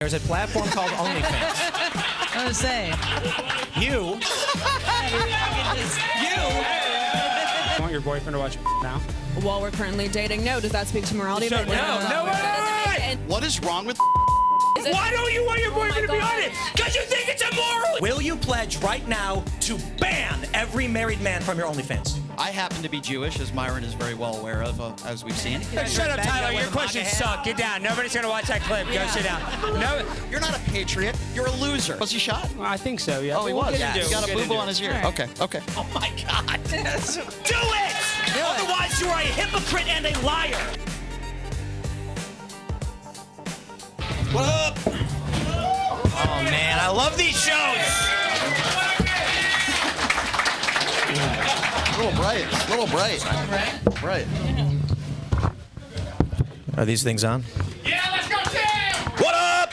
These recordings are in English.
There's a platform called OnlyFans. I was saying. You want your boyfriend to watch now? While we're currently dating, no. Does that speak to morality? No, wait. What is wrong with Why don't you want your boyfriend to be on it? Because you think it's immoral! Will you pledge right now to ban every married man from your OnlyFans? I happen to be Jewish, as Myron is very well aware of, as we've seen. Shut up, Tyler. Your questions suck. Get down. Nobody's going to watch that clip. Go sit down. No, You're not a patriot. You're a loser. Was he shot? well, I think so, yeah. Oh, he was. Yeah, He got a boo-boo on his ear. Right. Okay, okay. Oh my God. Do it! Otherwise, you are a hypocrite and a liar. What up? Oh man, I love these shows. A little bright. Bright. Are these things on? Yeah, let's go, Tim! What up?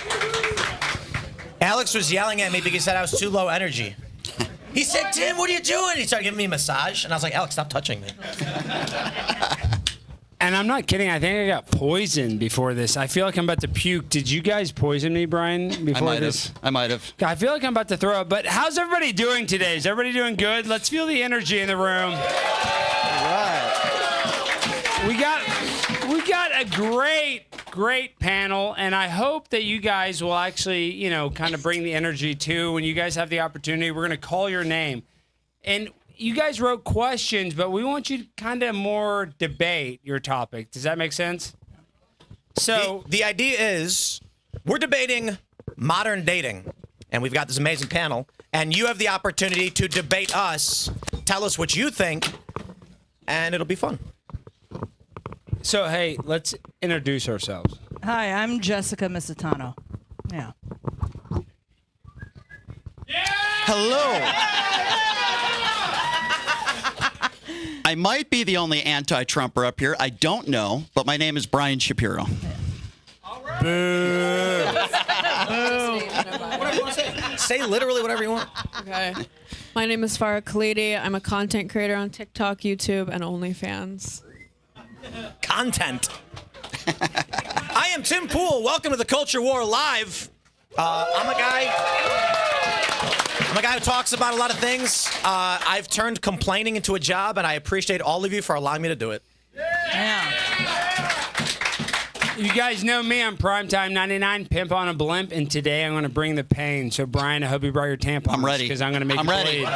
Alex was yelling at me because he said I was too low energy. He said, Tim, what are you doing? He started giving me a massage, and I was like, Alex, stop touching me. And I'm not kidding. I think I got poisoned before this. I feel like I'm about to puke. Did you guys poison me, Brian, before this? I might have. I feel like I'm about to throw up. But how's everybody doing today? Is everybody doing good? Let's feel the energy in the room. All right. We got a great panel, and I hope that you guys will actually, you know, kind of bring the energy too. When you guys have the opportunity, we're going to call your name. And you guys wrote questions, but we want you to kind of more debate your topic. Does that make sense? So The idea is we're debating modern dating, and we've got this amazing panel, and you have the opportunity to debate us, tell us what you think, and it'll be fun. So, hey, let's introduce ourselves. Hi, I'm Jessica Misitano. Yeah. Hello. I might be the only anti-Trumper up here. I don't know, but my name is Brian Shapiro. Say literally whatever you want. Okay. My name is Farha Khalidi. I'm a content creator on TikTok, YouTube, and OnlyFans. Content. I am Tim Pool. Welcome to the Culture War Live. I'm a guy who talks about a lot of things. I've turned complaining into a job, and I appreciate all of you for allowing me to do it. Yeah. You guys know me. I'm Primetime 99, Pimp on a Blimp, and today I'm going to bring the pain. So, Brian, I hope you brought your tampons. I'm ready. Because I'm going to make I'm you ready. bleed.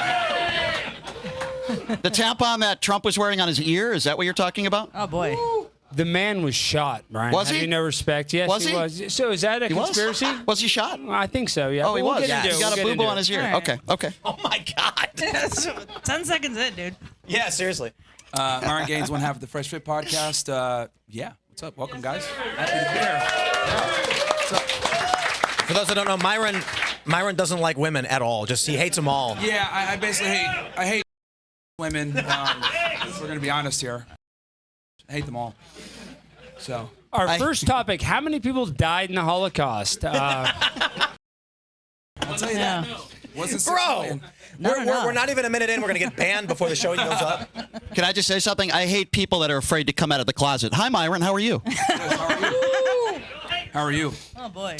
The tampon that Trump was wearing on his ear, is that what you're talking about? Oh, boy. The man was shot, Brian. Was Have he? you no respect? Yes, Was he he? was. So is that a conspiracy? Was he shot? Well, I think so, yeah. Oh, he We'll was. get into it. He got We'll a get boo-boo into on his it. ear. All right. Okay, okay. Oh my God. 10 seconds in, dude. Yeah, seriously. Myron Gaines, one half of the Fresh Fit podcast. Yeah, what's up? Welcome, guys. Happy to be here. What's up? For those that don't know, Myron doesn't like women at all. Just he hates them all. Yeah, I basically hate women. If we're gonna be honest here, I hate them all. So Our first topic, how many people died in the Holocaust? I'll tell you Yeah. that. Wasn't Bro, we're not even a minute in. We're going to get banned before the show goes up. Can I just say something? I hate people that are afraid to come out of the closet. Hi, Myron. How are you? How are you? Oh, boy.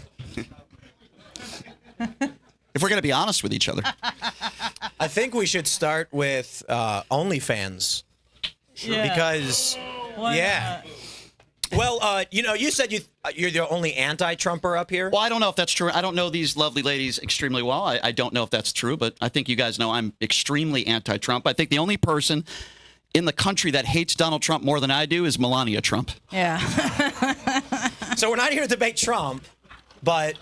If we're going to be honest with each other. I think we should start with OnlyFans. Yeah. Because, Why yeah. not? Well, you said you're the only anti-Trumper up here. Well, I don't know if that's true. I don't know these lovely ladies extremely well. I don't know if that's true, but I think you guys know I'm extremely anti-Trump. I think the only person in the country that hates Donald Trump more than I do is Melania Trump. Yeah. So we're not here to debate Trump, but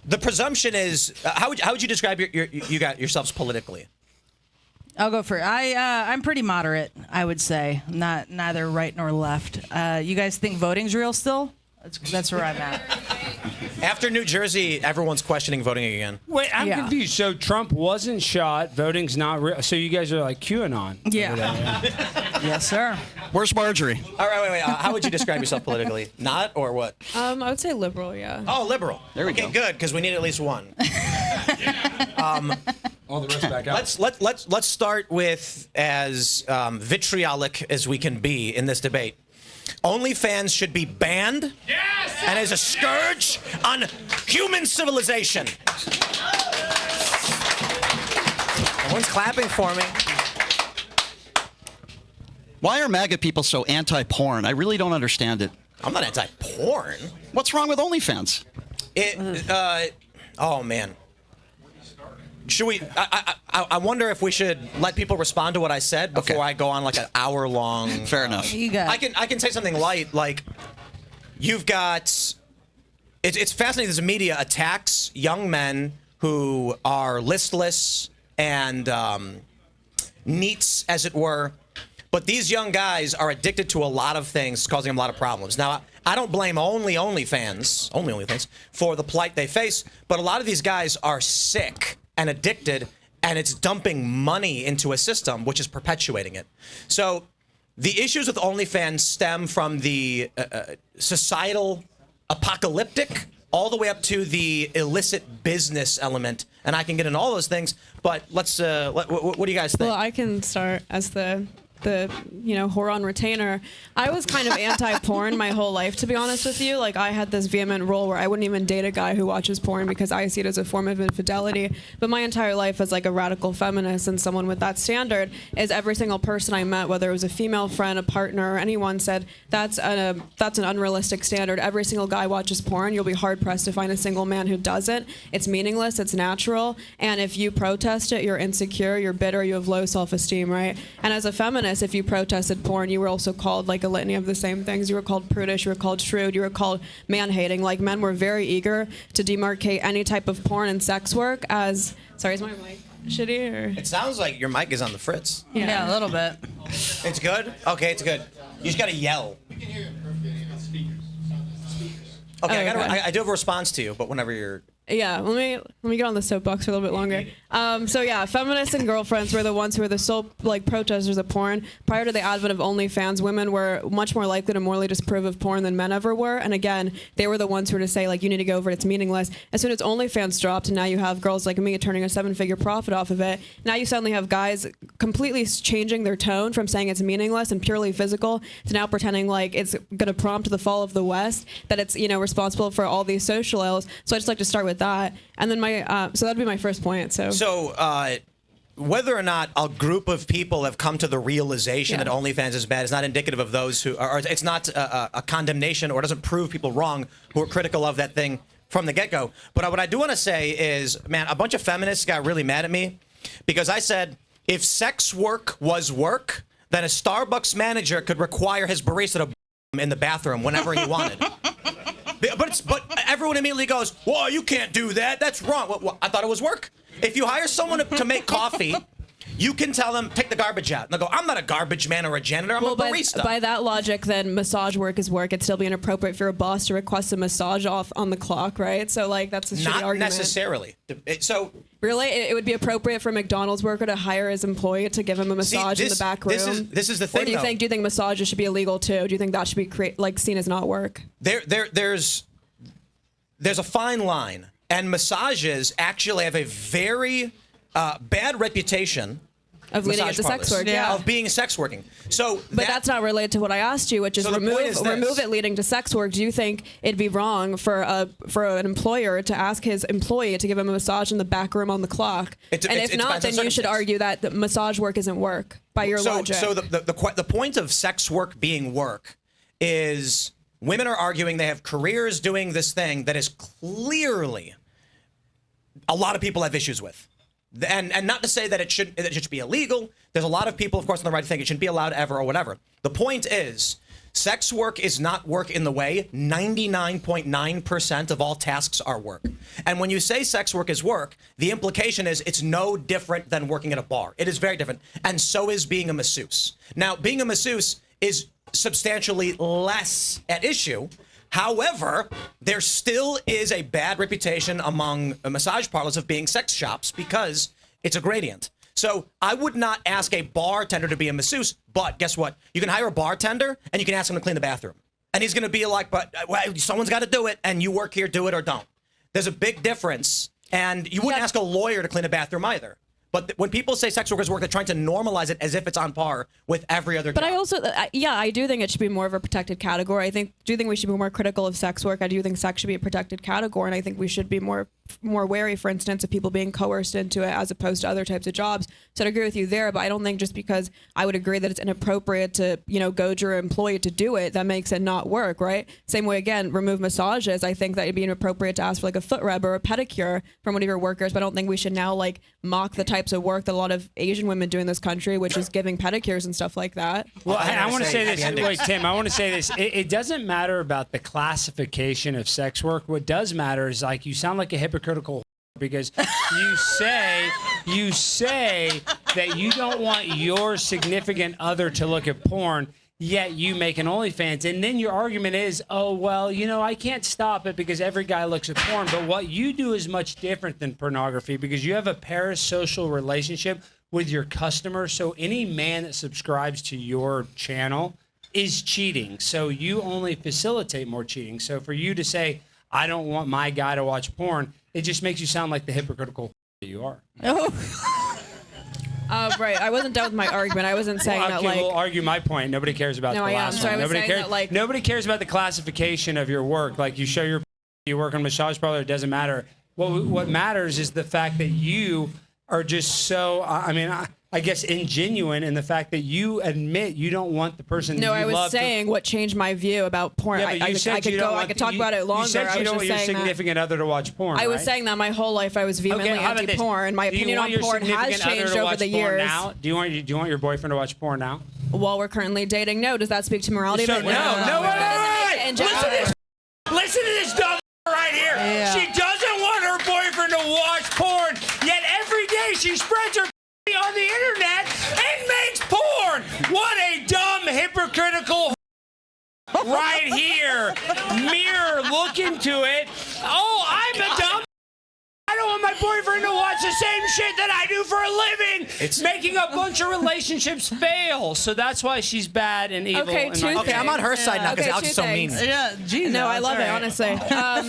the presumption is, how would you describe yourselves politically? I'll go for it. I'm pretty moderate, I would say. Neither right nor left. You guys think voting's real still? That's where I'm at. After New Jersey, everyone's questioning voting again. Wait, I'm Yeah. confused. So Trump wasn't shot. Voting's not real. So you guys are like QAnon. Yeah. Yes, sir. Where's Marjorie? All right, wait. How would you describe yourself politically? Not or what? I would say liberal, yeah. Oh, liberal. There we go. Okay, good, because we need at least one. All the rest back out. Let's start with as vitriolic as we can be in this debate. OnlyFans should be banned and is a scourge on human civilization. Everyone's clapping for me. Why are MAGA people so anti-porn? I really don't understand it. I'm not anti-porn. What's wrong with OnlyFans? Oh man. Should we? I wonder if we should let people respond to what I said before I go on like an hour-long. Fair enough. You got. I can say something light like, you've got. It's fascinating. This media attacks young men who are listless and neats, as it were. But these young guys are addicted to a lot of things, causing them a lot of problems. Now, I don't blame OnlyFans for the plight they face, but a lot of these guys are sick and addicted, and it's dumping money into a system which is perpetuating it. So the issues with OnlyFans stem from the societal apocalyptic all the way up to the illicit business element, and I can get into all those things, but let's, what do you guys think? Well, I can start as the whore on retainer. I was kind of anti-porn my whole life, to be honest with you. Like, I had this vehement rule where I wouldn't even date a guy who watches porn because I see it as a form of infidelity. But my entire life as like a radical feminist and someone with that standard is every single person I met, whether it was a female friend, a partner, or anyone, said that's an unrealistic standard. Every single guy watches porn. You'll be hard pressed to find a single man who doesn't. It's meaningless. It's natural. And if you protest it, you're insecure, you're bitter, you have low self-esteem, right? And as a feminist, if you protested porn, you were also called like a litany of the same things. You were called prudish, you were called shrewd, you were called man-hating. Like, men were very eager to demarcate any type of porn and sex work as... Sorry, is my mic shitty? Or? It sounds like your mic is on the fritz. Yeah, a little bit. It's good? Okay, it's good. You just gotta yell. We can hear it perfectly. It's speakers. Okay, Oh, okay. I do have a response to you, but whenever you're... Yeah, let me get on the soapbox for a little bit longer. So yeah, feminists and girlfriends were the ones who were the sole like protesters of porn. Prior to the advent of OnlyFans, women were much more likely to morally disapprove of porn than men ever were. And again, they were the ones who were to say like, you need to go over it, it's meaningless. As soon as OnlyFans dropped, and now you have girls like me turning a 7-figure profit off of it. Now you suddenly have guys completely changing their tone from saying it's meaningless and purely physical to now pretending like it's going to prompt the fall of the West, that it's responsible for all these social ills. So I just like to start with that, and then so that'd be my first point. So whether or not a group of people have come to the realization that OnlyFans is bad is not indicative of those who are. It's not a condemnation, or doesn't prove people wrong who are critical of that thing from the get-go. But what I do want to say is, man, a bunch of feminists got really mad at me because I said if sex work was work, then a Starbucks manager could require his barista to in the bathroom whenever he wanted. But everyone immediately goes, "Well, you can't do that. That's wrong." Well, I thought it was work. If you hire someone to make coffee, you can tell them, take the garbage out. And they'll go, "I'm not a garbage man or a janitor. I'm a barista." By that logic, then massage work is work. It'd still be inappropriate for a boss to request a massage off on the clock, right? So like that's a shitty Not argument. necessarily. So really, it would be appropriate for a McDonald's worker to hire his employee to give him a massage in the back room. This is the thing. Or do you think massages should be illegal too? Do you think that should be seen as not work? There's a fine line, and massages actually have a very bad reputation of leading into sex work, of being sex working. So, but that's not related to what I asked you, which is remove it leading to sex work. Do you think it'd be wrong for an employer to ask his employee to give him a massage in the back room on the clock? If not, then you should argue that the massage work isn't work by your logic. So the point of sex work being work is women are arguing they have careers doing this thing that is clearly a lot of people have issues with. And not to say that it should be illegal. There's a lot of people, of course, on the right to think it shouldn't be allowed ever or whatever. The point is, sex work is not work in the way 99.9% of all tasks are work. And when you say sex work is work, the implication is it's no different than working at a bar. It is very different. And so is being a masseuse. Now, being a masseuse is substantially less at issue. However, there still is a bad reputation among massage parlors of being sex shops because it's a gradient. So I would not ask a bartender to be a masseuse, but guess what? You can hire a bartender and you can ask him to clean the bathroom. And he's going to be like, but someone's got to do it, and you work here, do it or don't. There's a big difference. And you wouldn't ask a lawyer to clean a bathroom either. But when people say sex workers work, they're trying to normalize it as if it's on par with every other job. But I also, I do think it should be more of a protected category. I do think we should be more critical of sex work. I do think sex should be a protected category, and I think we should be more wary, for instance, of people being coerced into it as opposed to other types of jobs. So I agree with you there, but I don't think just because I would agree that it's inappropriate to, goad your employee to do it, that makes it not work, right? Same way, again, remove massages. I think that it'd be inappropriate to ask for like a foot rub or a pedicure from one of your workers, but I don't think we should now like mock the types of work that a lot of Asian women do in this country, which is giving pedicures and stuff like that. Well, I want to say this. happy Wait, Tim, I want to say this. It doesn't matter about the classification of sex work. What does matter is like you sound like a hypocritical because you say that you don't want your significant other to look at porn, yet you make an OnlyFans. And then your argument is, oh, well, I can't stop it because every guy looks at porn. But what you do is much different than pornography because you have a parasocial relationship with your customer. So any man that subscribes to your channel is cheating. So you only facilitate more cheating. So for you to say, I don't want my guy to watch porn, it just makes you sound like the hypocritical that you are. Right. I wasn't done with my argument. I wasn't saying that like. We'll argue my point. Nobody cares about No, the I am. last So I one. was Nobody saying cares. that, like- Nobody cares about the classification of your work. Like you show you work on a massage parlor. It doesn't matter. What matters is the fact that you are just so. I guess ingenuine in the fact that you admit you don't want the person. No, that you I was love saying what changed my view about porn. Yeah, but I you could said you don't I want could talk about it longer. You said I you was don't want just your saying that. significant other to watch porn. I was right? saying that my whole life I was vehemently how about this? anti-porn. My Do you opinion want on your porn has significant other changed to over watch the porn years. Now? Do you want your boyfriend to watch porn now? While we're currently dating, no. Does that speak to morality? So, But no, That doesn't make it in Listen to general. this. Listen to this dumb right here. Yeah. She doesn't want her boyfriend to watch porn, yet every day she spreads her on the internet and makes porn. What a dumb, hypocritical right here. Mirror, look into it. Oh, I'm a dumb. I don't want my boyfriend to watch the same shit that I do for a living. It's making a bunch of relationships fail. So that's why she's bad and evil. Okay, and two like Okay, I'm on her side now because Okay, Alex two is so mean. things. Yeah, Jesus. No, I love it, honestly.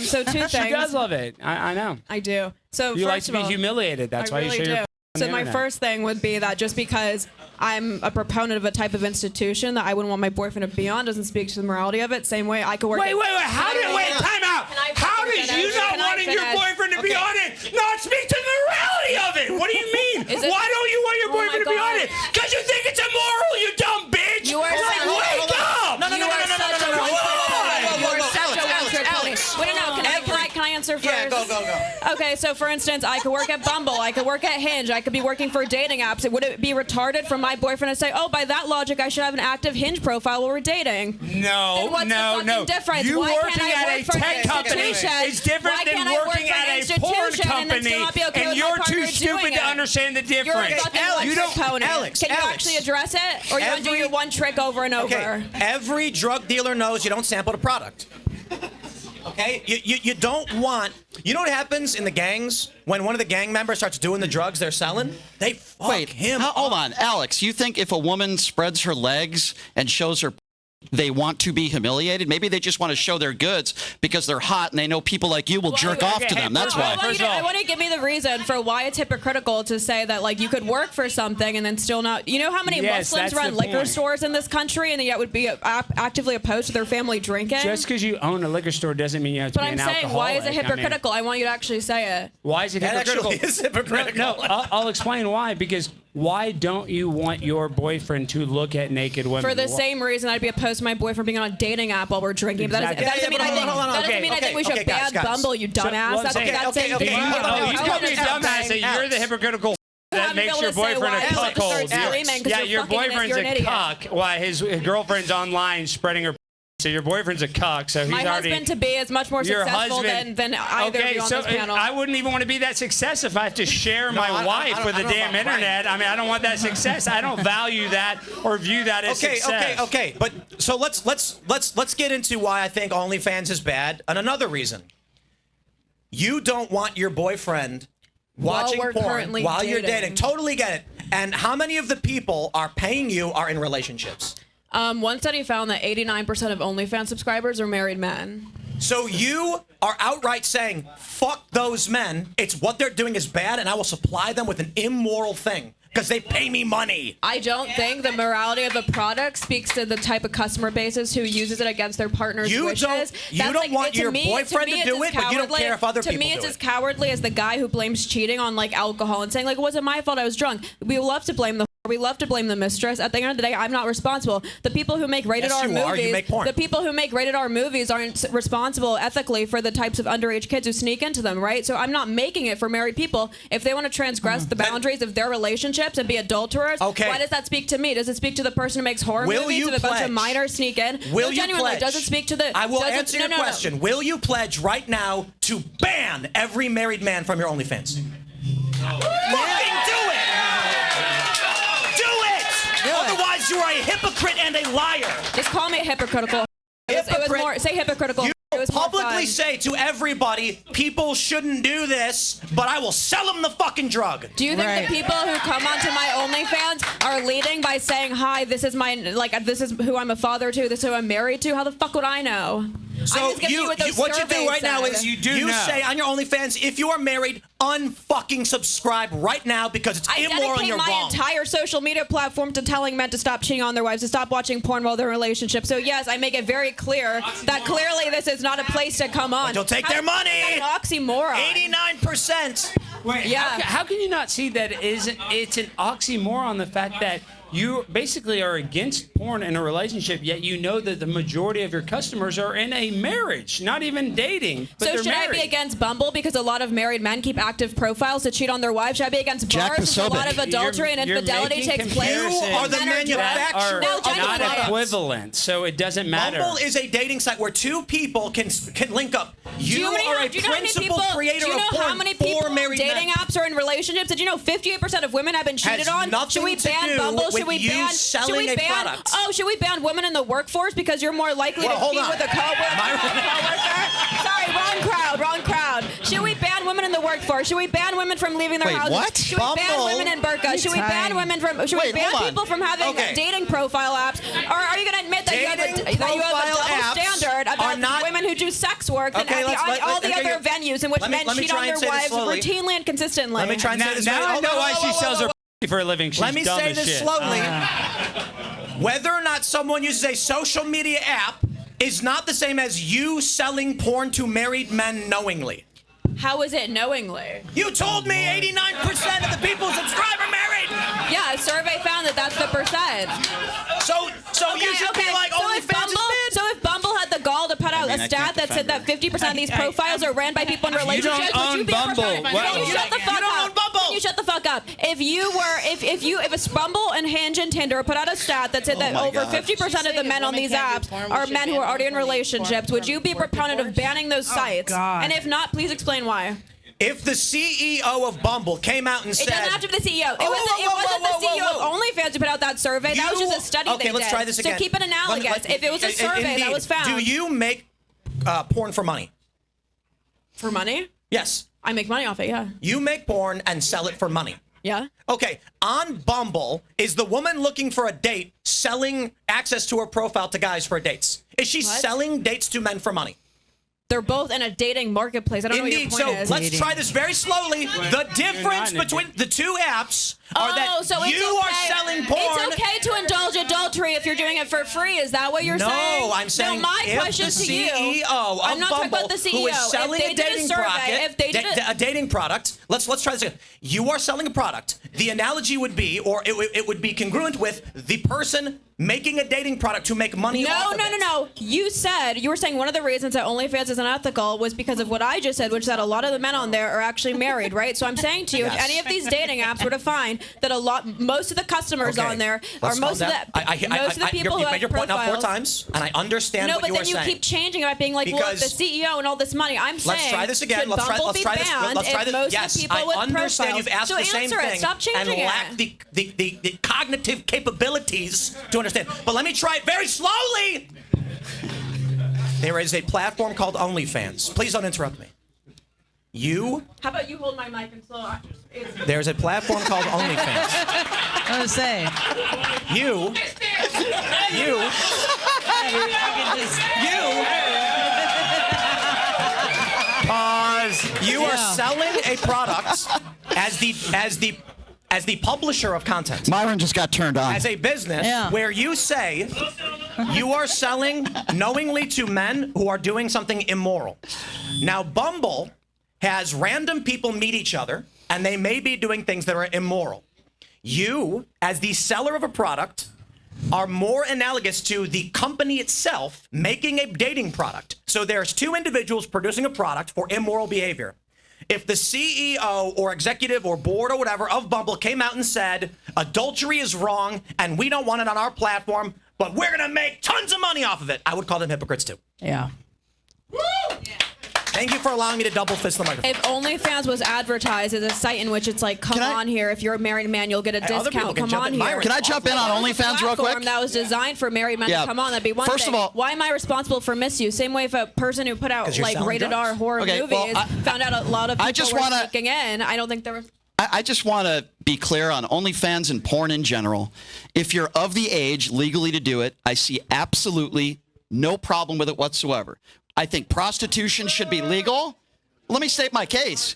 So two things. She does love it. I know. I do. So You first like to of be all, humiliated. That's I why really you show your do. on So the my internet. first thing would be that just because I'm a proponent of a type of institution that I wouldn't want my boyfriend to be on doesn't speak to the morality of it. Same way I could work. Wait. How did time out? Can I How fucking does finish? you not Can I wanting your finish? boyfriend to be on it not speak to the morality of it? What do you mean? Is it- Why don't you want your Oh my boyfriend to be on God. it? Because you think it's immoral, you dumb bitch. You are like, such a- wake up. No. You are such a one-trick pony. You are such a Alex, one-trick pony. Alex. Wait, no, can I answer first? Yeah, go. Okay, so for instance, I could work at Bumble, I could work at Hinge, I could be working for dating apps. Would it be retarded for my boyfriend to say, oh, by that logic, I should have an active Hinge profile while we're dating? No, Then what's the no. fucking difference? You Why working can't I at work a for an tech company institution? is different Why than can't I work working for at an a porn institution and then company, still not be okay and with my you're partner too doing stupid to it? understand the You're a difference. fucking Alex, one-trick pony. Alex, Can you Alex. actually address it? Or you want to do your one trick over and over? Okay, every drug dealer knows you don't sample the product. Okay, you don't want. You know what happens in the gangs when one of the gang members starts doing the drugs they're selling? They fuck him. Hold on, Alex. You think if a woman spreads her legs and shows her, they want to be humiliated? Maybe they just want to show their goods because they're hot and they know people like you will jerk off to them. That's why. I want you to give me the reason for why it's hypocritical to say that like you could work for something and then still not. You know how many Yes, Muslims that's run the liquor point. stores in this country and yet would be actively opposed to their family drinking? Just because you own a liquor store doesn't mean you have to but be I'm an saying, alcoholic. why is it I mean, hypocritical? I want you to actually say it. why is it That hypocritical? actually is hypocritical. No, I'll explain why. Because why don't you want your boyfriend to look at naked women? For the Why- same reason, I'd be opposed to my boyfriend being on a dating app while we're drinking. But Exactly. that doesn't mean I think. hold on, That doesn't mean I think we should okay, ban guys. Bumble, you dumbass. what I'm That's saying- that's okay, saying okay, you okay, can't okay, be you okay, call me a okay, dumbass that you're the hypocritical that haven't makes been your able to say boyfriend a why I start cuckold. screaming 'cause Yeah, you're your fucking an- boyfriend's you're an a idiot. cuck. Why his girlfriend's online spreading her. So your boyfriend's a cuck. So he's My already. husband to be is much more Your successful husband. than either of Okay, you on so this panel. I wouldn't even want to be that success if I have to share my I wife don't- with I the don't know damn about internet. I mean, I don't want that success. I don't value that or view that as success. Okay. But so let's get into why I think OnlyFans is bad. And another reason, you don't want your boyfriend watching we're porn currently while you're dating. dating. Totally get it. And how many of the people are paying you are in relationships? One study found that 89% of OnlyFans subscribers are married men. So you are outright saying, fuck those men. It's what they're doing is bad, and I will supply them with an immoral thing because they pay me money. I don't think the morality of the product speaks to the type of customer bases who uses it against their partner's wishes. You don't want your boyfriend to do it, but you don't care if other people do it. To me, it's as cowardly as the guy who blames cheating on like alcohol and saying like, it wasn't my fault, I was drunk. We love to blame the we love to blame the mistress. At the end of the day, I'm not responsible. The people who make rated R movies, you make porn. The people who make rated R movies aren't responsible ethically for the types of underage kids who sneak into them, right? So I'm not making it for married people. If they want to transgress the boundaries of their relationships and be adulterers, why does that speak to me? Does it speak to the person who makes horror movies with a bunch of minors sneak in? Will no, you genuinely, pledge? does it speak to the? I will answer your question. No. Will you pledge right now to ban every married man from your OnlyFans? No. Fucking do it! Otherwise, you are a hypocrite and a liar. Just call me hypocritical. It was more, say hypocritical. You publicly say to everybody, people shouldn't do this, but I will sell them the fucking drug. Do you think the people who come onto my OnlyFans are leading by saying, hi, this is this is who I'm a father to, this is who I'm married to? How the fuck would I know? So what you do right now is you say on your OnlyFans, if you are married, unfucking subscribe right now because it's immoral and you're wrong. I dedicate my entire social media platform to telling men to stop cheating on their wives, to stop watching porn while they're in a relationship. So yes, I make it very clear that clearly this is not a place to come on. You'll take their money. That's an oxymoron. 89%. Wait, yeah. How can you not see that it's an oxymoron, the fact that you basically are against porn in a relationship, yet you know that the majority of your customers are in a marriage, not even dating, but so should married. I be against Bumble because a lot of married men keep active profiles to cheat on their wives? Should I be against bars because a lot of adultery and infidelity takes place? You are the manufacturer of not products. Equivalent, so it doesn't matter. Bumble is a dating site where two people can link up. You are a principal creator of porn how many people for married dating men. apps are in relationships? Did you know 58% of women have been cheated on? Should we ban Bumble? Should we ban selling a product? Oh, should we ban women in the workforce because you're more likely to be with a coworker? Sorry, wrong crowd. Should we ban women in the workforce? Should we ban women from leaving their houses? What? Should we ban women in burqa? Should we ban women from? Should we ban people from having dating profile apps? Or are you going to admit that you have a double standard about women who do sex work and all the other venues in which men cheat on their wives routinely and consistently? Let me try and say this now I know why she sells her for a living. She's Let me dumb say as this shit. slowly. Whether or not someone uses a social media app is not the same as you selling porn to married men knowingly. How is it knowingly? You told me 89% of the people who subscribe are married. Yeah, a survey found that that's the percent. So you should be like, OnlyFans is bad. So if Bumble had the gall to put out a stat that said that 50% of these profiles are ran by people in relationships, would you be Bumble. Can you shut the fuck up? Can you shut the fuck up? If a Bumble and Hinge and Tinder put out a stat that said that over 50% of the men on these apps are men who are already in relationships, would you be a proponent of banning those sites? And if not, please explain why. If the CEO of Bumble came out and said... It doesn't have to be the CEO. It wasn't the CEO of OnlyFans who put out that survey. That was just a study they did. Okay, let's try this again. So keep it analogous. If it was a survey that was found... Do you make porn for money? For money? Yes. I make money off it, yeah. You make porn and sell it for money. Yeah. Okay, on Bumble, is the woman looking for a date selling access to her profile to guys for dates? Is she selling dates to men for money? They're both in a dating marketplace. I don't know what your point is. So let's try this very slowly. The difference between the two apps are that you are selling porn. It's okay to indulge adultery if you're doing it for free. Is that what you're saying? No, I'm saying if the CEO of I'm not talking about the CEO. who is selling a dating product, let's try this again. You are selling a product. The analogy would be, or it would be congruent with the person making a dating product to make money off of it. No. You were saying one of the reasons that OnlyFans is unethical was because of what I just said, which is that a lot of the men on there are actually married, right? So I'm saying to you, if any of these dating apps were to find that most of the customers on there are most of the people who have made your point now 4 profiles. times, and I understand what you are saying. No, but then you keep changing it, saying like, well, the CEO and all this money. I'm saying, let's try this again. Let's try this. Yes, I understand you've asked the same thing and lack the cognitive capabilities to understand. But let me try it very slowly. There is a platform called OnlyFans. Please don't interrupt me. How about you hold my mic and slow? There's a platform called OnlyFans. I was gonna say. You are selling a product as the publisher of content. Myron just got turned on. As a business Yeah. where you say you are selling knowingly to men who are doing something immoral. Now, Bumble has random people meet each other, and they may be doing things that are immoral. You, as the seller of a product, are more analogous to the company itself making a dating product. So there's two individuals producing a product for immoral behavior. If the CEO or executive or board or whatever of Bumble came out and said, adultery is wrong and we don't want it on our platform, but we're going to make tons of money off of it, I would call them hypocrites too. Yeah. Thank you for allowing me to double fist the microphone. If OnlyFans was advertised as a site in which it's like, come on here, if you're a married man, you'll get a other people discount. can Come jump on in. here. Myron, Can I jump in on OnlyFans real quick? That was designed for married men Yeah. to come on. That'd be one First thing. of all- Why am I responsible for misuse? Same way if a person who put out 'Cause you're like selling rated drugs. R horror Okay, movies well, found out a lot of I people just were wanna- sneaking in. I don't think there was. I just want to be clear on OnlyFans and porn in general. If you're of the age legally to do it, I see absolutely no problem with it whatsoever. I think prostitution should be legal. Let me state my case.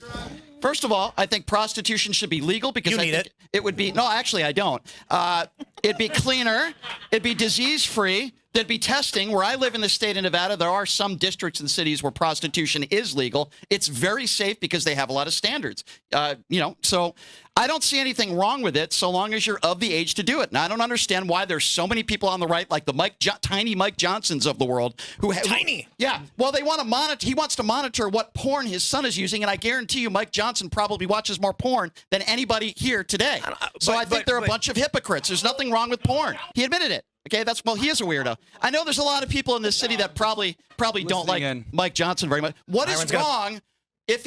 First of all, I think prostitution should be legal because You I need think it. it would be. No, actually, I don't. It'd be cleaner. It'd be disease-free. There'd be testing. Where I live in the state of Nevada, there are some districts and cities where prostitution is legal. It's very safe because they have a lot of standards. So I don't see anything wrong with it so long as you're of the age to do it. And I don't understand why there's so many people on the right, like the tiny Mike Johnsons of the world, who Tiny? Yeah. Well, they want to monitor. He wants to monitor what porn his son is using, and I guarantee you, Mike Johnson probably watches more porn than anybody here today. So I think they're a bunch of hypocrites. There's nothing wrong with porn. He admitted it. Okay, he is a weirdo. I know there's a lot of people in this city that probably don't like in. Mike Johnson very much. What is Myron's got- wrong? If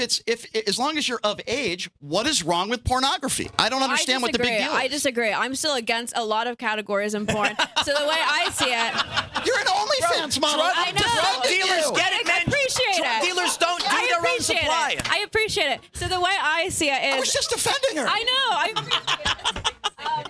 as long as you're of age, what is wrong with pornography? I don't understand what the big deal is. I disagree. I'm still against a lot of categories in porn. So the way I see it, You're an OnlyFans model. I I'm know. defending Dealers you. get it, man. I appreciate Drug it. dealers don't do I their own appreciate supply. it. I appreciate it. So the way I see it I is, was just defending her. I know.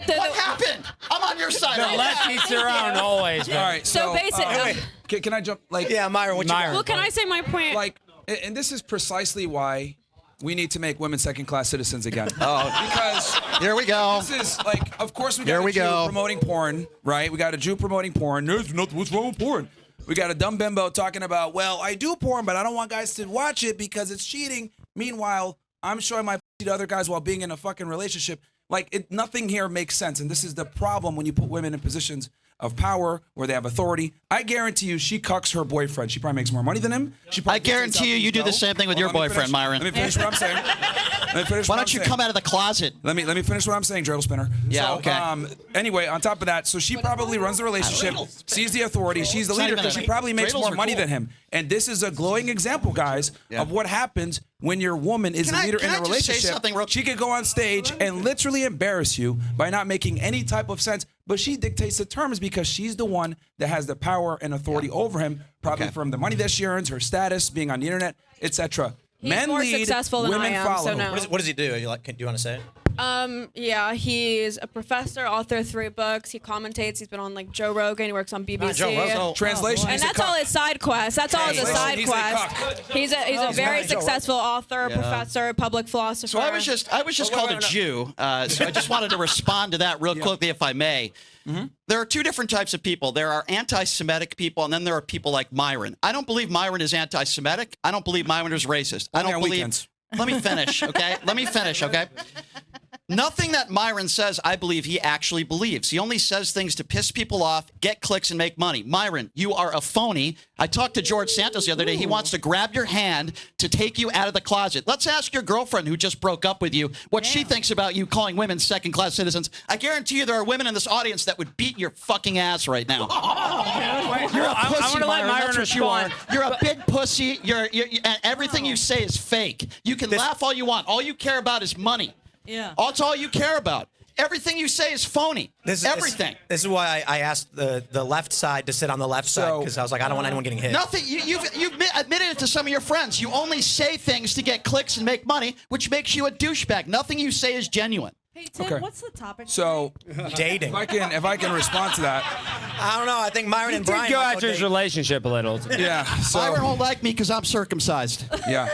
What happened? I'm on your side. The left eats their own always. All right. So basic- Can I jump? Like, Yeah, Myron, what you Myron. got? Well, can I say my point? like, and this is precisely why we need to make women second-class citizens again. Because Here we go. this is like, of course, we got Here a we Jew go. promoting porn, right? We got a Jew promoting porn. There's nothing. What's wrong with porn? We got a dumb bimbo talking about, well, I do porn, but I don't want guys to watch it because it's cheating. Meanwhile, I'm showing my pussy to other guys while being in a fucking relationship. Like, nothing here makes sense, and this is the problem when you put women in positions of power where they have authority. I guarantee you, she cucks her boyfriend. She probably makes more money than him. She probably I guarantee you, you do the same thing with your boyfriend, Myron. Let me finish what I'm saying. Why don't you come out of the closet? Let me finish what I'm saying, dreidel spinner. Yeah, So, okay. Anyway, on top of that, so she probably runs the relationship, sees the authority, she's the It's not leader even because a- she probably makes dreidels more are money cool. than him. And this is a glowing example, guys, of what happens when your woman is Can the I- leader can in I a just say relationship. something real- She could go on stage and literally embarrass you by not making any type of sense, but she dictates the terms because she's the one that has the power and authority over him, probably from the money that she earns, her status, being on the internet, etc. He's Men more lead, successful than women I am, follow. so no. What does he do? Do you want to say it? Yeah, he's a professor, author of 3 books. He commentates. He's been on like Joe Rogan. He works on BBC. Joe Rogan. Translation. And he's a that's cuck. all his side quest. That's all his Translation, side he's a quest. cuck. He's a very Joe successful author, professor, public philosopher. So I was just called a Jew. So I just wanted to respond to that real quickly, if I may. There are two different types of people. There are anti-Semitic people, and then there are people like Myron. I don't believe Myron is anti-Semitic. I don't believe Myron is racist. I Only don't on believe. weekends. Let me finish, okay? Let me finish, okay? Nothing that Myron says, I believe he actually believes. He only says things to piss people off, get clicks, and make money. Myron, you are a phony. I talked to George Santos the other day. He wants to grab your hand to take you out of the closet. Let's ask your girlfriend who just broke up with you what she thinks about you calling women second-class citizens. I guarantee you there are women in this audience that would beat your fucking ass right now. You're a pussy, I wanna let Myron That's what you are. respond. You're a big pussy. And everything you say is fake. You can laugh all you want. All you care about is money. Yeah. That's all you care about. Everything you say is phony. Everything. This is why I asked the left side to sit on the left side because I was like, I don't want anyone getting hit. Nothing. You've admitted it to some of your friends. You only say things to get clicks and make money, which makes you a douchebag. Nothing you say is genuine. Hey Tim, Okay. what's the topic? So, Dating. if I can respond to that, I don't know. I think Myron and Brian Go might after his date. relationship a little. yeah. So, Myron won't like me because I'm circumcised. yeah.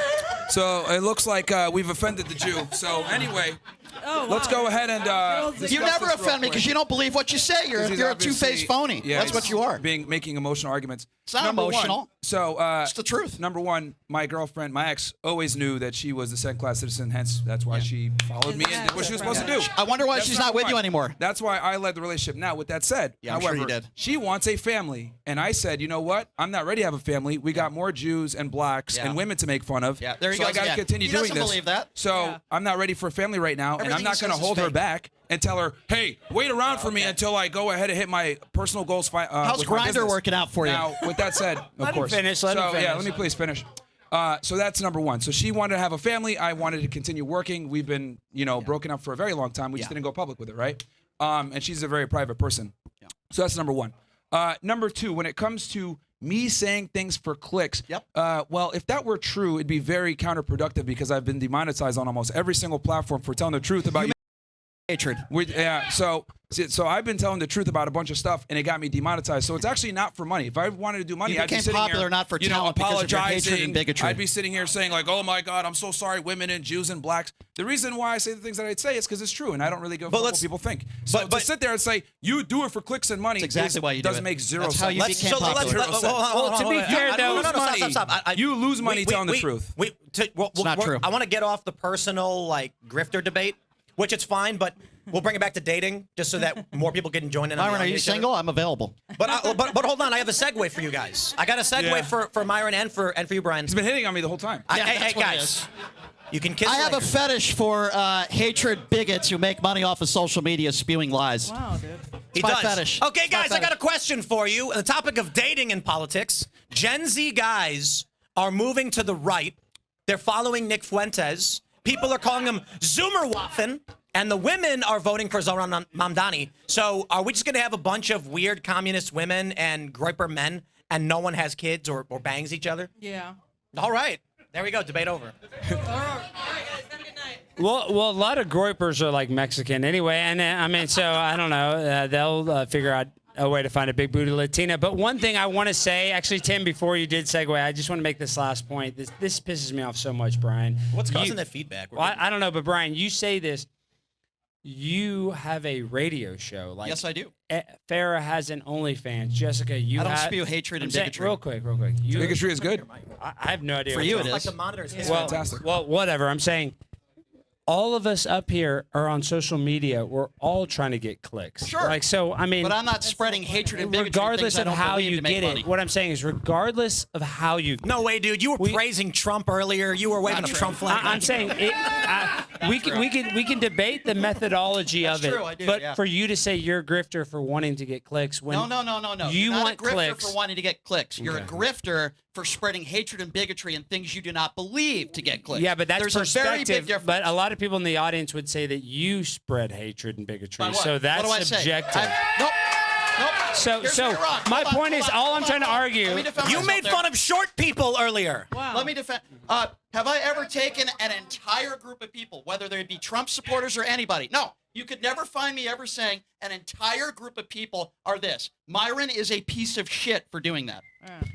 So it looks like we've offended the Jew. So anyway, Oh, let's go ahead and. discuss You never this real offend me quick. because you don't believe what you say. You're He's a obviously- two-faced phony. Yeah, That's he's what you are. Making emotional arguments. It's not Number emotional. One, so It's the truth. Number one, my girlfriend, my ex, always knew that she was a second-class citizen. Hence, that's why she followed me and did what she was supposed to do. I wonder why That's she's number not with one. you anymore. That's why I led the relationship. Now, with that said, Yeah, I'm however, sure you did. she wants a family, and I said, you know what? I'm not ready to have a family. We got more Jews and blacks Yeah. and women to make fun of. Yeah, there he so I goes got to again. continue He doing doesn't this. believe that. So I'm not ready for a family right now, and Everything I'm not he going to says is hold her fake. back and tell her, hey, wait around for me until I go ahead and hit my personal goals. How's with my Grindr business. working out for you? Now, with that said, of Let him course. finish, let him so, finish. Yeah, let me please finish. So that's number one. So she wanted to have a family. I wanted to continue working. We've been, broken up for a very long time. We just didn't go public with it, right? And she's a very private person. Yeah. So that's number one. Number two, when it comes to me saying things for clicks, Yep. well, if that were true, it'd be very counterproductive because I've been demonetized on almost every single platform for telling the truth about you. Hatred. So I've been telling the truth about a bunch of stuff, and it got me demonetized. So it's actually not for money. If I wanted to do money, You I'd be became sitting popular here, not for talent because of your hatred apologizing. and bigotry. I'd be sitting here saying like, "Oh my God, I'm so sorry, women and Jews and blacks." The reason why I say the things that I'd say is because it's true, and I don't really give a fuck what people think. So but- to sit there and say you do it for clicks and money, That's exactly why you do doesn't it. make zero That's sense. how you became popular. Well, to be fair, though, You lose money telling the truth. not true. I want to get off the personal grifter debate, which it's fine, but we'll bring it back to dating just so that more people can join in. on Myron, the are you each other. single? I'm available. But hold on, I have a segue for you guys. I got a segue Yeah. for Myron and for you, Brian. He's been hitting on me the whole time. Hey, that's what it guys, is. you can kiss. I have a later. fetish for hatred bigots who make money off of social media spewing lies. Wow, dude. He my does. fetish. Okay, It's my guys, I got a fetish. question for you. On the topic of dating and politics, Gen Z guys are moving to the right. They're following Nick Fuentes. People are calling him Zoomerwaffen. And the women are voting for Zoran Mamdani. So are we just going to have a bunch of weird communist women and groiper men and no one has kids or bangs each other? Yeah. All right. There we go. Debate over. Well, a lot of groypers are like Mexican anyway, and so I don't know. They'll figure out a way to find a big booty Latina. But one thing I want to say, actually, Tim, before you did segue, I just want to make this last point. This pisses me off so much, Brian. What's causing that feedback? Well, I don't know, but Brian, you say this. You have a radio show. Yes, I do. Farha has an OnlyFans. Jessica, you I don't have... spew hatred and I'm saying- bigotry. Real quick. You, Bigotry is good. I have no idea. For what you, you're- it Like is. the monitors. Well, Fantastic. well, whatever. I'm saying all of us up here are on social media. We're all trying to get clicks. Sure. So, I mean... But I'm not spreading hatred and bigotry. regardless things I of don't how believe you to make get money. it, what I'm saying is regardless of how you... No way, dude. You were praising Trump earlier. You were waving a Trump flag. I'm saying we can debate the methodology of it, true, I do, but yeah. for you to say you're a grifter for wanting to get clicks when No. you You're not want a grifter clicks. for wanting to get clicks. You're a grifter for spreading hatred and bigotry and things you do not believe to get clicks. Yeah, but that's There's a very big perspective. difference. But a lot of people in the audience would say that you spread hatred and bigotry. By what? So that's what do I say? subjective. Nope. So Here's where you're wrong. my Hold on, point hold is, on, all hold I'm on, trying to hold on. argue. Let me defend You myself made there. fun of short people earlier. Wow. Let me defend. Have I ever taken an entire group of people, whether they be Trump supporters or anybody? No. You could never find me ever saying an entire group of people are this. Myron is a piece of shit for doing that.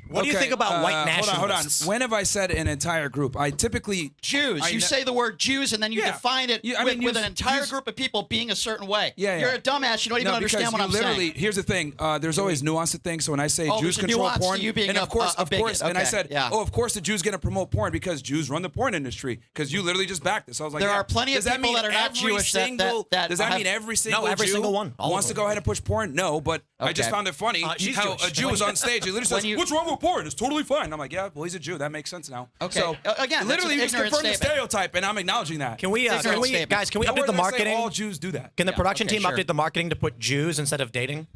What do you think about white nationalists? Hold on. When have I said an entire group? I typically Jews. You say the word Jews and then you Yeah. define it I mean, with an use- entire use- group of people being a certain way. Yeah. You're a dumbass. You don't even No, understand because what you I'm literally, saying. here's the thing. There's always nuance to things. So when I say Oh, Jews there's a control nuance to porn, you being and a of course, bigot. and I Okay, said, yeah. oh, of course the Jews going to promote porn because Jews run the porn industry. Because you literally just backed this. I was like, There yeah. are plenty of Does that people mean that are not every Jewish that- single- that Does that have- mean every single every Jew single one. All wants of to them. go ahead and push porn? No, but I just Okay. found it funny She's how Jewish. a Jew was on stage. He literally says, you- "What's wrong with porn? It's totally fine." I'm like, "Yeah, well, he's a Jew. That makes sense now." Okay. So Again, that's literally, an you just ignorant confirmed the statement. stereotype, and I'm acknowledging that. Can we, Ignorant statement. guys? Can we Now, update we're the gonna say marketing? all Jews do that. Can the Yeah, production okay, team sure. update the marketing to put Jews instead of dating?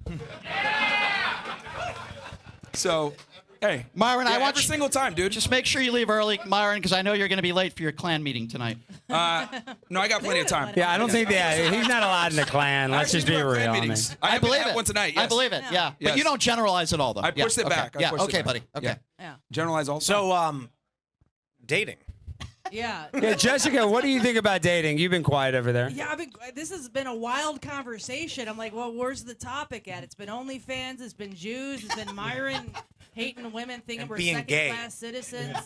So, hey, Myron, I want every you- single time, dude. Just make sure you leave early, Myron, because I know you're going to be late for your clan meeting tonight. No, I got plenty of time. Yeah, I don't think that he's not allowed in the clan. Let's just be real. I mean. I believe had it. one tonight. I yes. believe it. Yeah, but Yes. you don't generalize it all, though. I pushed Yeah, it okay. back. I Yeah, pushed it okay, back. buddy. Okay. Yeah. Generalize all. So, dating. Yeah. Yeah, Jessica, what do you think about dating? You've been quiet over there. Yeah, this has been a wild conversation. I'm like, well, where's the topic at? It's been OnlyFans, it's been Jews, it's been Myron hating women, thinking And we're being gay. second-class citizens.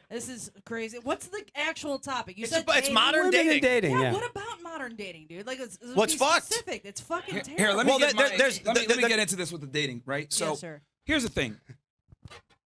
This is crazy. What's the actual topic? You It's, said it's dating. modern Women and dating. dating. Yeah, Yeah. what about modern dating, dude? Like, it's What's be fucked? specific. It's fucking terrible. Here, let me Well, get there- my- there's- let me the- get into this with the dating, right? So Yes, sir. here's the thing.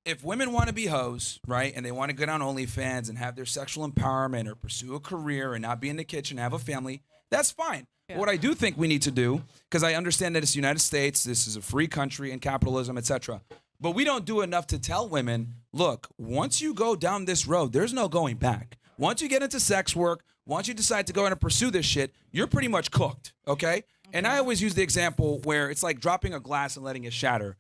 If women want to be hoes, right, and they want to get on OnlyFans and have their sexual empowerment or pursue a career and not be in the kitchen, have a family, that's fine. Yeah. What I do think we need to do, because I understand that it's the United States, this is a free country and capitalism, etc. But we don't do enough to tell women, look, once you go down this road, there's no going back. Once you get into sex work, once you decide to go in and pursue this shit, you're pretty much cooked, okay? And I always use the example where it's like dropping a glass and letting it shatter.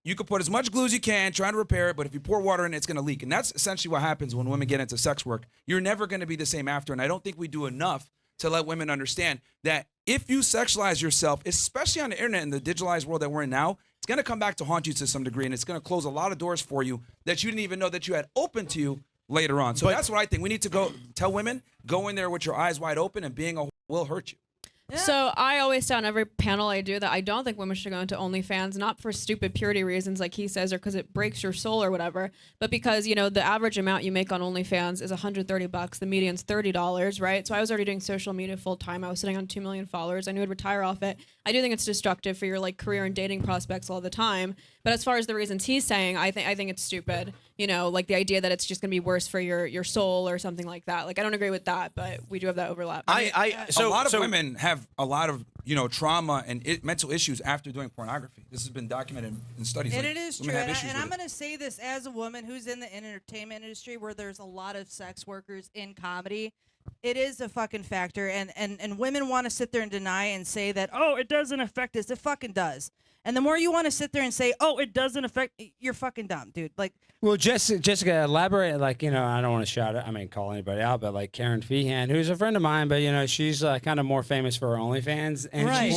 You can put as much glue as you can, trying to repair it, but if you pour water in it, it's going to leak. And that's essentially what happens when women get into sex work. You're never going to be the same after. And I don't think we do enough to let women understand that if you sexualize yourself, especially on the internet and the digitalized world that we're in now, it's going to come back to haunt you to some degree, and it's going to close a lot of doors for you that you didn't even know that you had open to you later on. So that's what I think. We need to go tell women, go in there with your eyes wide open, and being a will hurt you. Yeah. So I always say on every panel I do that I don't think women should go into OnlyFans, not for stupid purity reasons like he says, or because it breaks your soul or whatever, but because, you know, the average amount you make on OnlyFans is $130. The median's $30, right? So I was already doing social media full time. I was sitting on 2 million followers. I knew I'd retire off it. I do think it's destructive for your like career and dating prospects all the time. But as far as the reasons he's saying, I think it's stupid. You know, like the idea that it's just gonna be worse for your soul or something like that. Like I don't agree with that, but we do have that overlap. A lot of women have a lot of trauma and mental issues after doing pornography. This has been documented in studies. And like, it is women true. have And, issues and I'm with it. going to say this as a woman who's in the entertainment industry where there's a lot of sex workers in comedy. It is a fucking factor. And women want to sit there and deny and say that, oh, it doesn't affect us. It fucking does. And the more you want to sit there and say, oh, it doesn't affect, you're fucking dumb, dude. Like, Well, Jessica, elaborate. Like, you know, I don't want to shout it. I mean, call anybody out, but like Karen Feehan, who's a friend of mine, but you know, she's kind of more famous for her OnlyFans, and Right.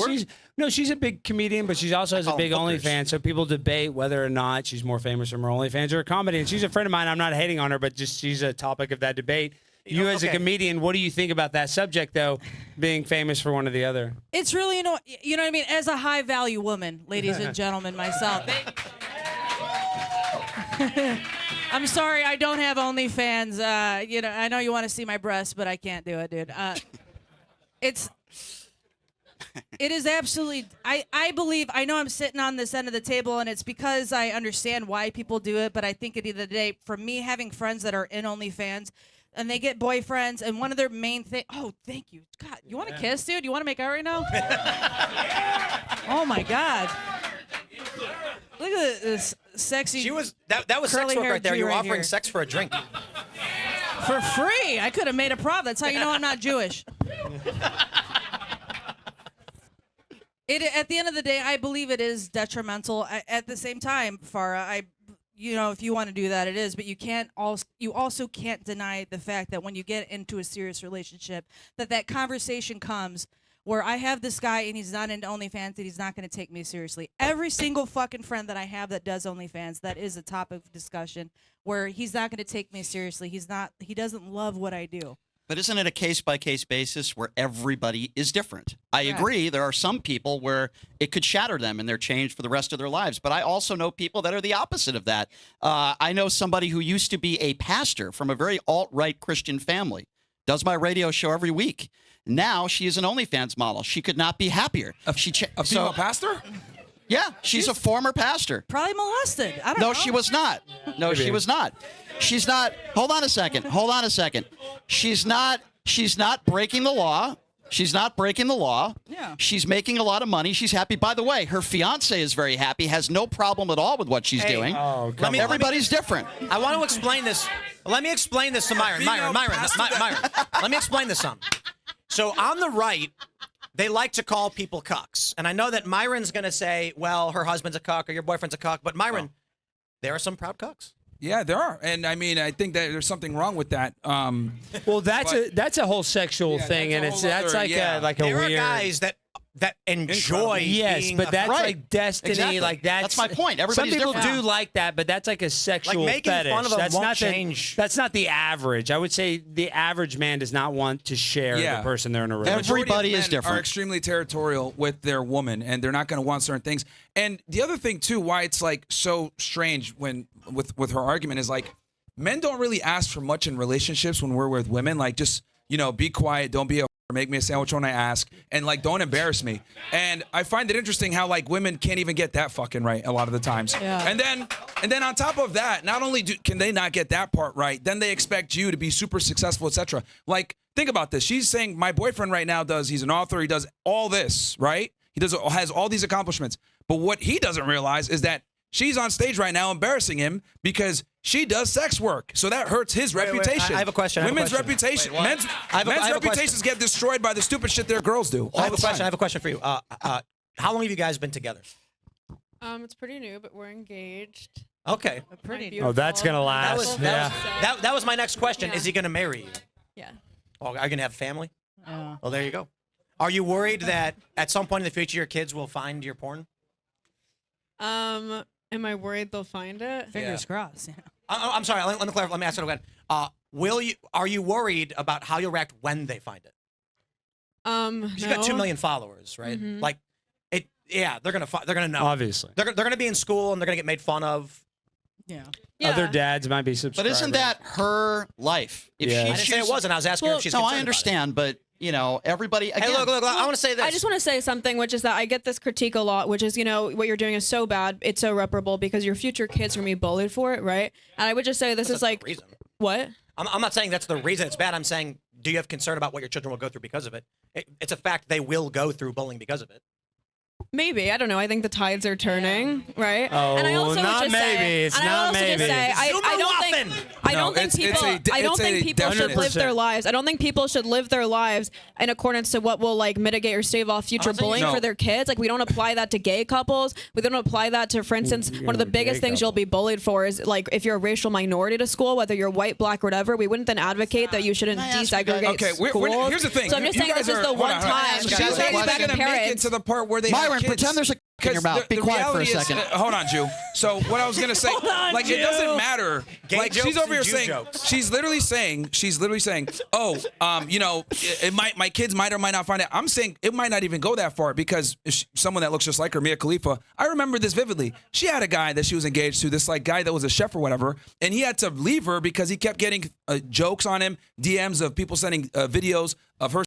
she's a big comedian, but she also has a call big them hookers. OnlyFans. So people debate whether or not she's more famous from her OnlyFans or a comedy. And she's a friend of mine. I'm not hating on her, but just she's a topic of that debate. You as a comedian, what do you think about that subject, though, being famous for one or the other? it's really, you know what I mean? As a high value woman, ladies and gentlemen, myself. I'm sorry, I don't have OnlyFans. You know, I know you want to see my breasts, but I can't do it, dude. It is absolutely. I believe. I know I'm sitting on this end of the table, and it's because I understand why people do it. But I think at the end of the day, for me, having friends that are in OnlyFans, and they get boyfriends, and one of their main things. Oh, thank you, God. You want to kiss, dude? You want to make out right now? Oh my God. Look at this sexy. She was that was sex work Curly-haired right there. Jew You were right offering here. sex for a drink. For free. I could have made a profit. That's how you know I'm not Jewish. At the end of the day, I believe it is detrimental. At the same time, Farha, if you want to do that, it is. But you also can't deny the fact that when you get into a serious relationship, that conversation comes where I have this guy and he's not into OnlyFans and he's not going to take me seriously. Every single fucking friend that I have that does OnlyFans, that is a topic of discussion where he's not going to take me seriously. He doesn't love what I do. But isn't it a case-by-case basis where everybody is different? I Yeah. agree. There are some people where it could shatter them and they're changed for the rest of their lives. But I also know people that are the opposite of that. I know somebody who used to be a pastor from a very alt-right Christian family, does my radio show every week. Now she is an OnlyFans model. She could not be happier. A female pastor? Yeah, she's a former pastor. Probably molested. I don't know. No, she was not. No, she was not. She's not. Hold on a second. She's not breaking the law. She's not breaking the law. Yeah. She's making a lot of money. She's happy. By the way, her fiance is very happy, has no problem at all with what she's doing. Oh, come on. Everybody's different. I want to explain this. Let me explain this to Myron. Myron. Let me explain this to him. So on the right, they like to call people cucks. And I know that Myron's going to say, well, her husband's a cuck or your boyfriend's a cuck. But Myron, there are some proud cucks. Yeah, there are. And I mean, I think that there's something wrong with that. Well, that's a whole sexual Yeah, thing, and that's a whole that's other- like yeah. a There weird. are guys that that enjoy. Yes, being but that's Right. like destiny. Exactly. Like that's my point. Everybody's some people different. do like that, but that's like a sexual making fetish. fun of them that's won't not change. That's not the average. I would say the average man does not want to share Yeah. the person they're in a relationship. Everybody Majority of is men different. Are extremely territorial with their woman, and they're not going to want certain things. And the other thing too, why it's like so strange when with her argument is like, men don't really ask for much in relationships when we're with women. Like, just be quiet, don't be a make me a sandwich when I ask, and like don't embarrass me. And I find it interesting how like women can't even get that fucking right a lot of the times. Yeah. And then on top of that, not only can they not get that part right, then they expect you to be super successful, etc. Like, think about this. She's saying my boyfriend right now he's an author, he does all this, right? Has all these accomplishments. But what he doesn't realize is that she's on stage right now embarrassing him because she does sex work. So that hurts his reputation. I have a question. Women's reputation. Men's I have a reputations get destroyed by the stupid shit their girls do. I have all a the question. I time. have a question for you. How long have you guys been together? It's pretty new, but we're engaged. Okay. Pretty. Oh, that's gonna That was last. that was my next question. Yeah. Is he going to marry you? Yeah. Oh, are you going to have a family? Yeah. Well, there you go. Are you worried that at some point in the future your kids will find your porn? Am I worried they'll find it? Fingers crossed. Yeah. I'm sorry. Let me clarify. Let me ask it again. Are you worried about how you'll react when they find it? 'Cause you got 2 million followers, right? Mhm. Like, yeah, they're gonna know. Obviously. They're gonna be in school and they're gonna get made fun of. Yeah. Yeah. Other dads might be But subscribers. isn't that her life? If Yeah. I she didn't say it chooses- wasn't. I was asking her Well, if she's No, concerned I about it. understand, but everybody. Again, Hey, look! I want to say this. I just want to say something, which is that I get this critique a lot, which is, what you're doing is so bad, it's so irreparable because your future kids are going to be bullied for it, right? And I would just say this That's is not like, the reason. what? I'm not saying that's the reason it's bad. I'm saying, do you have concern about what your children will go through because of it? It's a fact they will go through bullying because of it. Maybe, I don't know. I think the tides are turning, right? Oh, and I also would not just maybe. Say, It's and I not also just maybe. say, I don't think, I No, don't think it's people, a I don't it's think a people should definite. live their lives. I don't think people should live their lives in accordance to what will like mitigate or stave off future saying bullying no. for their kids. Like we don't apply that to gay couples. We don't apply that to, for instance, one of the biggest things you'll be bullied for is like if you're a racial minority to school, whether you're white, black, or whatever. We wouldn't then advocate that you shouldn't Can I ask you guys- desegregate Okay, schools. here's the thing. So I'm just You saying guys this is are- the hold one on, hold on. time. She's She's got not a even question. going to make it parents. to the part where they Myron, have kids. pretend there's a in your mouth. Be quiet for a reality is- second. hold on, Jew. So what I was gonna say, like it doesn't matter. Gay Like jokes she's over and here Jew saying, jokes. she's literally saying, oh, it might, my kids might or might not find it. I'm saying it might not even go that far because if someone that looks just like her, Mia Khalifa, I remember this vividly. She had a guy that she was engaged to, this like guy that was a chef or whatever, and he had to leave her because he kept getting jokes on him, DMs of people sending videos of her,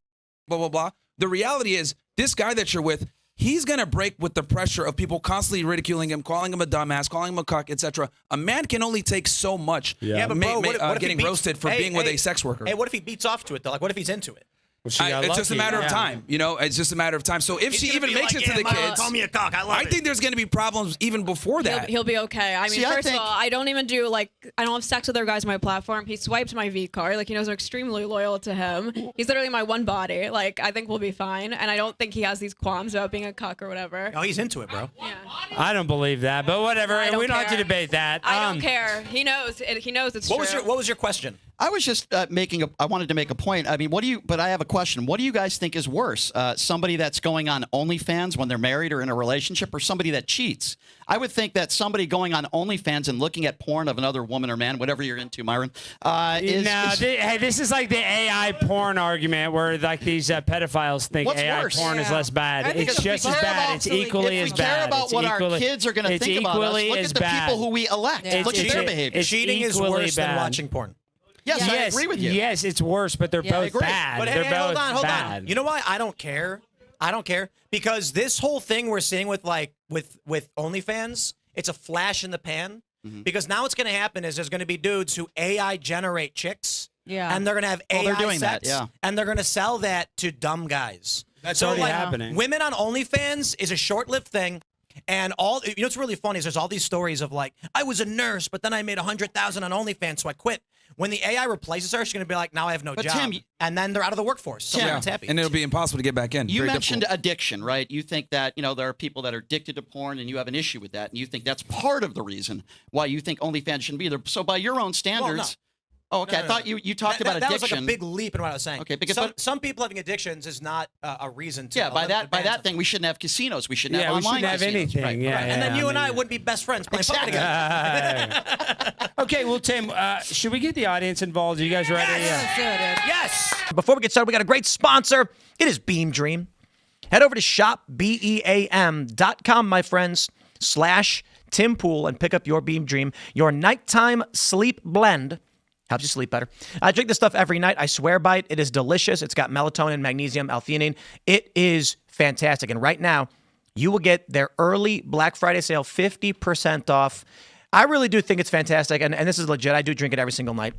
blah blah blah. The reality is, this guy that you're with, he's going to break with the pressure of people constantly ridiculing him, calling him a dumbass, calling him a cuck, etc. A man can only take so much Yeah, but bro, what if he getting beats- roasted for Hey, being with hey, a sex worker. Hey, what if he beats off to it though? Like, what if he's into it? Well, she got It's just a lucky. matter of Yeah. time. It's just a matter of time. So if she even makes it to the kids, call me a cock. I love I it. think there's going to be problems even before that. He'll be okay. I mean, See, I first think- of all, I don't even do I don't have sex with other guys on my platform. He swipes my V card. Like, he knows I'm extremely loyal to him. He's literally my one body. Like, I think we'll be fine. And I don't think he has these qualms about being a cuck or whatever. Oh, he's into it, bro. Yeah. I don't believe that, but whatever. I don't We don't have to care. debate that. I don't care. He knows. He knows it's What true. was your question? I was just I wanted to make a point. I mean, but I have a question. What do you guys think is worse? Somebody that's going on OnlyFans when they're married or in a relationship, or somebody that cheats? I would think that somebody going on OnlyFans and looking at porn of another woman or man, whatever you're into, Myron, hey, this is like the AI porn argument where like these pedophiles think What's AI worse? porn is Yeah. less bad. I think It's if we just as care bad. about- It's equally if as we bad. care about It's what our equally- kids are going to it's think about us, equally look as at the bad. people who we elect. Yeah. Look at their behavior. It's Cheating is equally worse than bad. watching porn. Yes, I Yes, agree with you. Yes, it's worse, but they're Yeah, I both agree. bad. But they're hey, both hold bad. on. You know why I don't care? I don't care because this whole thing we're seeing with with OnlyFans, it's a flash in the pan. Because now what's going to happen is there's going to be dudes who AI generate chicks, Yeah. and they're going to have Oh, AI they're doing sex, that, yeah. and they're going to sell that to dumb guys. That's So, already like, happening. Women on OnlyFans is a short-lived thing. And what's really funny is there's all these stories of like, I was a nurse, but then I made $100,000 on OnlyFans, so I quit. When the AI replaces her, she's going to be like, now I have no But job. Tim, and then they're out of the workforce. So Tim, everyone's happy. And it'll be impossible to get back in. You Very mentioned difficult. addiction, right? You think that, there are people that are addicted to porn and you have an issue with that. And you think that's part of the reason why you think OnlyFans shouldn't be there. So by your own standards, Oh, okay. I thought you talked about that addiction. was like a big leap in what I was saying. Okay, because some people having addictions is not a reason to. Yeah, by that thing, we shouldn't have casinos. We shouldn't have we online shouldn't have casinos. anything. Right. Yeah, and then yeah, you and I mean, wouldn't be best friends playing poker together. Okay, well, Tim, should we get the audience involved? Are you guys ready? Let's do it, dude. Yes. Before we get started, we got a great sponsor. It is Beam Dream. Head over to shopbeam.com, my friends, /Tim Pool, and pick up your Beam Dream, your nighttime sleep blend. Helps you sleep better. I drink this stuff every night. I swear by it. It is delicious. It's got melatonin, magnesium, L-theanine. It is fantastic. And right now, you will get their early Black Friday sale, 50% off. I really do think it's fantastic. And this is legit. I do drink it every single night.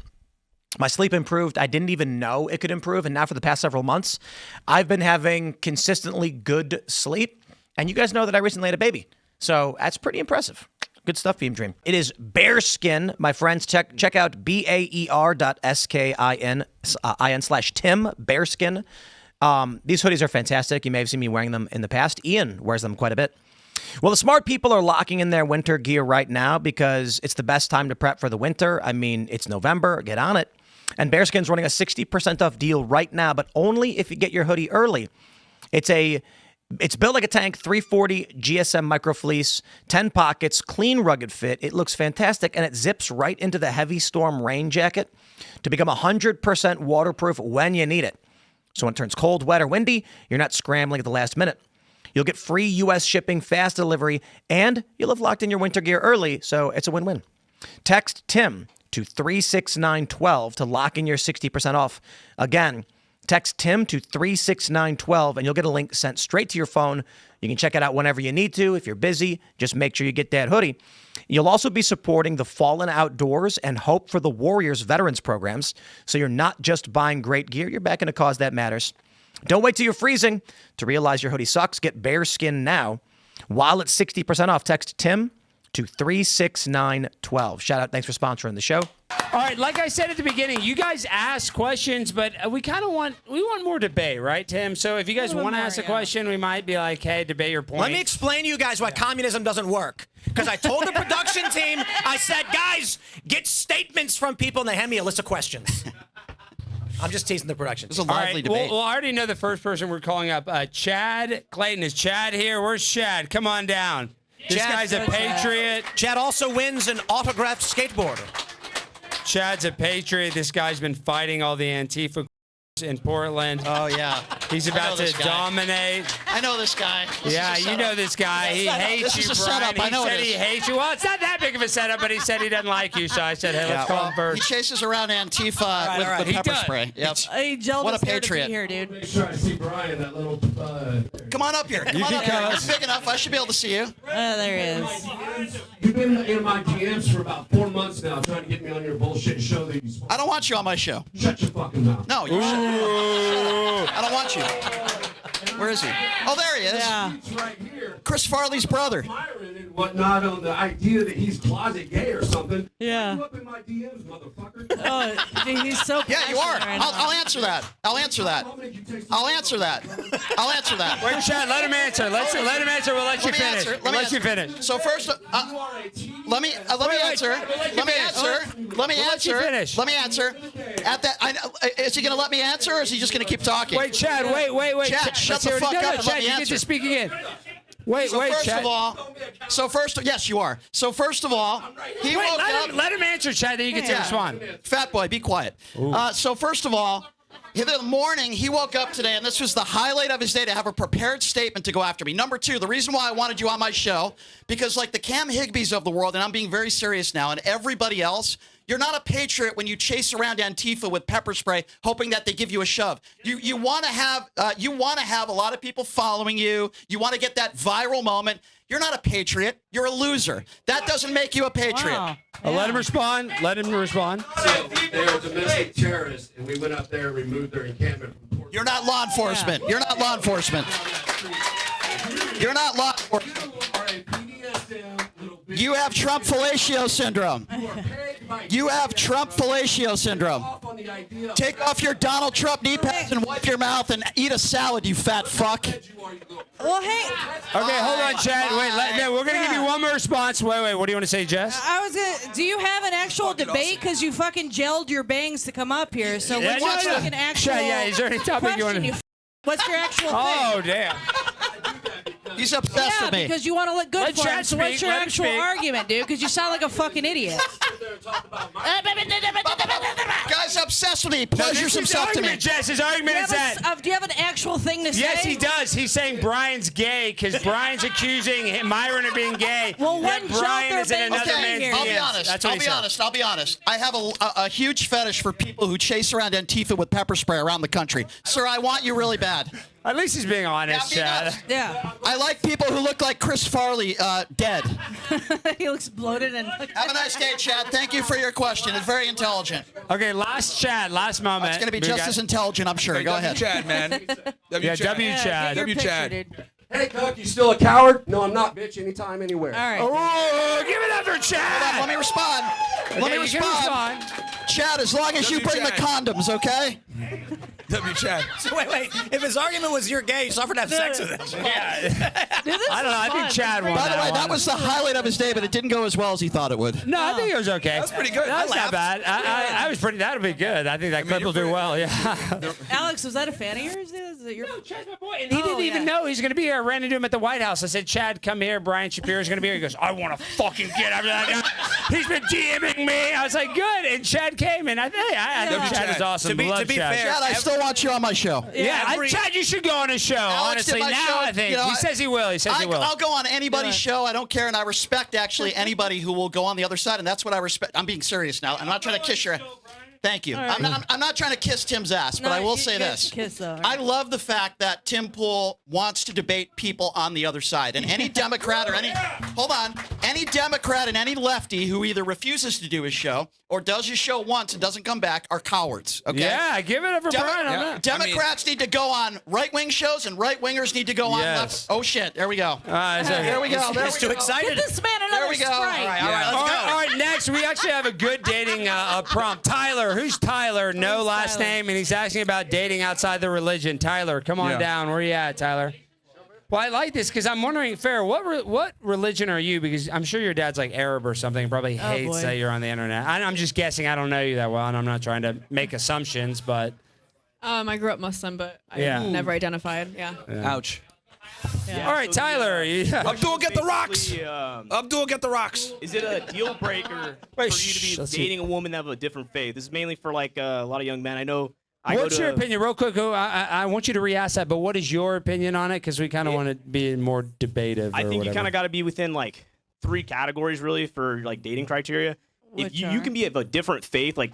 My sleep improved. I didn't even know it could improve. And now for the past several months, I've been having consistently good sleep. And you guys know that I recently had a baby. So that's pretty impressive. Good stuff, Beam Dream. It is Bearskin, my friends. Check out BAER.SKIN/Tim, Bearskin. These hoodies are fantastic. You may have seen me wearing them in the past. Ian wears them quite a bit. Well, the smart people are locking in their winter gear right now because it's the best time to prep for the winter. I mean, it's November. Get on it. And Bearskin's running a 60% off deal right now, but only if you get your hoodie early. It's built like a tank, 340 GSM microfleece, 10 pockets, clean, rugged fit. It looks fantastic, and it zips right into the heavy storm rain jacket to become 100% waterproof when you need it. So when it turns cold, wet, or windy, you're not scrambling at the last minute. You'll get free U.S. shipping, fast delivery, and you'll have locked in your winter gear early, so it's a win-win. Text Tim to 36912 to lock in your 60% off. Again, text Tim to 36912 and you'll get a link sent straight to your phone. You can check it out whenever you need to. If you're busy, just make sure you get that hoodie. You'll also be supporting the Fallen Outdoors and Hope for the Warriors veterans programs. So you're not just buying great gear, you're backing a cause that matters. Don't wait till you're freezing to realize your hoodie sucks. Get Bearskin now. While it's 60% off, text Tim to 36912. Shout out. Thanks for sponsoring the show. All right, like I said at the beginning, you guys ask questions, but we want more debate, right, Tim? So if you guys want to ask a question, we might be like, hey, debate your point. Let me explain to you guys why communism doesn't work. Because I told the production team, I said, guys, get statements from people, and they hand me a list of questions. I'm just teasing the production. It's a All lively right, debate. well, I already know the first person we're calling up. Chad Clayton. Is Chad here? Where's Chad? Come on down. This guy's a patriot. Chad also wins an autographed skateboard. Chad's a patriot. This guy's been fighting all the Antifa in Portland. Oh, yeah. He's about to dominate. I know this guy. Yeah, you know this guy. He hates you, This is a Brian. setup. I know He it said he is. hates you. Well, it's not that big of a setup, but he said he doesn't like you. So I said, hey, let's call him He first. chases around Antifa with He pepper does. spray. Yep. Hey, Jill, What a just here to be patriot. here, dude. Make sure I see Brian, that little. Come on up here. Come on up here. You're big enough. I should be able to see you. There he is. You've been in my DMs for about 4 months now, trying to get me on your bullshit show that you. I don't want you on my show. Shut your fucking mouth. No, you should. I don't want you. Where is he? Oh, there he is. Yeah. He's right here. Chris Farley's brother. Myron and whatnot on the idea that he's closet gay or something. Yeah. You up in my DMs, motherfucker. Oh, he's so Yeah, you are. passionate right now. I'll answer that. I'll answer that. I'll make you taste I'll answer that. I'll answer that. Wait, Chad, let him answer. Let him answer. We'll let you Let me finish. answer. We'll let you finish. So first, let me answer. Let me answer. Let me answer. finish. Let me answer. At that, is he going to let me answer, or is he just going to keep talking? Wait, Chad, wait. Chad, shut Let's the hear it. fuck No, up and let Chad, me you get answer. to speak again. Wait, So first Chad. of all, yes, you are. So first of all, he Wait, woke up. let him answer, Chad, then you get to Yeah. respond. Fat boy, be quiet. So first of all, in the morning, he woke up today, and this was the highlight of his day to have a prepared statement to go after me. Number two, the reason why I wanted you on my show, because like the Cam Higbees of the world, and I'm being very serious now, and everybody else, you're not a patriot when you chase around Antifa with pepper spray, hoping that they give you a shove. You want to have a lot of people following you. You want to get that viral moment. You're not a patriot. You're a loser. That doesn't make you a patriot. Wow. Let him respond. Let him respond. So they are domestic terrorists, and we went up there and removed their encampment from Portland. You're not law enforcement. You're not law enforcement. You're not law enforcement. Are a BDSM little bitch. You have Trump fellatio syndrome. You are pegged by You have Trump Trump fellatio syndrome. off on the idea. Take off your Donald Trump knee pads and wipe your mouth and eat a salad, you fat fuck. Well, hey, Okay, hold on, Chad. Wait, no, we're gonna give you one more response. Wait. What do you want to say, Jess? I was gonna. Do you have an actual debate? Because you fucking gelled your bangs to come up here. So let's no, take no. an actual. Yeah, is there any topic you question, want to? What's your actual thing? Oh, damn. He's obsessed Yeah, with me. because you want to look good Let for him. Chad So what's speak, your let him actual speak. argument, dude? Because you sound like a fucking idiot. Guy's obsessed with me. Pleasure some stuff to me. Jess, his argument is that. Do you have an actual thing to say? Yes, he does. He's saying Brian's gay because Brian's accusing Myron of being gay. Well, yet one job Brian they're is in being another okay, man's here. I'll be DMs. honest. That's what he said. I'll be honest. I have a huge fetish for people who chase around Antifa with pepper spray around the country. Sir, I want you really bad. At least he's being honest, Yeah, Chad. be honest. Yeah. I like people who look like Chris Farley dead. He looks bloated and. Have a nice day, Chad. Thank you for your question. It's very intelligent. Okay, last moment. It's going to be We just got- as intelligent, I'm sure. Hey, Go W ahead. Chad, man. Yeah, W Yeah, Chad. get your W picture, Chad. dude. Hey, Cook, you still a coward? No, I'm not, bitch. Anytime, anywhere. All right. Oh, give it up for Chad. Let me respond. Okay, Let me you can respond. Chad, as long as you W. bring the Chad. condoms, okay? W Chad. So wait. If his argument was you're gay, you still have to have sex with him. Yeah. Dude, this I don't know. I is think fun. Chad won By the way, one. that was the highlight of his day, but it didn't go as well as he thought it would. No, I think it was okay. That's pretty good. That's I not laughed. bad. I was pretty. That'll be good. I think that clip you're will do pretty- well. Yeah. Alex, was that a fan of yours? Is it your... Chad's my boy, and he Oh, didn't even yeah. know he's going to be here. I ran into him at the White House. I said, "Chad, come here. Brian Shapiro is going to be here." He goes, "I want to fucking get after that guy. He's been DMing me." I was like, "Good." And Chad came, and I think Chad is awesome. To be Love Chad. fair, Chad, I still want you on my show. Yeah, every- Chad, you should go on his show. Alex, honestly, if I now showed- I think you know, he says he will. He says he will. I'll go on anybody's Do it. show. I don't care, and I respect actually anybody who will go on the other side, and that's what I respect. I'm being serious now. I'm not trying to kiss your. Thank you. right. I'm not trying to kiss Tim's ass, but No, I will you say get this. to kiss, though. I love the fact that Tim Pool wants to debate people on the other side, and any Democrat or any Democrat and any lefty who either refuses to do his show or does his show once and doesn't come back are cowards. Okay. Yeah, give it up for Brian on that. Democrats need to go on right-wing shows, and right-wingers need to go on Yes. left. Oh shit! There we go. It's okay. There we go. There He's we too go. excited. Get this man another There we go. Sprite. All right, let's go. All right, next we actually have a good dating prompt. Tyler, who's Tyler? No Who's last Tyler? name, and he's asking about dating outside the religion. Tyler, come on Yeah. down. Where you at, Tyler? Well, I like this because I'm wondering, Farrah, what religion are you? Because I'm sure your dad's like Arab or something. Probably hates boy. that you're on the internet. I'm just guessing. I don't know you that well, and I'm not trying to make assumptions, but I grew up Muslim, but I Yeah. never identified. Yeah. Ouch. all right, Tyler. Abdul, get the rocks. Basically, Abdul, get the rocks. is it a deal breaker for Wait, you to be let's see. dating a woman of a different faith? This is mainly for like a lot of young men. I know. I What's go your to, opinion, real quick? I want you to re-ask that, but what is your opinion on it? Because we kind of want to be more debative. I or think you whatever. kind of got to be within like 3 categories really for like dating criteria. If Which you are? can be of a different faith, like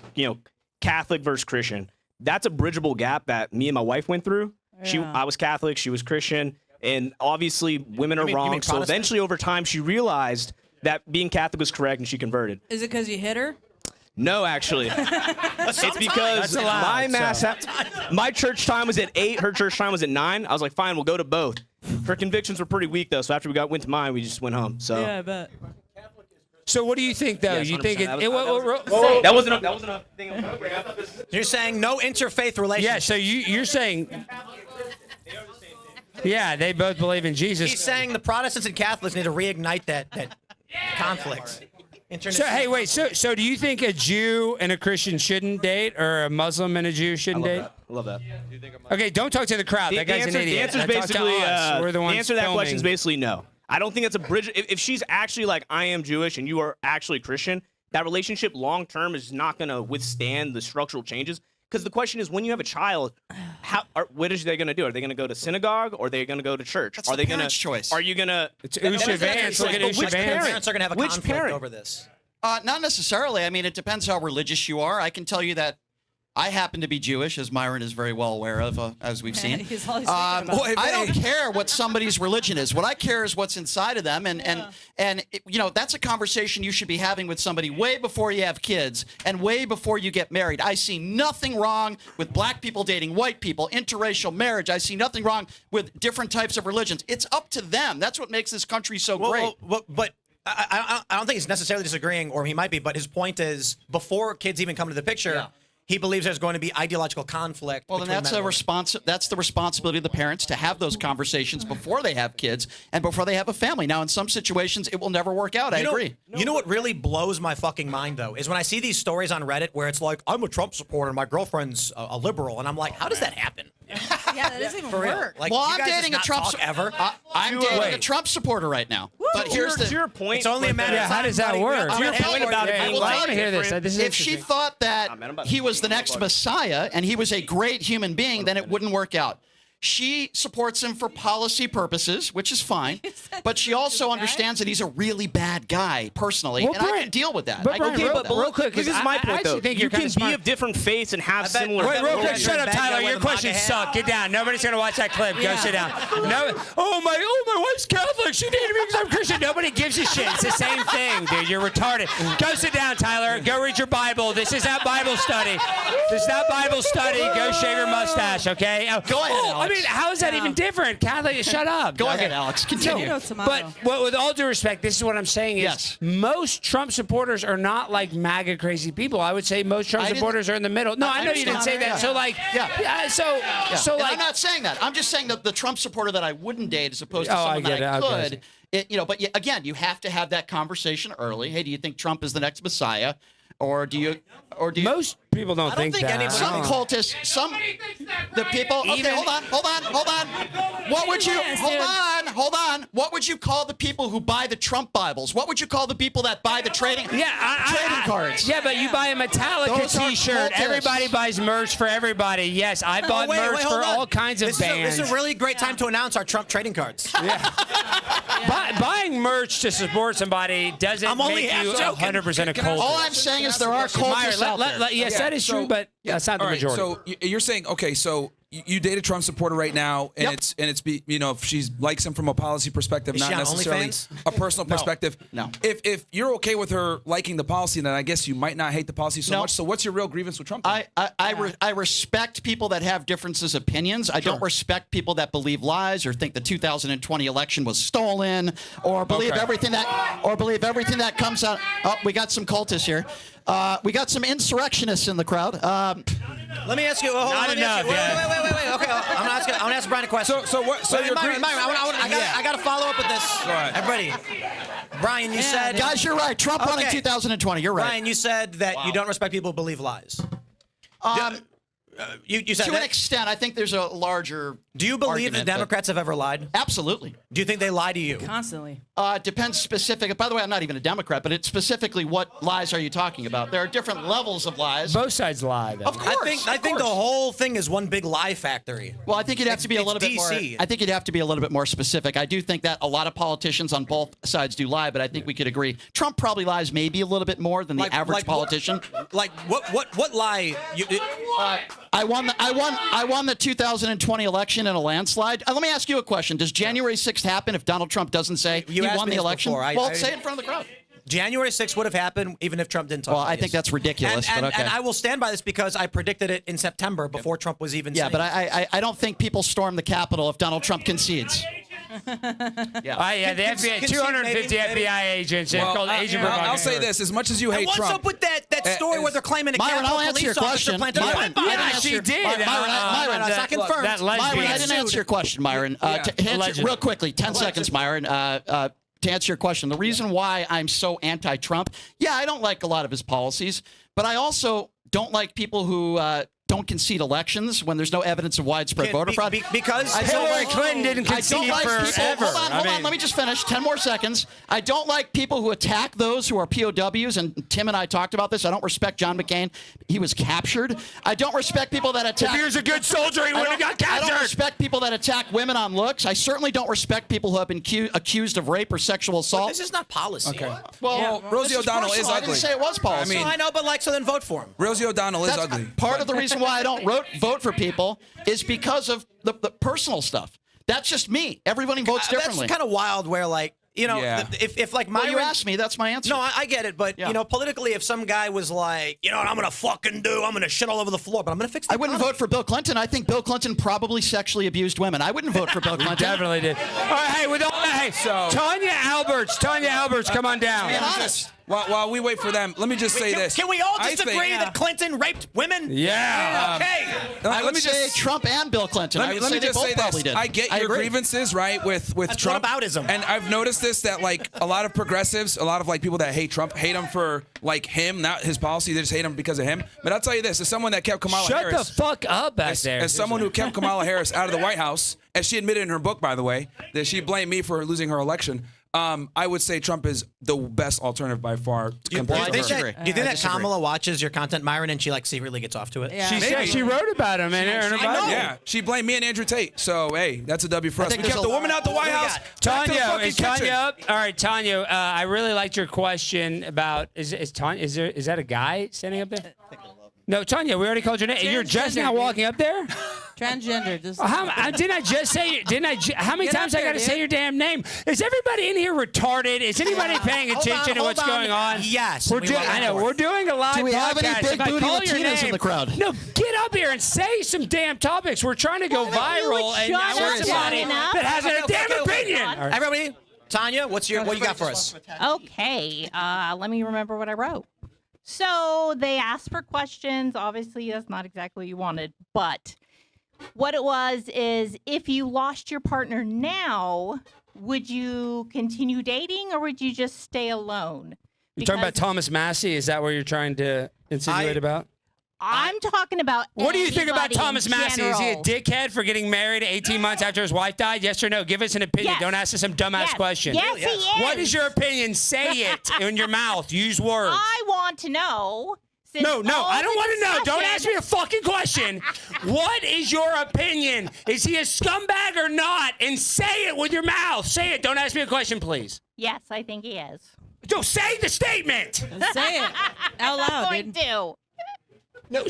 Catholic versus Christian, that's a bridgeable gap that me and my wife went through. Yeah. I was Catholic, she was Christian, and obviously women are mean wrong. So Protestant? eventually, over time, she realized that being Catholic was correct, and she converted. Is it because you hit her? No, actually. It's because That's allowed, my mass, so. my church time was at 8, her church time was at 9. I was like, fine, we'll go to both. Her convictions were pretty weak though, so after we went to mine, we just went home. So Yeah, I bet. So what do you think, though? Yes, You think 100%. it? that wasn't a thing. I was bringing up. You're saying no interfaith relationship. Yeah. So you're saying? Yeah, they both believe in Jesus. He's saying the Protestants and Catholics need to reignite that conflict. So hey, wait. So do you think a Jew and a Christian shouldn't date, or a Muslim and a Jew shouldn't date? I love that. Okay, don't talk to the crowd. That guy's an idiot. The answer is Now talk to basically us. We're the ones answer to that question is filming. basically no. I don't think it's a bridge. If she's actually like I am Jewish and you are actually Christian, that relationship long term is not going to withstand the structural changes. Because the question is, when you have a child, what are they going to do? Are they going to go to synagogue or are they going to go to church? That's are the they going parents' choice. Are you going to? It's Usha Vance. Look at But Usha which Vance. Parents are going to have a Which conflict parent? over this. Not necessarily. I mean, it depends how religious you are. I can tell you that I happen to be Jewish, as Myron is very well aware of, as we've seen. He's always thinking about it. I don't care what somebody's religion is. What I care is what's inside of them, and that's a conversation you should be having with somebody way before you have kids and way before you get married. I see nothing wrong with black people dating white people, interracial marriage. I see nothing wrong with different types of religions. It's up to them. That's what makes this country so great. But I don't think he's necessarily disagreeing, or he might be. But his point is, before kids even come to the picture, he believes there's going to be ideological conflict. Well, then between that's men a and women. that's the responsibility of the parents to have those conversations before they have kids and before they have a family. Now, in some situations, it will never work out. I agree. You know what really blows my fucking mind, though, is when I see these stories on Reddit where it's like, I'm a Trump supporter and my girlfriend's a liberal, and I'm like, how does that happen? Yeah, that doesn't even For real. work. Like, Well, you I'm guys dating a just Trump not talk ever. I'm dating a Trump supporter right now. But here's to the your point. It's only a matter of Yeah, time. how does that buddy. work? I'm To your gonna point tell about you. it Yeah, being I want to life hear this. different. This is if she interesting. thought that man, I'm about to he was the get next fucked. Messiah and he was a great human being, then it wouldn't work out. She supports him for policy purposes, which is fine, but she also understands that he's a really bad guy personally, Well, and I Brian- can deal with that. but I can Brian, deal real- with that. real quick, This is I- my I point, actually though. think You you're can kinda be smart. of different faiths and have bet- similar. I Wait, bet real Look quick, at shut your up, bed, Tyler. you Your with a questions MAGA suck. Get down. Nobody's gonna watch that clip. Go Yeah. sit down. No. Oh my wife's Catholic. She dated me because I'm Christian. Nobody gives a shit. It's the same thing, dude. You're retarded. Go sit down, Tyler. Go read your Bible. This is not Bible study. This is not Bible study. Go shave your mustache, okay? Go ahead, I Alex. mean, how is that even different? Catholic, shut up. Go Okay. ahead, Alex. Continue. Tomato. But with all due respect, this is what I'm saying is Yes. most Trump supporters are not like MAGA crazy people. I would say most Trump I didn't- supporters are in the middle. No, I know you didn't say understand. that. So like, Yeah. so And like, I'm not saying that. I'm just saying that the Trump supporter that I wouldn't date as opposed to Oh, I someone get that I it. Okay. could. But again, you have to have that conversation early. Hey, do you think Trump is the next Messiah, or do you? most people don't think think that. anybody- Some cultists, the people. Okay, Even- hold on. What would you? Yes, Hold on. What would you call the people who buy the Trump Bibles? What would you call the people that buy the trading? Trading cards. Yeah, but you buy a Metallica Those are T-shirt. cultists. Everybody buys merch for everybody. Yes, I bought merch hold for on. all kinds of this bands. This is a really great time to announce our Trump trading cards. Buying merch to support somebody doesn't I'm only make you half joking. 100% a cultist. All I'm saying is there are Myron, cultists out there. yes, Yeah, that is so- true, but that's not the All right, majority. so you're saying, okay, so you date a Trump supporter right now, and Yep. it's if she likes him from a policy perspective, Is not she on necessarily OnlyFans? a personal perspective. No. If you're okay with her liking the policy, then I guess you might not hate the policy so No. much. So what's your real grievance with Trump? then? I respect people that have differences of opinions. I don't respect people that believe lies or think the 2020 election was stolen or believe Okay. everything that comes out. Oh, we got some cultists here. We got some insurrectionists in the crowd. Let me ask you. Hold on, Not let me ask you- enough, yeah. Wait. Okay, I'm gonna ask Brian a question. So what? So your Myron, I got to follow up with this. Go ahead. Everybody. Brian, you said. Guys, you're right. Trump won in Okay. 2020. You're right. Brian, you said that you don't respect people who believe lies. You said to that. an extent, I think there's a larger. Do you believe argument, that but- Democrats have ever lied? Absolutely. Do you think they lie to you? Constantly. Depends specific. By the way, I'm not even a Democrat, but it's specifically what lies are you talking about? There are different levels of lies. Both sides lie, though. Of course. I think the whole thing is one big lie factory. Well, I think you'd have to be a It's little bit more. DC. I think you'd have to be a little bit more specific. I do think that a lot of politicians on both sides do lie, but I think we could agree Trump probably lies maybe a little bit more than the average politician. What lie? I won the 2020 election in a landslide. Let me ask you a question. Does January 6th happen if Donald Trump doesn't say You he asked won me the this election? before. Well, say it in front of the crowd. January 6th would have happened even if Trump didn't talk. Well, about I this. think that's ridiculous, And, but okay. and I will stand by this because I predicted it in September before Trump was even. Yeah, saying but it. I don't think people storm the Capitol if Donald Trump concedes. Yeah, the FBI, concede 250 maybe. FBI agents. It's called agent I'll provocateur. say this: as much as you And hate what's Trump, up with that story where they're claiming a Myron, Capitol I'll answer your police officer question. planted a Myron, bomb? I didn't Yeah, answer she your- did. Myron, it's not confirmed. That lesbian. Myron, I didn't answer your question, Myron. To answer, real quickly, 10 seconds, Myron. To answer your question, the reason why I'm so anti-Trump, yeah, I don't like a lot of his policies, but I also don't like people who don't concede elections when there's no evidence of widespread voter fraud. Because I don't Hillary like- Clinton didn't I concede don't like people. forever. Hold on. Let me just finish. 10 more seconds. I don't like people who attack those who are POWs, and Tim and I talked about this. I don't respect John McCain. He was captured. I don't respect people that attack. If he was a good soldier, he wouldn't have got I don't captured. respect people that attack women on looks. I certainly don't respect people who have been accused of rape or sexual assault. this is not policy. Okay. Well, Rosie this O'Donnell personal. is I didn't ugly. say it was policy. I mean- I know, but so then vote for him. Rosie O'Donnell is That's ugly. part of the reason why I don't vote for people is because of the personal stuff. That's just me. Everybody votes differently. That's kind of wild. Where Yeah. if like well, Myron, you asked me. That's my answer. No, I get it, but Yeah. politically, if some guy was like, you know what I'm gonna fucking do, I'm gonna shit all over the floor, but I'm gonna fix. The I wouldn't economy. vote for Bill Clinton. I think Bill Clinton probably sexually abused women. I wouldn't vote for Bill Clinton. Definitely did. All right, hey, with all that, hey, So- Tanya Alberts, come on down. Being honest. While we wait for them, let me just say this. Can we all I just think- agree that Clinton raped women? Yeah. Okay. I let would me say just Trump and Bill Clinton. I would let say me they just both say probably this. did. I get your agree. grievances, right, with Trump. whataboutism. And I've noticed this, that like a lot of progressives, a lot of like people that hate Trump, hate him for like him, not his policy. They just hate him because of him. But I'll tell you this: as someone that kept Kamala Shut Harris, the fuck up back there. as someone who kept Kamala Harris out of the White House, as she admitted in her book, by the way, that she blamed me for losing her election. I would say Trump is the best alternative by far. Do you compared to think her. that, do you think I that disagree. Kamala watches your content, Myron, and she like secretly gets off to it? Yeah. She said she wrote about him in her bio. Yeah, she blamed me and Andrew Tate. So hey, that's a W for us. We think kept there's the a- woman out the White House. back to the Tanya, fucking is Tanya kitchen. up? All right, Tanya. I really liked your question about is Tanya? Is that a guy standing up there? No, Tanya. We already called your name. You're just now walking up there. Transgender. Just Didn't I just say? How many Get times up I got to there, say dude. your damn name? Is everybody in here retarded? Is anybody paying attention to what's going on? Yes. We're we doing. will. I know we're doing a live Do we have any podcast. big If I booty call your Latinas in name- the crowd? No, get up here and say some damn topics. We're trying to go viral, and I want somebody that has a damn opinion. All right. Everybody, Tanya, what you got for us? Okay, let me remember what I wrote. So they asked for questions. Obviously, that's not exactly what you wanted, but what it was is if you lost your partner now, would you continue dating or would you just stay alone? You're talking about Because Thomas Massey? Is that what you're trying to insinuate about? I'm talking about. What do you think about anybody in Thomas Massey? Is he a general. dickhead for getting married 18 months after his wife died? Yes or no? Give us an opinion. Yes. Don't ask us some dumbass Yes. question. Yes, he is. What is your opinion? Say it in your mouth. Use words. I want to know. Since No, all I don't the want to know. Don't discussion- ask me a fucking question. What is your opinion? Is he a scumbag or not? And say it with your mouth. Say it. Don't ask me a question, please. Yes, I think he is. So say the statement. say it out I'm loud, going dude. to. No.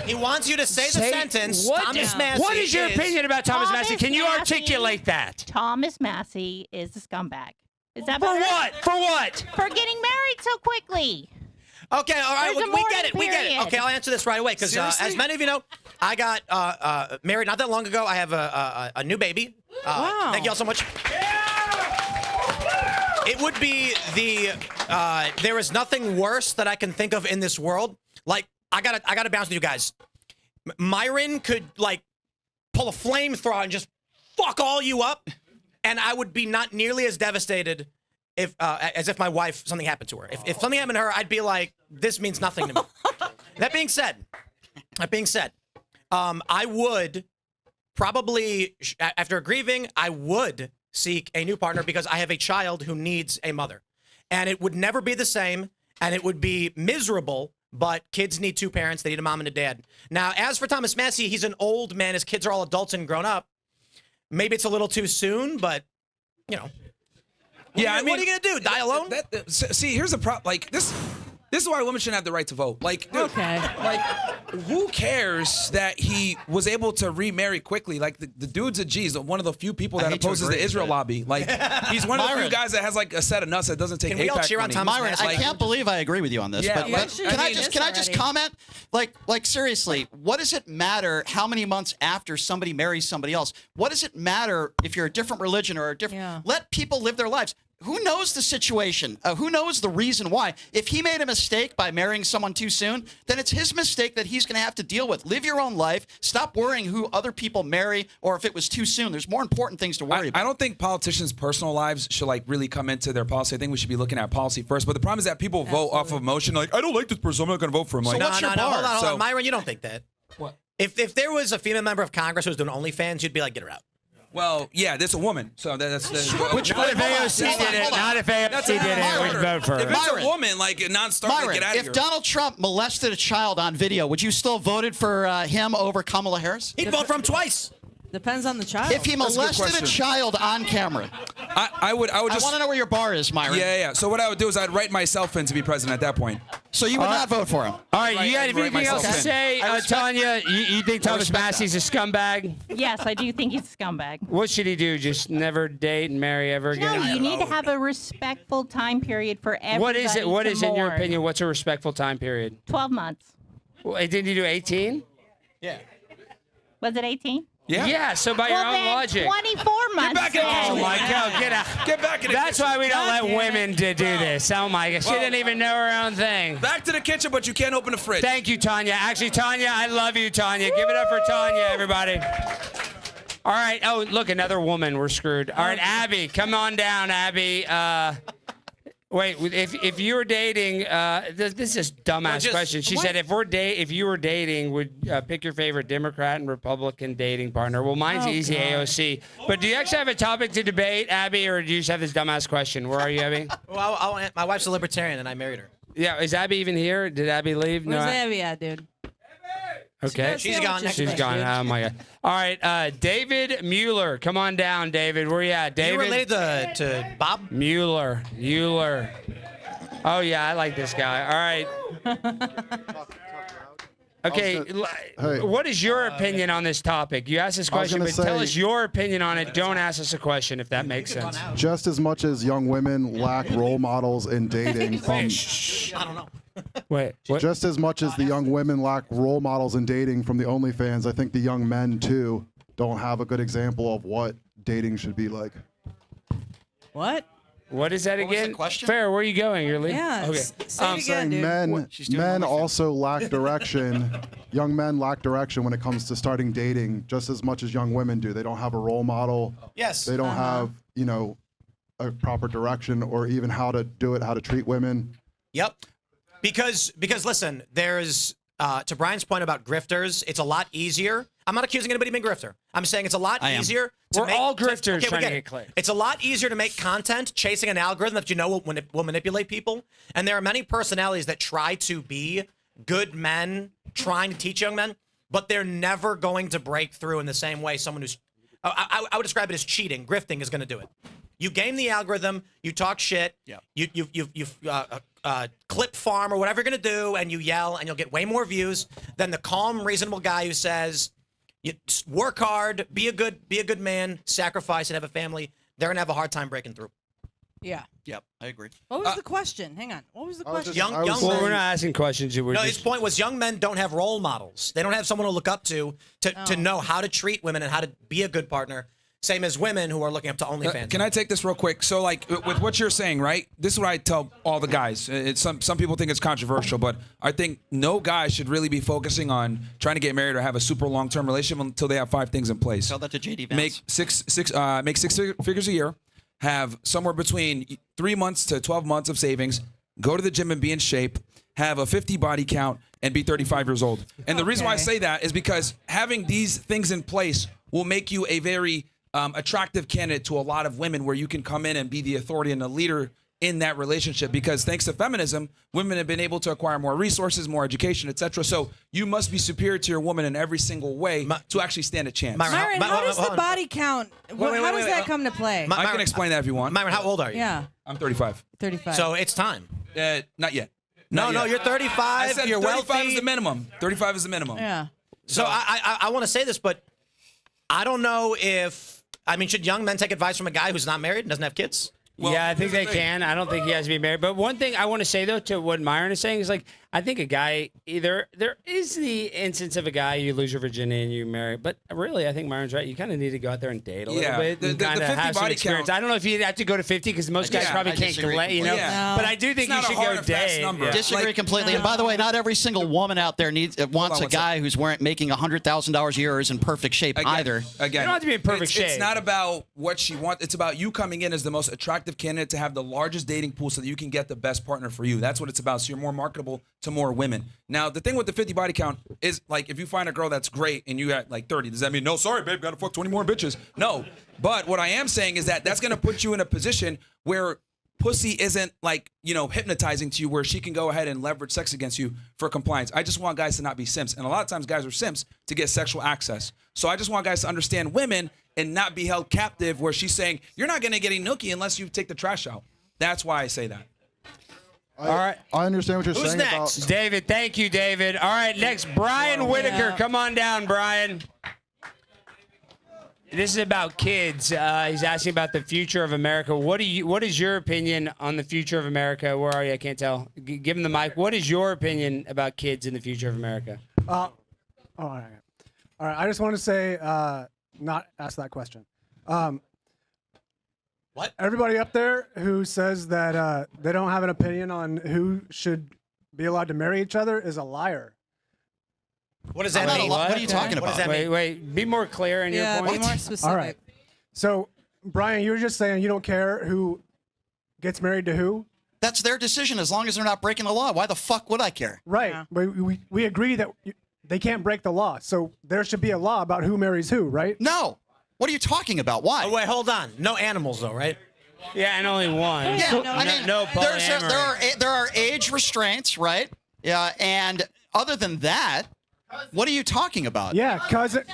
He wants you to say the sentence. Thomas Massey What is your opinion about Thomas Thomas Massey? Can you Massey. articulate that? Thomas Massey is a scumbag. Is that For better? what? For what? For getting married so quickly. Okay, all right, There's a we get it. mourning We get it. period. Okay, I'll answer this right away because Seriously? as many of you know, I got married not that long ago. I have a new baby. Wow. Thank you all so much. It would be there is nothing worse that I can think of in this world. Like I gotta bounce with you guys. Myron could like pull a flamethrower and just fuck all you up, and I would be not nearly as devastated if as if my wife something happened to her. If something happened to her, I'd be like, this means nothing to me. That being said, I would probably after grieving, I would seek a new partner because I have a child who needs a mother, and it would never be the same, and it would be miserable. But kids need two parents. They need a mom and a dad. Now, as for Thomas Massey, he's an old man. His kids are all adults and grown up. Maybe it's a little too soon, but, you know. Yeah, What are you going to do? Die alone? See, here's the problem. Like this is why women shouldn't have the right to vote. Like, dude, Okay. like, who cares that he was able to remarry quickly? Like, the dude's a G's, one of the few people that hate to opposes agree, the Israel but- lobby. Like, he's one of the few Myron. guys that has like a set of nuts that doesn't take Can we all AIPAC cheer on money. Thomas Myron, Massey? I can't believe I agree with you on this. Yeah, but yeah, but sure. can I I mean, just it's can I just already- comment? Like seriously, what does it matter how many months after somebody marries somebody else? What does it matter if you're a different religion or a different? Yeah. Let people live their lives. Who knows the situation? Who knows the reason why? If he made a mistake by marrying someone too soon, then it's his mistake that he's going to have to deal with. Live your own life. Stop worrying who other people marry or if it was too soon. There's more important things to worry about. I don't think politicians' personal lives should like really come into their policy. I think we should be looking at policy first. But the problem is that people vote off of emotion. Like, I don't like this person, I'm not going to vote for him. Like, No, what's no, your no, bar? hold on. So- Myron, you don't think that. What? If there was a female member of Congress who was doing OnlyFans, you'd be like, get her out. Well, yeah, there's a woman. So that's Which one if AOC did it? Not if AOC did it. We'd vote for If her. it's Myron. a woman, like a non-starter, Myron, get out of if here. Donald Trump molested a child on video, would you still voted for him over Kamala Harris? He'd vote for him twice. Depends on the child. If he That's a good molested a question. child on camera, I would I just. want to know where your bar is, Myron. Yeah. So what I would do is I'd write myself in to be president at that point. So you would not vote for him. All right, you got I'd write anything else to myself in. say, I respect- Tanya? You think Thomas respect Massey's a scumbag? Yes, I do think he's a scumbag. What should he do? Just never date and marry ever No, again? you need to have a respectful time period for everybody. What is it? What to is, in your mourn. opinion, what's a respectful time period? 12 months. Well, didn't you do 18? Yeah. Was it 18? Yeah. So by your Well, own then logic. 24 months. back in the then. Oh my God, get out. Get back in the That's kitchen. why we don't let damn women to do this. Oh my God, she Well- didn't even know her own thing. Back to the kitchen, but you can't open the fridge. Thank you, Tanya. Actually, Tanya, I love you, Tanya. Give it up for Tanya, everybody. All right. Oh, look, another woman. We're screwed. All right, Abby, come on down, Abby. Wait, if you were dating, this is a dumbass question. She said, if you were dating, would pick your favorite Democrat and Republican dating partner. Well, mine's easy, AOC. But do you actually have a topic to debate, Abby, or do you just have this dumbass question? Where are you, Abby? Well, my wife's a libertarian, and I married her. Yeah, is Abby even here? Did Abby leave? Where's Abby at, dude? Okay. She's gone. Next She's question. gone. Oh my God. All right, David Mueller, come on down, David. Where you at, David? You related to Bob? Mueller. Oh yeah, I like this guy. All right. Okay, Hey. what is your opinion on this topic? You asked this question, but gonna tell say- us your opinion on it. Don't ask us a question, if that makes sense. Just as much as young women lack role models in dating from I don't know. Wait, what? just as much as the young women lack role models in dating from the OnlyFans, I think the young men too don't have a good example of what dating should be like. What? What is that What was the again? question? Fair, where are you going? You're leaving? Yeah. Okay. Say it again, Saying dude. men She's doing men OnlyFans. also lack direction. Young men lack direction when it comes to starting dating just as much as young women do. They don't have a role model. Yes. They don't have, a proper direction or even how to do it, how to treat women. Yep. Because listen, there's to Brian's point about grifters, it's a lot easier. I'm not accusing anybody of being a grifter. I'm saying it's a lot I am. easier to We're make, all grifters we trying to it. get clear. It's a lot easier to make content chasing an algorithm that will manipulate people. And there are many personalities that try to be good men, trying to teach young men, but they're never going to break through in the same way someone who's I would describe it as cheating. Grifting is going to do it. You game the algorithm, you talk shit, Yeah. you clip farm or whatever you're gonna do, and you yell, and you'll get way more views than the calm, reasonable guy who says, "You work hard, be a good man, sacrifice, and have a family." They're gonna have a hard time breaking through. Yeah. Yep, I agree. What was the question? Hang on. What was the question? just- Young I was men. saying- Well, we're not asking questions. We're No, just, his point was young men don't have role models. They don't have someone to look up to know how to treat women and how to be a good partner. Same as women who are looking up to OnlyFans. Can I take this real quick? So, like, with what you're saying, right? This is what I tell all the guys. It's some people think it's controversial, but I think no guy should really be focusing on trying to get married or have a super long-term relationship until they have 5 things in place. Tell that to JD Vance. Make six figures a year, have somewhere between 3 months to 12 months of savings, go to the gym and be in shape, have a 50 body count, and be 35 years old. And the reason why I say that is because having these things in place will make you a very attractive candidate to a lot of women, where you can come in and be the authority and the leader in that relationship. Because thanks to feminism, women have been able to acquire more resources, more education, etc. So you must be superior to your woman in every single way to actually stand a chance. Myron, how does hold the on. body count? How does that come to play? I can explain that if you want. Myron, how old are you? Yeah. I'm 35. 35. So it's time. Not yet. No, Not yet. you're 35. I said You're 35 wealthy. is the minimum. 35 is the minimum. yeah. So I want to say this, but I don't know if should young men take advice from a guy who's not married and doesn't have kids? yeah, I think they can. I don't think he has to be married. But one thing I want to say, though, to what Myron is saying is, like, I think a guy, there is the instance of a guy, you lose your virginity and you marry. But really, I think Myron's right. You kind of need to go out there and date a little Yeah, bit and the kind of 50 have some body experience. count- I don't know if you'd have to go to 50 because most guys Yeah, probably I can't disagree delay, completely. Yeah. But I do think It's you not a should hard go and fast date. number. Yeah. Disagree Like- completely. And by the way, not every single woman out there wants a one guy who's making $100,000 a year or is in perfect shape either. Again, You don't have to be in perfect shape. It's not about what she wants. It's about you coming in as the most attractive candidate to have the largest dating pool so that you can get the best partner for you. That's what it's about. So you're more marketable to more women. Now, the thing with the 50 body count is, like, if you find a girl that's great and you got like 30, does that mean, no, sorry, babe, gotta fuck 20 more bitches? No. But what I am saying is that's going to put you in a position where pussy isn't, like, hypnotizing to you, where she can go ahead and leverage sex against you for compliance. I just want guys to not be simps. And a lot of times guys are simps to get sexual access. So I just want guys to understand women and not be held captive where she's saying, you're not going to get a nookie unless you take the trash out. That's why I say that. All right. I understand what you're Who's saying next? about. David, thank you, David. All right, next, Brian Whitaker. Come on down, Brian. This is about kids. He's asking about the future of America. What is your opinion on the future of America? Where are you? I can't tell. Give him the mic. What is your opinion about kids in the future of America? All right. I just want to say not ask that question. What? Everybody up there who says that they don't have an opinion on who should be allowed to marry each other is a liar. What does that Not a mean? lot. What are you talking What does about? that mean? Wait, be more clear in your Yeah, point. be more specific. All right. So, Brian, you were just saying you don't care who gets married to who? That's their decision as long as they're not breaking the law. Why the fuck would I care? Right. Yeah. We agree that they can't break the law. So there should be a law about who marries who, right? No. What are you talking about? Why? Oh, wait, hold on. No animals, though, right? Yeah, and only one. Yeah, I mean, no there are age restraints, right? Yeah, and other than that, what are you talking about? Yeah, cousin.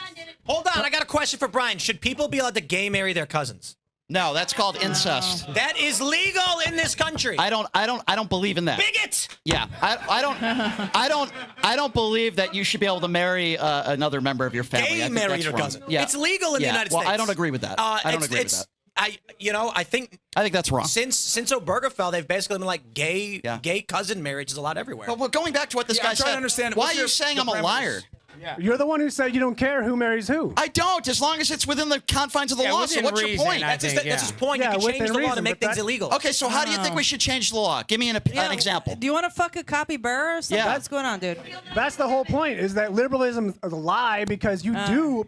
Hold on. I got a question for Brian. Should people be allowed to gay marry their cousins? No, that's called incest. That is legal in this country. I don't believe in that. Bigot! Yeah, I don't believe that you should be able to marry another member of your family. I Gay think marry that's your wrong. cousin. Yeah. It's legal in the United well, States. I don't agree with that. I don't agree with that. I think that's wrong. Since Obergefell, they've basically been like gay cousin marriage is allowed everywhere. Well, going back to what this guy I'm trying said, to understand. why What's are you your- saying the I'm a liar? You're the one who said you don't care who marries who. I don't, as long as it's within the confines of the law. So within what's reason, your point? I think, That's his point. Yeah, You can within change the law to reason, make but things that- illegal. Okay, so how do you think we should change the law? Give me an example. Do you want to fuck a copybearer or something? Yeah. What's going on, dude? That's the whole point. Is that liberalism is a lie because you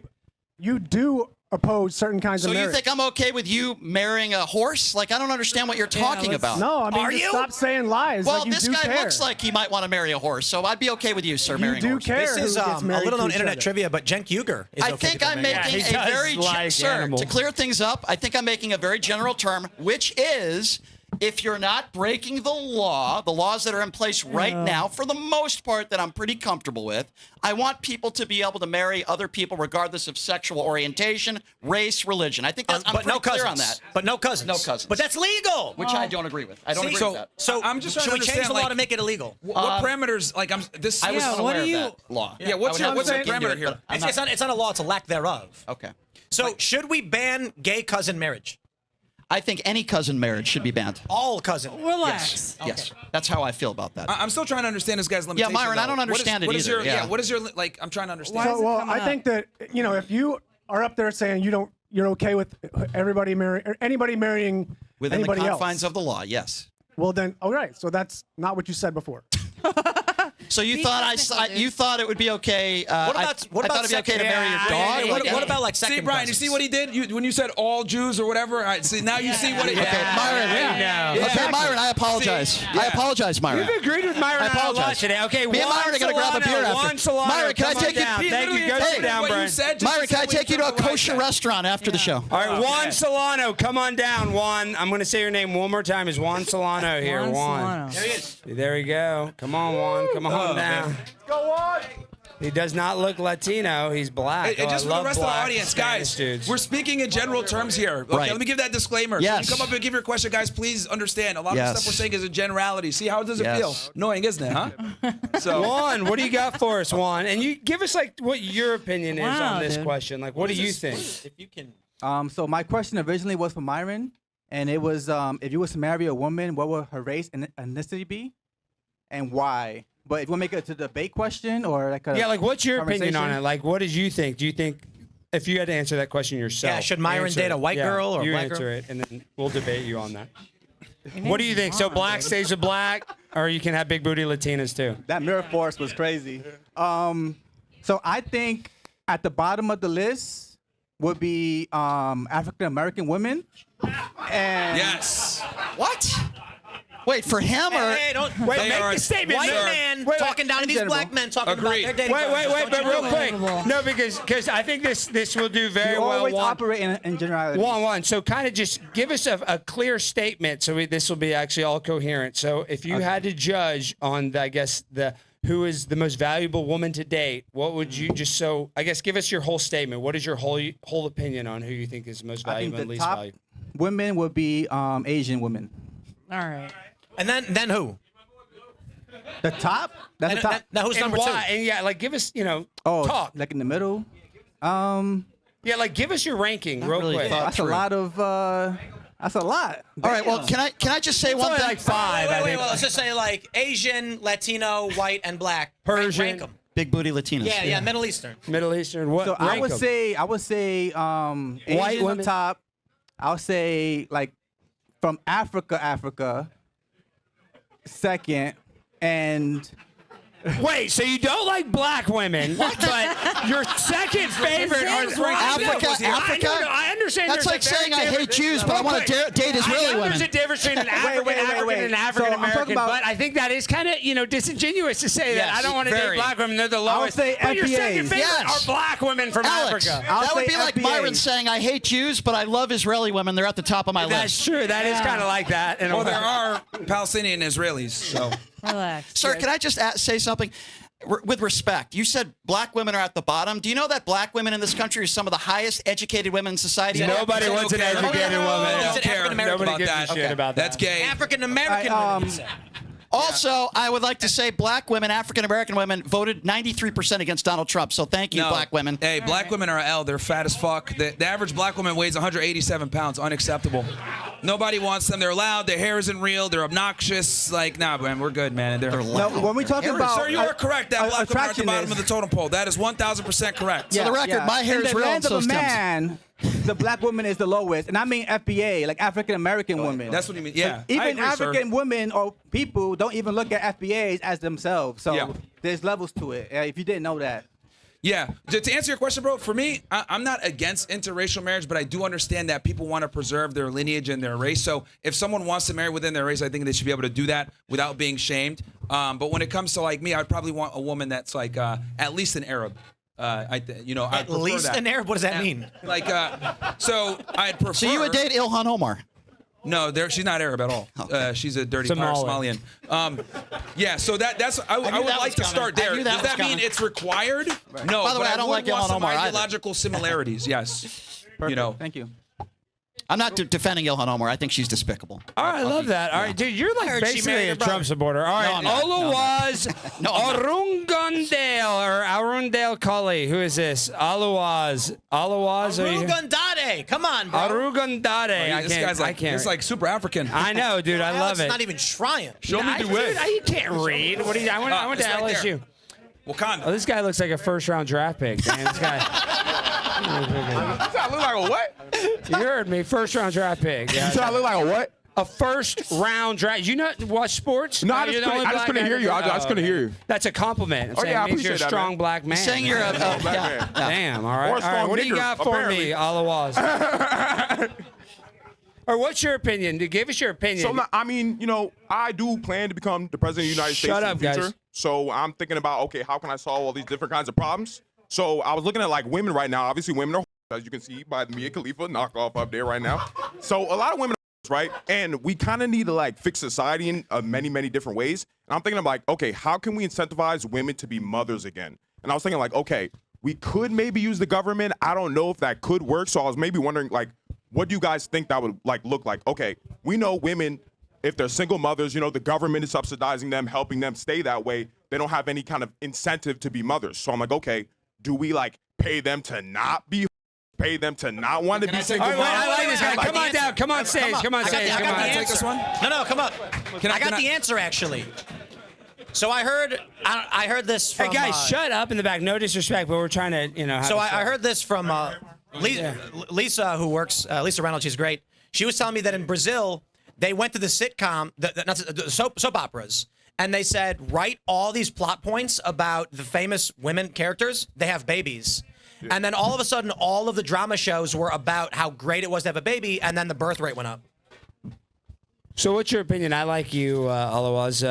do oppose certain kinds So of you marriage. think I'm okay with you marrying a horse? Like, I don't understand what you're talking let's- about. No, I mean Are just you? stop saying lies. Well, like you this do guy care. looks like he might want to marry a horse, so I'd be okay with you, sir, you marrying a do horse. care. This is who gets a married little known to each internet other. trivia, but Cenk Uygur is I okay think to I'm marry. making Yeah, he a does very like sir, animals. to clear things up. I think I'm making a very general term, which is if you're not breaking the laws that are in place right now, for the most part, that I'm pretty comfortable with, I want people to be able to marry other people regardless of sexual orientation, race, religion. I think that's I'm but pretty no clear cousins. on that. But no cousins. No cousins. But that's legal. Which I don't agree with. I don't agree so, with that. so I'm just trying should to we change understand, the law like, to make it illegal? What parameters? Like, this. I was Yeah, unaware what of do you- that law. Yeah, what's I your would have to parameter look into it, here? but I'm It's not a law. It's a lack thereof. Okay. So should we ban gay cousin marriage? I think any cousin marriage should be banned. All cousin. Relax. Yes, that's how I feel about that. I'm still trying to understand this guy's limitation. Myron, I though. don't understand what it is either, Your, yeah. What is your like? I'm trying to understand. Why is it Well, coming I up? think that if you are up there saying you're okay with everybody marrying or anybody marrying Within the anybody confines else. of the law, yes. Well, then, all right. So that's not what you said before. So you Be thought technical, dude. you thought it would be okay? What about I thought it'd be okay to marry your dog? What about like second See, Brian, you cousins? see what he did when you said all Jews or whatever. All right, see, now you see what it. Okay, Myron. Yeah. Okay, Myron, I apologize. I apologize, Myron. You've agreed with Myron I on a lot apologize. today. Okay, Me and Juan Myron are gonna grab a beer Solano, after. Juan Solano, Myron, can I come on take you- down. He Thank you. literally Go interpreted sit down, what you Brian. said, just Myron, can I said what take you to a interpreted what I kosher said. restaurant after the show? All right, Juan Solano, come on down. Juan, I'm going to say your name one more time. Is Juan Solano here? Juan Juan. Solano. There we go. Come on, Juan. Come on down. Go on. He does not look Latino. He's black. Hey, Oh, just I for the love rest of the black audience, Spanish guys, dudes. we're speaking in general terms here. Okay, Right. let me give that disclaimer. Yes. So when you come up and give your question, guys, please understand. A lot of the Yes. stuff we're saying is a generality. See, how does it Yes. feel? Annoying, isn't it, huh? So, Juan, what do you got for us, Juan? And you give us like what your opinion is Wow, on this dude. question. Like, what do you think? If you can. So my question originally was for Myron, and it was if you was to marry a woman, what would her race and ethnicity be, and why? But if you want to make it to the debate question or like a Yeah, like what's your opinion on conversation? it? Like, what did you think? Do you think if you had to answer that question yourself? Yeah, should Myron answer date a it. white Yeah, girl or a you black answer girl? it, and then we'll debate you on that. What do you think? So black stays with black, or you can have big booty Latinas too? That mirror force was crazy. So I think at the bottom of the list would be African American women. And yes. What? Wait, for him or? Hey, don't Wait, They make are- the statement. white sir. man Wait, talking down to in these general. black men talking Agreed. about their dating Wait, partners. but Don't you real know? quick. Unbelievable. No, because I think this will do very you well. always Juan. operate in generality. Juan. So kind of just give us a clear statement. So this will be actually all coherent. So if you had to judge on, I guess, who is the most valuable woman to date, what would you give us your whole statement. What is your whole opinion on who you think is the most I think valuable the and least top valuable? women would be Asian women. All right. And then who? The top? That's And the top. now who's And number why? two? And yeah, like give us, Oh, talk. like in the middle. Yeah, like give us your ranking real really quick. thought That's through. a lot of. That's a lot. All right. Well, can I just say It's one only thing? like five, I Wait, think. well, let's just say like Asian, Latino, white, and black. Persian. Rank 'em. Big booty Latinas. Yeah, Middle Eastern. Middle Eastern. What? So I rank would 'em? say White Asians on women? top. I would say like from Africa, second, and Wait, so you don't like black women, but your second favorite are Africa? I understand. That's there's a like very saying I hate different- Jews, but I want to date Israeli I know women. there's a difference between an African, wait. and an So African I'm talking American, about- but I think that is kind of disingenuous to say that Yes, I don't want to date very. black women. They're the I would lowest. say But your second FBAs. favorite Yes. are black women from Alex, Africa. I'll that would say be like FBAs. Myron saying I hate Jews, but I love Israeli women. They're at the top of my That's list. true. That is kind of like that. In a Well, way. there are Palestinian Israelis, so. Relax. Sir, can I just say something? With respect, you said black women are at the bottom. Do you know that black women in this country are some of the highest educated women in society? Nobody wants an educated woman. Don't care African-American about gives a that. shit about that. That's gay. African American women. you said. Also, I would like to say black women, African American women, voted 93% against Donald Trump. So thank you, No. black women. Hey, black women are L. They're fat as fuck. The average black woman weighs 187 pounds. Unacceptable. Nobody wants them. They're loud. Their hair isn't real. They're obnoxious. Like, nah, man, we're good, man. They're no, when we talking about Sir, you are correct. That black women are at the bottom of the attractiveness. totem pole. That is 1,000% correct. For the record, my hair in is the real lands and of so a is Tim's. man, the black woman is the lowest, and I mean FBA, like African American women. That's what you mean. Yeah. I Even agree, sir. African women or people don't even look at FBAs as themselves. So Yeah. there's levels to it. If you didn't know that. Yeah. To answer your question, bro, for me, I'm not against interracial marriage, but I do understand that people want to preserve their lineage and their race. So if someone wants to marry within their race, I think they should be able to do that without being shamed. But when it comes to like me, I'd probably want a woman that's like at least an Arab. I'd At prefer least that. an Arab. What does that mean? Like, so I'd prefer. So you would date Ilhan Omar? No, she's not Arab at all. She's a dirty pirate Somalian. Somalian. Yeah, so that's I would that like was to start coming. I there. knew that Does was that mean coming. it's required? No. By the way, but I don't would like want Ilhan some Omar either. ideological similarities. Yes. Perfect. know. Thank you. I'm not defending Ilhan Omar. I think she's despicable. All right, I love that. All right, dude, you're like heard she basically married a her brother. Trump supporter. All right, I'm not. Oluwaz No, I'm not. Arungundale or Arundale Cully. Who is this? Oluwaz. Oluwaz. Arugandade. Come on, bro. Arugundade. This guy's like it's like super African. I know, dude. I love Alex it. not even trying. Show me the Dude, way. you can't read. What do you? I went to it's right there. LSU. Wakanda. Oh, this guy looks like a first-round draft pick. Man, this guy. I look like a what? You heard me. First-round draft pick. Yeah. So I look like a what? A first-round draft. You not watch sports? No, I You're just the only couldn't black guy hear you. that- I just couldn't hear you. That's a compliment. I'm Oh, saying yeah, I it means you're a appreciate that, strong man. black man. Saying you're a black yeah, man. yeah. Damn. All right. Or a All right. strong What do you nigger, got for apparently. me, Alawaz? Or what's your opinion? Give us your opinion. So I mean, I do plan to become the president of the United States Shut in up, the future. guys. So I'm thinking about, okay, how can I solve all these different kinds of problems? So I was looking at like women right now. Obviously, women are, as you can see by the Mia Khalifa knockoff up there right now. So a lot of women are, right? And we kind of need to like fix society in many, many different ways. And I'm thinking of like, okay, how can we incentivize women to be mothers again? And I was thinking like, okay, we could maybe use the government. I don't know if that could work. So I was maybe wondering like, what do you guys think that would like look like? Okay, we know women, if they're single mothers, the government is subsidizing them, helping them stay that way. They don't have any kind of incentive to be mothers. So I'm like, okay, do we like pay them to not be, pay them to not want to be single All right, mothers? I like this guy. Come on down. Come on stage. Come on stage. I Come got on. the answer. Take this one? No, come up. I got I- the answer actually. So I heard this from. Hey guys, shut up in the back. No disrespect, but we're trying to, have So a I show. heard this from Lisa, who works, Lisa Reynolds. She's great. She was telling me that in Brazil, they went to the sitcom, the soap operas, and they said, write all these plot points about the famous women characters. They have babies. And then all of a sudden, all of the drama shows were about how great it was to have a baby, and then the birth rate went up. So what's your opinion? I like you, Alawaz.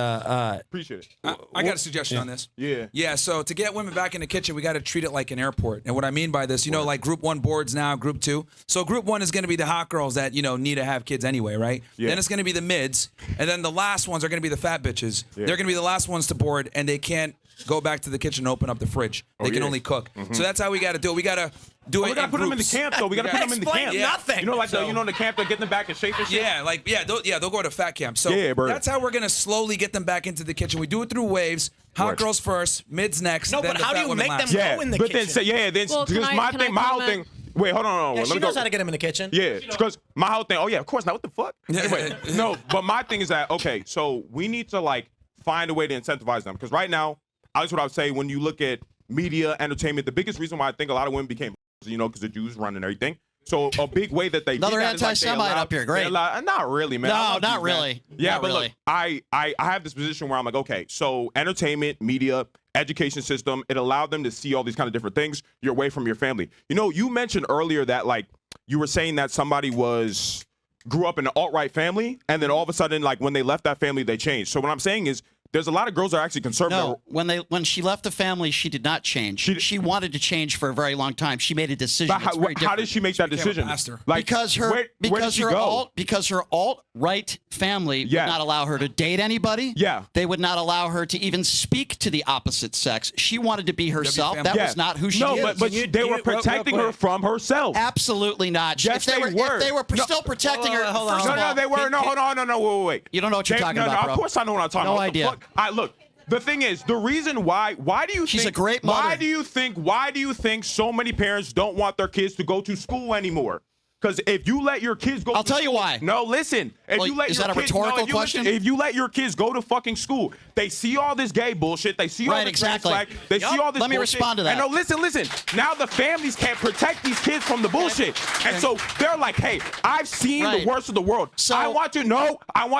Appreciate it. I got a suggestion on this. Yeah. Yeah, so to get women back in the kitchen, we got to treat it like an airport. And what I mean by this, like group 1 boards now, group 2. So group 1 is going to be the hot girls that, need to have kids anyway, right? Yeah. Then it's going to be the mids. And then the last ones are going to be the fat bitches. Yeah. They're going to be the last ones to board, and they can't go back to the kitchen and open up the fridge. They can yeah. only cook. So that's how we got to do it. We got to do it We gotta in put them in the groups. camp though. We gotta put them in the Explain camp. nothing. Like the camp, they're getting them back in shape and shit. Yeah, they'll go to fat camp. So Yeah, bro. that's how we're gonna slowly get them back into the kitchen. We do it through waves. Hot Right. girls first, mids next. No, then but the how do fat you women make them last. Yeah, go in the but kitchen? then Well, because can my I thing, my whole comment? thing. Wait, hold on. Yeah, Let she me knows go. how to get them in the kitchen. Yeah, because my whole thing. Oh yeah, of course. Now what the fuck? Anyway, no, but my thing is that okay. So we need to like find a way to incentivize them because right now that's what I would say. When you look at media, entertainment, the biggest reason why I think a lot of women became, because the Jews run and everything. So a big way that they Another did that is, like, anti-Semite up here. Great. Not really, man. No, not Jews, really. Man. Yeah, Not but really. look, I have this position where I'm like, okay, so entertainment, media, education system, it allowed them to see all these kind of different things. You're away from your family. You mentioned earlier that, like, you were saying that somebody grew up in an alt-right family, and then all of a sudden, like, when they left that family, they changed. So what I'm saying is, there's a lot of girls that are actually conservative. No, when she left the family, she did not change. She wanted to change for a very long time. She made a decision. How did she make that decision? Like, because her alt-right family would not allow her to date anybody. Yeah. They would not allow her to even speak to the opposite sex. She wanted to be herself. That was not who she is. No, but they were protecting her from herself. Absolutely not. Yes, they were. If they were still protecting her. No, they were. No, hold on. Wait. You don't know what you're talking about, bro. Of course I know what I'm talking about. No idea. Look, the thing is, the reason why do you She's think, a great mother. why do you think so many parents don't want their kids to go to school anymore? Because if you let your kids go, I'll tell you why. No, listen. Is that a rhetorical question? If you let your kids go to fucking school, they see all this gay bullshit. They see all the trans flag. They see all this. Let me bullshit. respond to that. And no, listen. Now the families can't protect these kids from the bullshit, and so they're like, "Hey, I've seen the worst of the world. So I want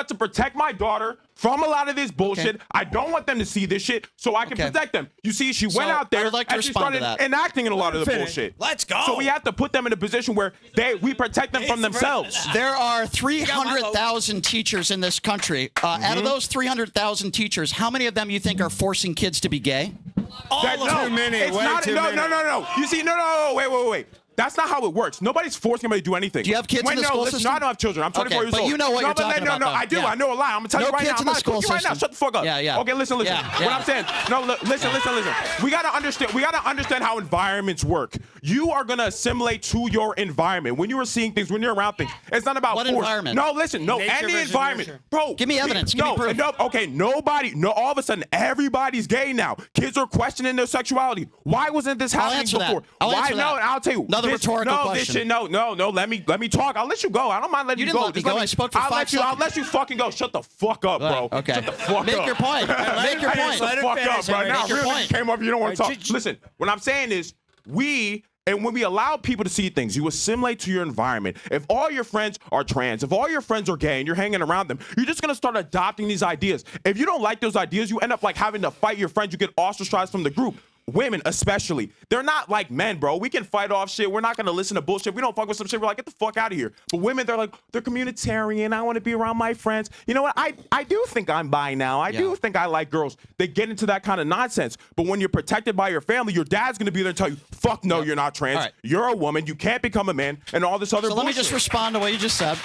to protect my daughter from a lot of this bullshit. I don't want them to see this shit, so I can protect them." You see, she went out there and she started enacting in a lot of the bullshit. Let's go. So we have to put them in a position where we protect them from themselves. There are 300,000 teachers in this country. Out of those 300,000 teachers, how many of them you think are forcing kids to be gay? Too many. No. You see, no. Wait. That's not how it works. Nobody's forcing anybody to do anything. Do you have kids in the school system? No, I don't have children. I'm 24 years old. But you know what you're talking about. No, I do. Yeah. I know a lot. I'm going to tell you right now. Kids in the school right now. system. Shut the fuck up. Yeah. Okay, listen. Yeah. What I'm saying. No, listen. We got to understand how environments work. You are going to assimilate to your environment. When you are seeing things, when you're around things, it's not about what force. Environment? No, listen. No, Nature any versus environment. nurture. Bro, give me evidence. Give me proof. Okay, all of a sudden, everybody's gay now. Kids are questioning their sexuality. Why wasn't this happening before? I'll answer that. I'll tell you. Another rhetorical question. No. Let me talk. I'll let you go. I don't mind letting you go. You didn't let me go. I spoke for 5 seconds. I'll let you fucking go. Shut the fuck up, bro. Okay. Shut the fuck up. Make your point. Make your point. Shut the fuck up, bro. Now, your really, point. came up. You don't want to talk. Listen, what I'm saying is and when we allow people to see things, you assimilate to your environment. If all your friends are trans, if all your friends are gay and you're hanging around them, you're just going to start adopting these ideas. If you don't like those ideas, you end up like having to fight your friends. You get ostracized from the group. Women especially, they're not like men, bro. We can fight off shit. We're not gonna listen to bullshit. We don't fuck with some shit. We're like, get the fuck out of here. But women, they're like, they're communitarian. I want to be around my friends. You know what? I do think I'm bi now. I do think I like girls. They get into that kind of nonsense. But when you're protected by your family, your dad's gonna be there and tell you, fuck no, you're not trans. Right. You're a woman. You can't become a man, and all this other bullshit. Let me just respond to what you just said.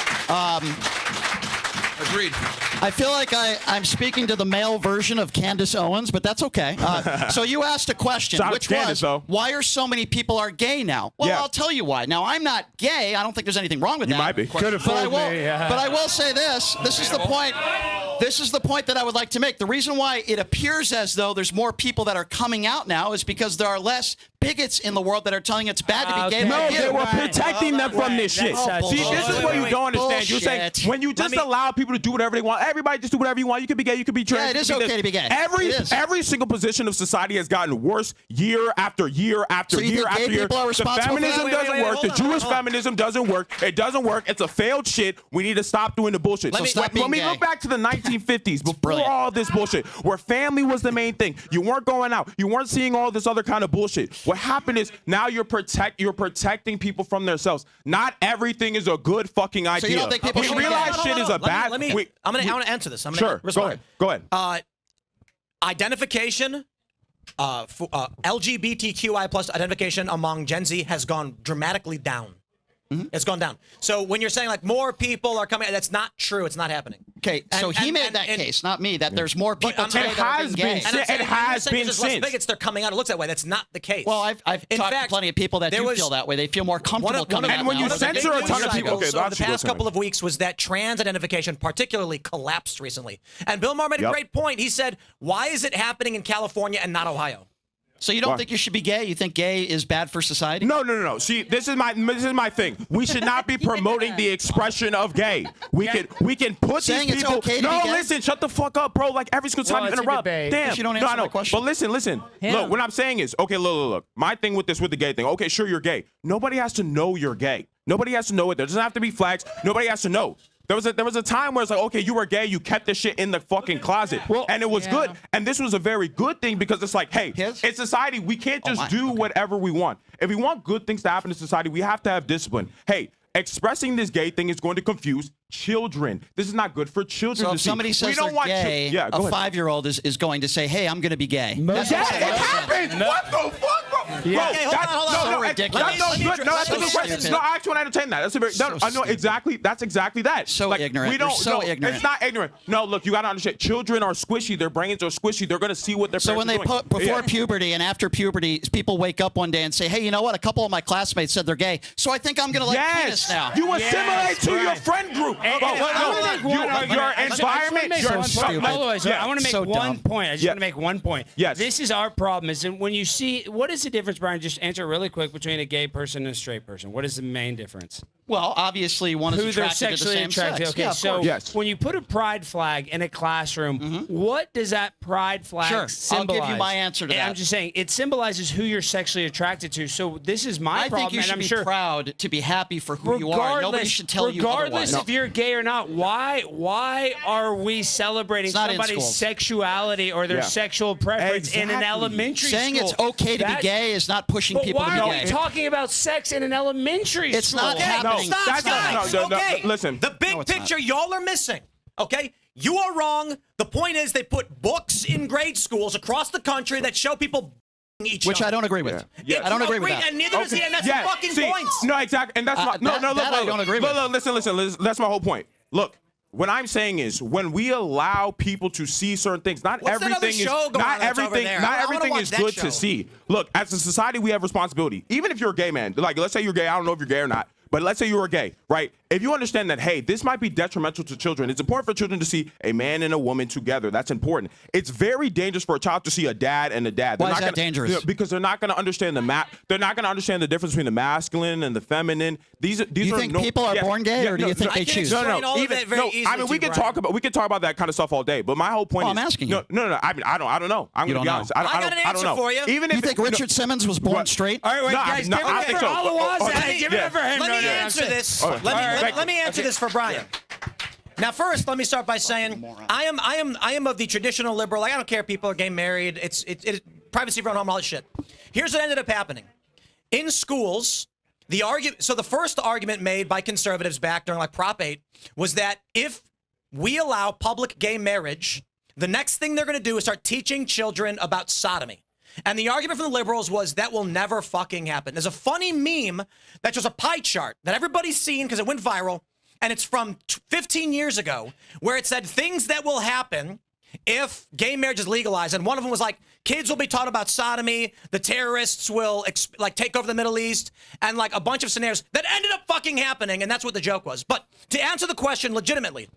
Agreed. I feel like I'm speaking to the male version of Candace Owens, but that's okay. So you asked a question, which was, why are so many people are gay now? Well, I'll tell you why. Now, I'm not gay. I don't think there's anything wrong with that. You might be. Could have fooled me. But I will say this. This is the point. This is the point that I would like to make. The reason why it appears as though there's more people that are coming out now is because there are less bigots in the world that are telling it's bad to be gay. No, like you. they were protecting them from this shit. See, this is what you don't understand. You're saying when you just allow people to do whatever they want, everybody just do whatever you want. You can be gay, you can be trans. Yeah, it is okay to be gay. Every single position of society has gotten worse year after year after year after year. The feminism doesn't work. The Jewish feminism doesn't work. It doesn't work. It's a failed shit. We need to stop doing the bullshit. When we look back to the 1950s, before all this bullshit, where family was the main thing, you weren't going out, you weren't seeing all this other kind of bullshit. What happened is now you're protecting people from themselves. Not everything is a good fucking idea. So you don't think people should realize shit is a bad. I'm gonna answer this. Sure. Go ahead. Identification, LGBTQI plus identification among Gen Z has gone dramatically down. It's gone down. So when you're saying like more people are coming, that's not true. It's not happening. Okay, so he made that case, not me, that there's more people today that are being gay. It has been since. Bigots, they're coming out. It looks that way. That's not the case. Well, I've talked to plenty of people that do feel that way. They feel more comfortable coming out. And when you censor a ton of people, okay, the past couple of weeks was that trans identification particularly collapsed recently. And Bill Maher made a great point. He said, why is it happening in California and not Ohio? So you don't What? think you should be gay? You think gay is bad for society? No. See, this is my thing. We should not be promoting the expression of gay. We can put Saying these it's people. okay to no, be gay? listen, shut the fuck up, bro. Like every single time Well, you it's a interrupt. debate. Damn. But you don't answer my question. But listen. Look, what I'm saying is, okay, look. My thing with the gay thing. Okay, sure, you're gay. Nobody has to know you're gay. Nobody has to know it. There doesn't have to be flags. Nobody has to know. There was a time where it's like, okay, you were gay, you kept this shit in the fucking closet, and it was good. And this was a very good thing because it's like, hey, in society, we can't just do whatever we want. If we want good things to happen in society, we have to have discipline. Hey, expressing this gay thing is going to confuse children. This is not good for children So to if see. somebody says we don't they're want gay, yeah, go a ahead. 5-year-old is going to say, hey, I'm going to be gay. That's Yeah, what it happens. What the fuck, bro? Yeah. Bro, Okay, hold on. So ridiculous. That's a good question. No, I actually want to entertain that. That's a very. I know exactly. That's exactly that. So ignorant. We don't. You're so no, ignorant. It's not ignorant. No, look, you got to understand. Children are squishy. Their brains are squishy. They're going to see what their So when they parents are put doing. before puberty and after puberty, people wake up one day and say, hey, you know what? A couple of my classmates said they're gay, so I think I'm going to like penis now. You assimilate to your friend group. Your environment. I want to make So one dumb. point. I just want to make one point. Yes. This is our problem. Is that when you see what is the difference, Brian? Just answer really quick between a gay person and a straight person. What is the main difference? Well, obviously, one is Who they're attracted to the sexually same attracted. sex. Okay, Yeah, of so course. when you put a pride flag in a classroom, what does that pride flag Sure. I'll symbolize? give you my answer to And that. I'm just saying it symbolizes who you're sexually attracted to. So this is my I problem, think you and should I'm be sure proud to be happy for who you are. Nobody should tell you otherwise. regardless if you're gay or not, why are we celebrating It's not in somebody's schools. sexuality or their Yeah. sexual preference in an Exactly. elementary Saying school? it's okay to be That- gay is not pushing But people to why be are gay. we talking about sex in an elementary It's school? not happening. Stop, That's not- guys. no, Okay. listen. The big picture y'all are missing. Okay? You are wrong. The point is they put books in grade schools across the country that show people each Which other. I don't agree with. Yeah. I don't agree with that. And neither does he, and that's Yeah, the fucking see, point. No, exactly. And that's my that I don't agree with. Look, listen. That's my whole point. Look, what I'm saying is when we allow people to see certain things, not What's that other everything is show going on not that's over everything there? not I wanna everything watch is that good show. to see. Look, as a society we have responsibility. Even if you're a gay man, like let's say you're gay, I don't know if you're gay or not. But let's say you were gay, right? If you understand that, hey, this might be detrimental to children, it's important for children to see a man and a woman together. That's important. It's very dangerous for a child to see a dad and a dad. Why is that dangerous? Because they're not going to understand they're not going to understand the difference between the masculine and the feminine. These Do you are think people are born gay, or do you think they choose? explain all of that very I mean, easily we to can Brian. talk about that kind of stuff all day. But my whole point Well, is, I'm asking you. No. I mean, I don't know. I'm You going to be don't honest. know. I got an don't answer know. for you. Even You if think Richard Simmons was born straight? All right, wait, No, guys, no, give I it think up for so. all the was that. Give it up for him. Let No, me no, I'm answer saying- this. All right. Let me answer this for Brian. Now, first, let me start by saying I am of the traditional liberal. Like, I don't care if people are gay, married. It's privacy for home, all that shit. Here's what ended up happening in schools. The argument. So the first argument made by conservatives back during like Prop 8 was that if we allow public gay marriage, the next thing they're going to do is start teaching children about sodomy. And the argument from the liberals was that will never fucking happen. There's a funny meme that's just a pie chart that everybody's seen because it went viral. And it's from 15 years ago where it said things that will happen if gay marriage is legalized. And one of them was like, kids will be taught about sodomy. The terrorists will take over the Middle East and like a bunch of scenarios that ended up fucking happening. And that's what the joke was. But to answer the question legitimately,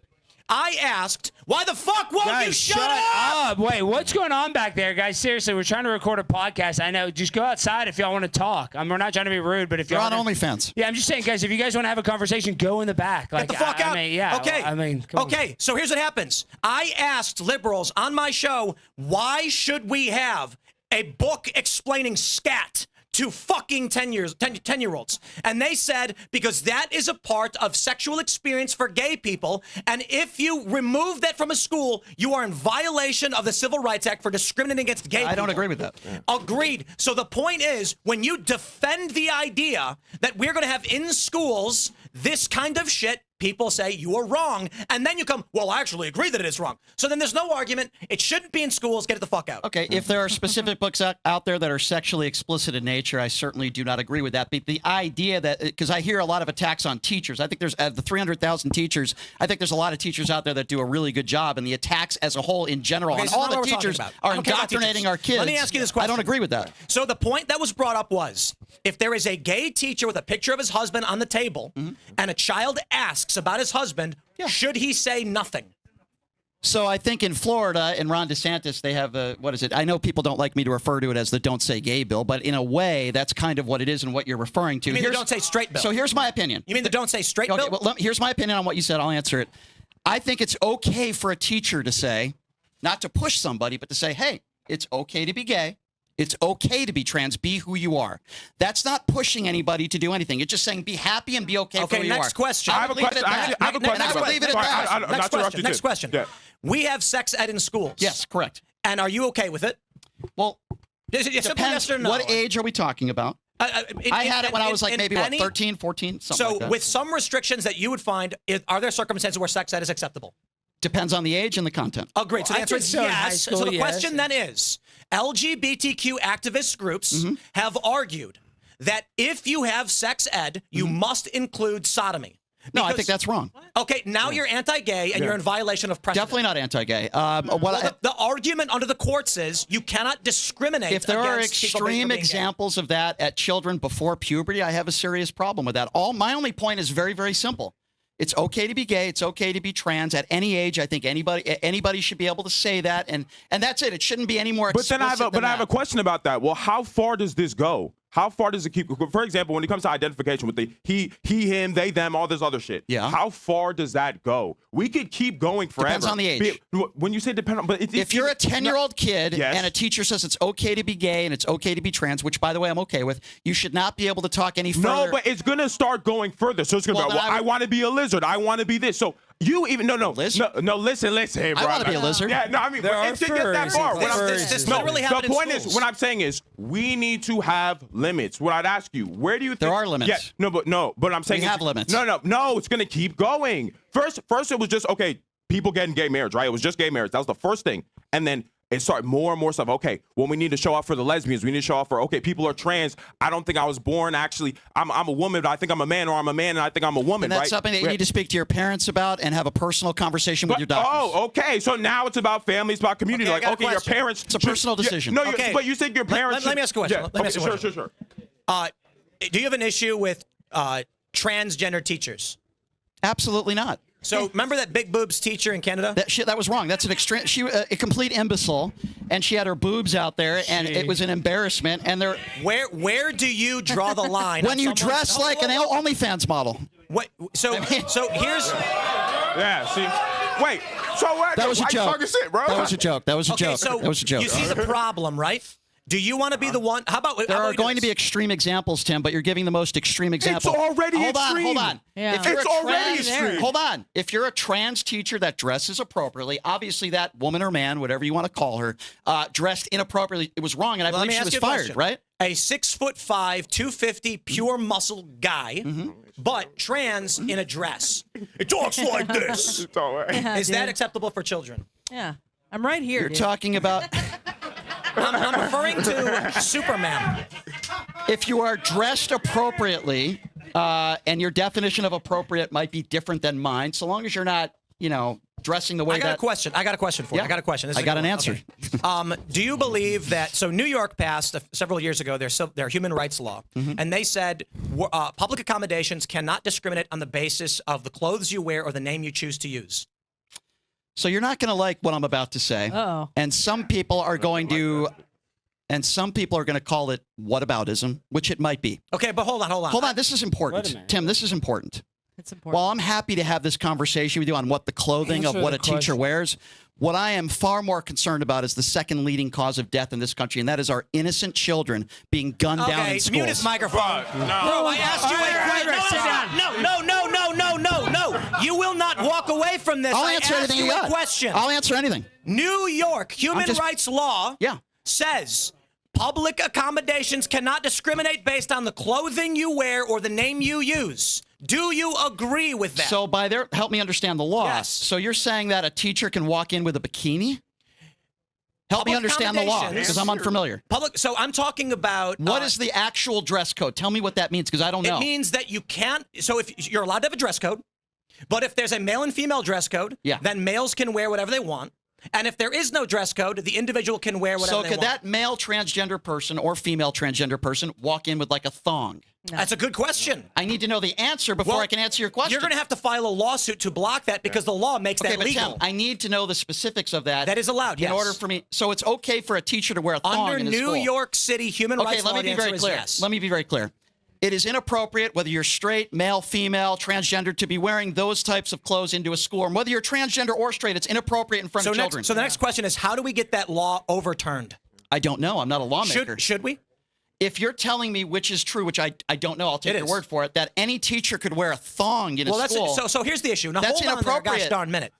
I asked, why the fuck won't you shut up? Wait, what's going on back there, guys? Seriously, we're trying to record a podcast. I know. Just go outside if y'all want to talk. We're not trying to be rude, but if You're y'all on OnlyFans. Yeah, I'm just saying, guys, if you guys want to have a conversation, go in the back. Like, Get the fuck out. I mean, yeah. Okay. I mean, come on. okay. So here's what happens. I asked liberals on my show, why should we have a book explaining scat to fucking 10-year-olds? And they said, because that is a part of sexual experience for gay people. And if you remove that from a school, you are in violation of the Civil Rights Act for discriminating against gay people. I don't agree with that. Agreed. So the point is, when you defend the idea that we're going to have in schools this kind of shit, people say you are wrong. And then you come, well, I actually agree that it is wrong. So then there's no argument. It shouldn't be in schools. Get it the fuck out. Okay, if there are specific books out there that are sexually explicit in nature, I certainly do not agree with that. But the idea that, because I hear a lot of attacks on teachers, I think there's the 300,000 teachers, I think there's a lot of teachers out there that do a really good job, and the attacks as a whole in general, Okay, and so all now the what we're talking teachers about. are I don't care about indoctrinating teachers. our kids. Let me ask you this I question. don't agree with that. So the point that was brought up was, if there is a gay teacher with a picture of his husband on the table, and a child asks about his husband, should he say nothing? So I think in Florida, in Ron DeSantis, they have what is it? I know people don't like me to refer to it as the "Don't Say Gay" bill, but in a way, that's kind of what it is and what you're referring to. You mean the "Don't Say Straight" bill? So here's my opinion. You mean the "Don't Say Straight" bill? Well, here's my opinion on what you said. I'll answer it. I think it's okay for a teacher to say, not to push somebody, but to say, "Hey, it's okay to be gay. It's okay to be trans. Be who you are." That's not pushing anybody to do anything. It's just saying be happy and be okay for who you are. Next question. I have a question. I have a question. I would leave it at that. Next question. Yeah. We have sex ed in schools. Yes, correct. And are you okay with it? Well, simple depends. yes or no. What age are we talking about? I had it when I was like maybe 13, 14, something like that. So with some restrictions that you would find, are there circumstances where sex ed is acceptable? Depends on the age and the content. Agreed. So the answer is yes. So the question then is, LGBTQ activist groups have argued that if you have sex ed, you must include sodomy. No, I think that's wrong. Okay, now you're anti-gay and you're in violation of precedent. Definitely not anti-gay. The argument under the courts is you cannot discriminate. If there are against people extreme being gay. examples of that at children before puberty, I have a serious problem with that. My only point is very, very simple. It's okay to be gay. It's okay to be trans at any age. I think anybody should be able to say that, and that's it. It shouldn't be any more explicit. I have a question about that. Well, how far does this go? How far does it keep? For example, when it comes to identification with the he, him, they, them, all this other shit. Yeah. How far does that go? We could keep going forever. Depends on the age. When you say depend on, but if you're a 10-year-old kid Yes. and a teacher says it's okay to be gay and it's okay to be trans, which by the way I'm okay with, you should not be able to talk any further. No, but it's gonna start going further. So it's gonna be, I want to be a lizard. I want to be this. So you even listen, hey, bro. I want to be a lizard. Yeah, no, I mean, it should get that far. The point is, what I'm saying is, we need to have limits. What I'd ask you, where do you think there are limits? Yeah, but I'm saying we have limits. No, it's gonna keep going. First, it was just okay. People getting gay marriage, right? It was just gay marriage. That was the first thing, and then it started more and more stuff. Okay, well, we need to show off for the lesbians. We need to show off for people are trans. I don't think I was born actually. I'm a woman, but I think I'm a man, or I'm a man and I think I'm a woman. And that's right? something that you need to speak to your parents about and have a personal conversation with your doctors. Oh, okay. So now it's about families, about community. Your parents. It's a personal decision. But you think your parents. Let me ask a question. Yeah. Let me ask a question. Sure. Do you have an issue with transgender teachers? Absolutely not. So remember that big boobs teacher in Canada? That was wrong. That's an extreme. She a complete imbecile, and she had her boobs out there, and it was an embarrassment. And there. Where do you draw the line? When you dress like an OnlyFans model. What? So here's. Yeah. See. Wait. So what? That was a joke. Shit, bro. That was a joke. That was a Okay, joke. so that was a joke. You see the problem, right? Do you want to be the one? How about there are going to be extreme examples, Tim, but you're giving the most extreme example. It's already extreme. Hold on. Yeah. It's already extreme. Hold on. If you're a trans teacher that dresses appropriately, obviously that woman or man, whatever you want to call her, dressed inappropriately, it was wrong, and I believe she was fired, right? A 6'5", 250 pure muscle guy, but trans in a dress. It talks like this. Is that acceptable for children? Yeah. I'm right here. You're talking about. I'm referring to Superman. If you are dressed appropriately, and your definition of appropriate might be different than mine, so long as you're not, dressing the way I got a question for you. I got a question. I got an answer. Okay. Do you believe that? So New York passed several years ago their human rights law, and they said public accommodations cannot discriminate on the basis of the clothes you wear or the name you choose to use. So you're not going to like what I'm about to say. Uh-oh. And some people are going to call it whataboutism, which it might be. Okay, but hold on. Hold on. This is important. Tim, this is important. It's important. While I'm happy to have this conversation with you on what the clothing of what a teacher wears, what I am far more concerned about is the second leading cause of death in this country, and that is our innocent children being gunned down in schools. Mute his microphone. No. Bro, I asked you a question. No. You will not walk away from this. I'll answer anything you got. Question. I'll answer anything. New York human rights law says public accommodations cannot discriminate based on the clothing you wear or the name you use. Do you agree with that? So help me understand the law. Yes. So you're saying that a teacher can walk in with a bikini? Help me understand the law, because I'm unfamiliar. So I'm talking about... What is the actual dress code? Tell me what that means, because I don't know. It means that you can't... So if you're allowed to have a dress code, but if there's a male and female dress code, then males can wear whatever they want. And if there is no dress code, the individual can wear whatever they want. So could that male transgender person or female transgender person walk in with like a thong? That's a good question. I need to know the answer before I can answer your question. You're going to have to file a lawsuit to block that because the law makes that but legal. Tim, I need to know the specifics of that. That is allowed, yes. In order for me, so it's okay for a teacher to wear a thong Under in his New school. York City human rights law, let me be very clear. yes. Let me be very clear. It is inappropriate, whether you're straight, male, female, transgender, to be wearing those types of clothes into a school. And whether you're transgender or straight, it's inappropriate in front of children. So the next question is, how do we get that law overturned? I don't know. I'm not a lawmaker. Should we? If you're telling me which is true, which I don't know, I'll take your word for it, that any teacher could wear a thong in a school. So here's the issue. Now, that's hold on there, inappropriate. gosh darn minute.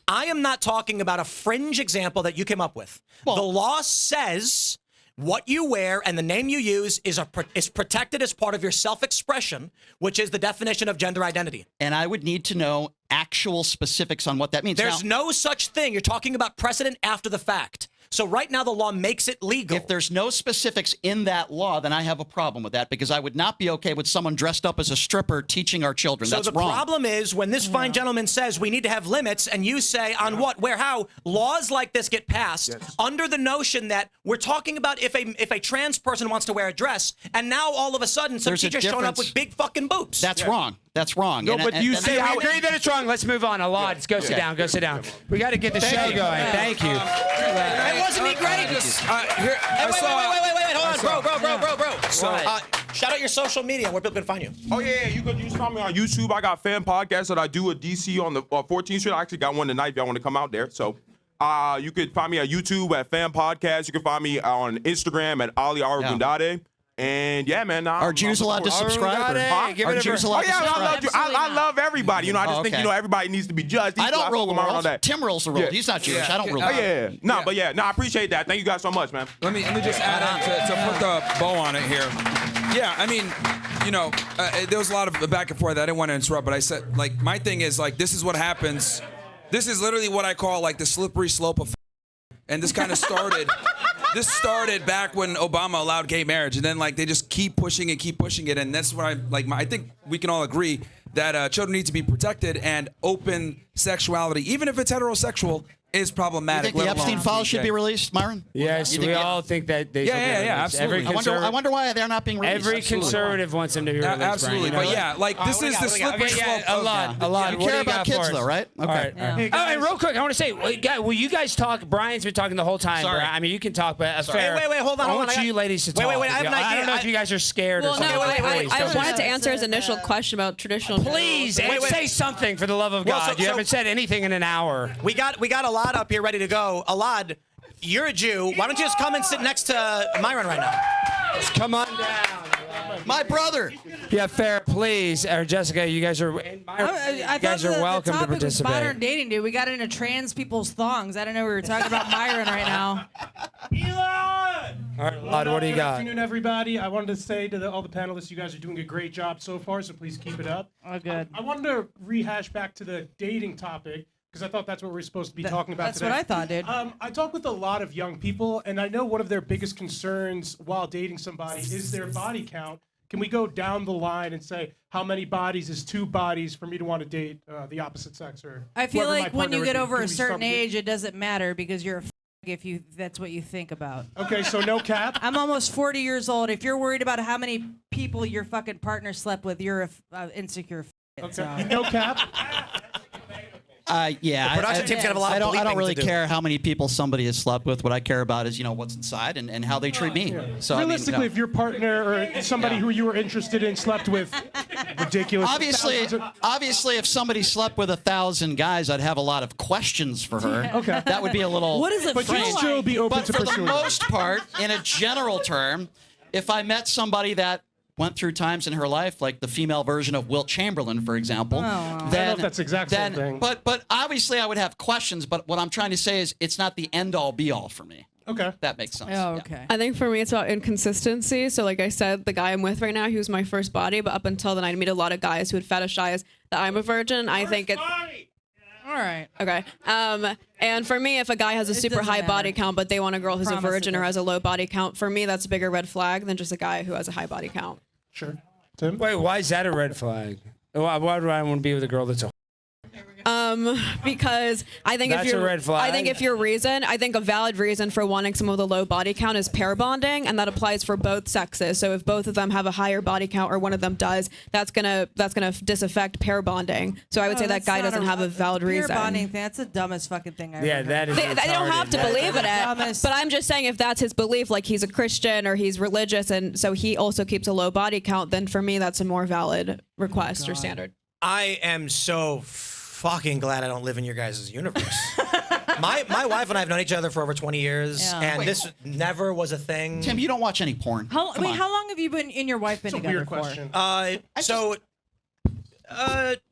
I am not talking about a fringe example that you came up with. The law says what you wear and the name you use is protected as part of your self-expression, which is the definition of gender identity. And I would need to know actual specifics on what that means. There's no such thing. You're talking about precedent after the fact. So right now the law makes it legal. If there's no specifics in that law, then I have a problem with that because I would not be okay with someone dressed up as a stripper teaching our children. So That's the wrong. problem is when this fine gentleman says we need to have limits and you say on what, where, how, laws like this get passed under the notion that we're talking about if a trans person wants to wear a dress and now all of a sudden some There's a teacher's showing up difference. with big fucking boobs. That's wrong. That's wrong. No, but you say how we agree that it's wrong. Let's move on. Alad, go sit down. Go sit down. We got to get the show going. Thank you. Hey, wasn't he great? Hey, wait, hold on, bro. So, shout out your social media. Where people can find you. Oh yeah, you can find me on YouTube. I got fan podcasts that I do at DC on the 14th Street. I actually got one tonight if y'all want to come out there. So you could find me on YouTube at fan podcast. You can find me on Instagram at Ali Arugundade. And yeah, man. Are Jews allowed to subscribe? Are Jews allowed to subscribe? I love everybody. You know, I just think everybody needs to be judged. I don't rule the world. on that. Tim rules the world. He's not Jewish. I don't rule the world. Yeah. No, but yeah, I appreciate that. Thank you guys so much, man. Let me just add on to put the bow on it here. Yeah, I mean, you know, there was a lot of back and forth. I didn't want to interrupt, but I said, like, my thing is, like, this is what happens. This is literally what I call, like, the slippery slope of and this kind of started. This started back when Obama allowed gay marriage, and then like they just keep pushing it, and that's what I think we can all agree that children need to be protected, and open sexuality, even if it's heterosexual, is problematic. You think the Epstein files should be released, Myron? Yes, we all think that they should be released. Absolutely. I wonder why they're not being released. Every conservative wants them to be released. Absolutely, Brian, but yeah, like this is the slippery slope. A lot. You care about kids, though, right? Okay. Oh, and real quick, I want to say, will you guys talk? Brian's been talking the whole time. Sorry. I mean, you can talk, but fair. Wait, hold on. I want you ladies to talk. Wait, I have an idea. I don't know if you guys are scared or Well, something. no, I wanted to answer his initial question about traditional. Please, say something for the love of God. You haven't said anything in an hour. We got Alad up here ready to go. Alad, you're a Jew. Why don't you just come and sit next to Myron right now? Just come on down. My brother. Yeah, fair, please. Or Jessica, you guys are. I You guys thought are welcome the to topic was participate. modern dating, dude. We got into trans people's thongs. I don't know. We were talking about Myron right now. All right, Lod, what do you Good got? afternoon, everybody. I wanted to say to all the panelists, you guys are doing a great job so far, so please keep it up. Oh, good. I wanted to rehash back to the dating topic, because I thought that's what we're supposed to be talking about That's today. what I thought, dude. I talk with a lot of young people, and I know one of their biggest concerns while dating somebody is their body count. Can we go down the line and say how many bodies is 2 bodies for me to want to date the opposite sex? Or I feel whoever my like when partner you would get be? over Can a we start certain with you? age, it doesn't matter because you're a if that's what you think about. Okay, so no cap. I'm almost 40 years old. If you're worried about how many people your fucking partner slept with, you're a insecure. Okay, So. no cap. Yeah. The production team's gonna have a lot of I don't bleeping really to do. care how many people somebody has slept with. What I care about is, what's inside and how they treat me. So Realistically, if your partner or somebody who you were interested in slept with, ridiculous. Obviously, if somebody slept with 1,000 guys, I'd have a lot of questions for her. Okay. That would be a little. What does it But feel you'd like? still be open But to for the pursuing. most part, in a general term, if I met somebody that went through times in her life, like the female version of Wilt Chamberlain, for example, I don't know if that's the exact same thing. But obviously, I would have questions. But what I'm trying to say is, it's not the end all be all for me. Okay. That makes sense. Oh, Yeah. okay. I think for me it's about inconsistency. So like I said, the guy I'm with right now, he was my first body, but up until then I'd meet a lot of guys who would fetishize that I'm a virgin. I think it. All right. Okay. And for me, if a guy has a super doesn't high matter. body count, but they want a girl who's Promise a it virgin or doesn't. has a low body count, for me that's a bigger red flag than just a guy who has a high body count. Sure. Tim? Wait, why is that a red flag? Why would I want to be with a girl that's a Because I think That's if a you're, red flag. I think if your reason, I think a valid reason for wanting someone with a low body count is pair bonding, and that applies for both sexes. So if both of them have a higher body count, or one of them does, that's gonna disaffect pair bonding. So I would say that guy doesn't have a valid reason. Pair bonding thing, that's the dumbest fucking thing I've Yeah, ever that heard. is. They don't have to retarded. believe in Dumbest. it, but I'm just saying if that's his belief, like he's a Christian or he's religious, and so he also keeps a low body count, then for me that's a more valid request or standard. I am so fucking glad I don't live in your guys' universe. my wife and I have known each other for over 20 years, Yeah. and Wait. this never was a thing. Tim, you don't watch any porn. How, Come on. how long have you been and your wife been It's a together weird for? question.